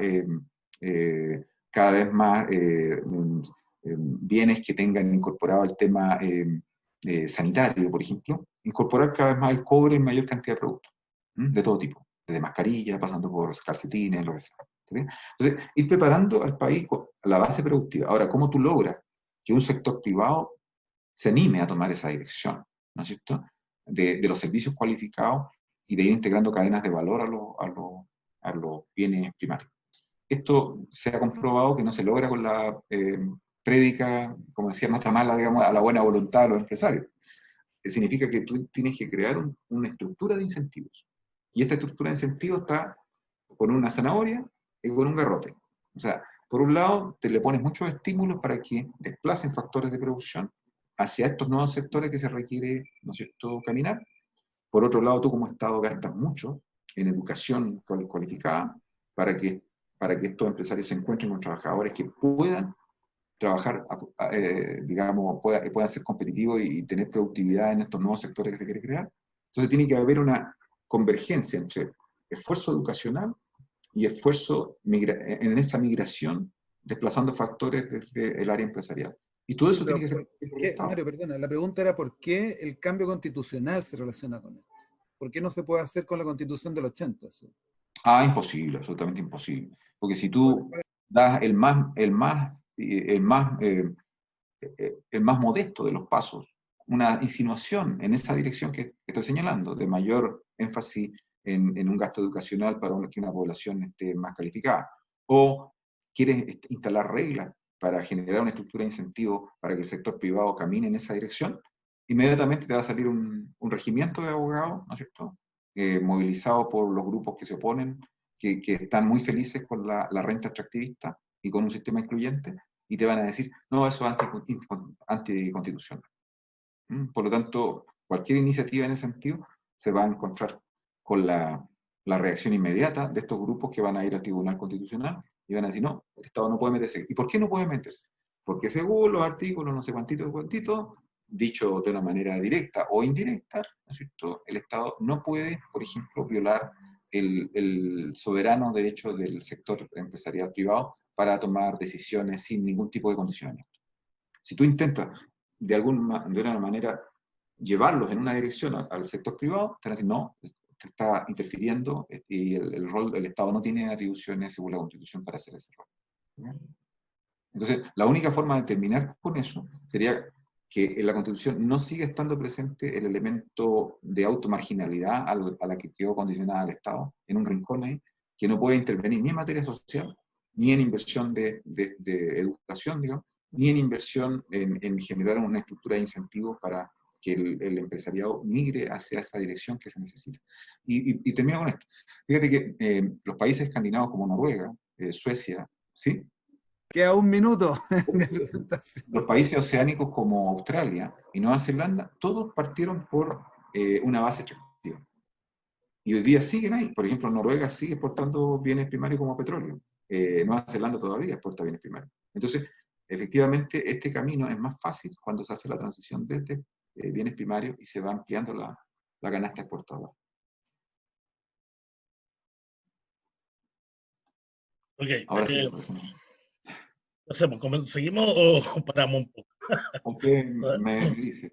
Speaker 2: cada vez más bienes que tengan incorporado el tema sanitario, por ejemplo, incorporar cada vez más el cobre en mayor cantidad de productos, de todo tipo, desde mascarillas, pasando por calcetines, lo que sea. Entonces, ir preparando al país con la base productiva. Ahora, ¿cómo tú logras que un sector privado se anime a tomar esa dirección, ¿no es cierto?, de los servicios cualificados y de ir integrando cadenas de valor a los bienes primarios. Esto se ha comprobado que no se logra con la prédica, como decía Matamala, digamos, a la buena voluntad de los empresarios. Significa que tú tienes que crear una estructura de incentivos. Y esta estructura de incentivos está con una zanahoria y con un garrote. O sea, por un lado, te le pones muchos estímulos para que desplacen factores de producción hacia estos nuevos sectores que se requiere, ¿no es cierto?, caminar. Por otro lado, tú como Estado gastas mucho en educación cualificada para que estos empresarios se encuentren con trabajadores que puedan trabajar, digamos, puedan ser competitivos y tener productividad en estos nuevos sectores que se quiere crear. Entonces tiene que haber una convergencia entre esfuerzo educacional y esfuerzo en esta migración, desplazando factores desde el área empresarial. Y todo eso tiene que ser...
Speaker 3: Mario, perdona, la pregunta era ¿por qué el cambio constitucional se relaciona con esto? ¿Por qué no se puede hacer con la Constitución del 80? Eso?
Speaker 2: Imposible, absolutamente imposible. Porque si tú das el más modesto de los pasos, una insinuación en esa dirección que estoy señalando, de mayor énfasis en un gasto educacional para que una población esté más calificada, o quieres instalar reglas para generar una estructura de incentivos para que el sector privado camine en esa dirección, inmediatamente te va a salir un regimiento de abogados, ¿no es cierto?, movilizados por los grupos que se oponen, que están muy felices con la renta extractivista y con un sistema excluyente, y te van a decir, no, eso es anticonstitucional. Por lo tanto, cualquier iniciativa en ese sentido se va a encontrar con la reacción inmediata de estos grupos que van a ir al Tribunal Constitucional y van a decir, no, el Estado no puede meterse. ¿Y por qué no puede meterse? Porque según los artículos, no sé cuantito, dicho de una manera directa o indirecta, ¿no es cierto?, el Estado no puede, por ejemplo, violar el soberano derecho del sector empresarial privado para tomar decisiones sin ningún tipo de condicionamiento. Si tú intentas de una manera llevarlos en una dirección al sector privado, te van a decir, no, se está interfiriendo y el rol del Estado no tiene atribuciones según la Constitución para hacer ese rol. ¿Ya? Entonces, la única forma de terminar con eso sería que en la Constitución no siga estando presente el elemento de automarginalidad a la que quedó condicionada al Estado, en un rincón ahí, que no puede intervenir ni en materia social, ni en inversión de educación, digamos, ni en inversión en generar una estructura de incentivos para que el empresariado migre hacia esa dirección que se necesita. Y termino con esto. Fíjate que los países escandinavos como Noruega, Suecia, ¿sí?
Speaker 3: Queda un minuto.
Speaker 2: Los países oceánicos como Australia y Nueva Zelanda, todos partieron por una base extractiva. Y hoy día siguen ahí. Por ejemplo, Noruega sigue exportando bienes primarios como petróleo. Nueva Zelanda todavía exporta bienes primarios. Entonces, efectivamente, este camino es más fácil cuando se hace la transición desde bienes primarios y se va ampliando la canasta exportadora.
Speaker 1: Ok.
Speaker 2: Ahora sí.
Speaker 1: ¿Seguimos o paramos un poco?
Speaker 2: Porque me dice.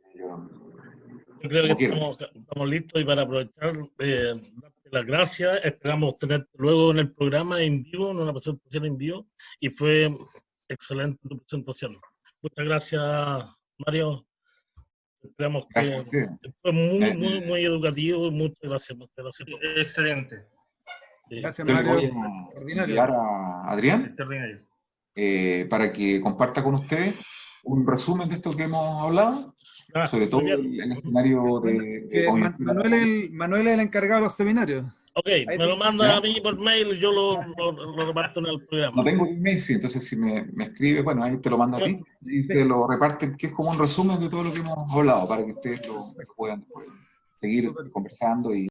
Speaker 1: Yo creo que estamos listos y para aprovechar, darte las gracias. Esperamos tenerte luego en el programa en vivo, en una presentación en vivo, y fue excelente tu presentación. Muchas gracias, Mario. Esperamos que fue muy educativo. Muchas gracias.
Speaker 4: Excelente.
Speaker 3: Gracias,
Speaker 2: Yo
Speaker 3: Mario.
Speaker 2: le voy a enviar a Adrián para que comparta con ustedes un resumen de esto que hemos hablado, sobre todo el escenario de
Speaker 3: Manuel es el encargado de los seminarios.
Speaker 1: Ok, me lo manda a mí por mail y yo lo reparto en el programa.
Speaker 2: No tengo email, sí, entonces si me escribe, bueno, ahí te lo mando a ti y ustedes lo reparten, que es como un resumen de todo lo que hemos hablado, para que ustedes lo puedan seguir conversando y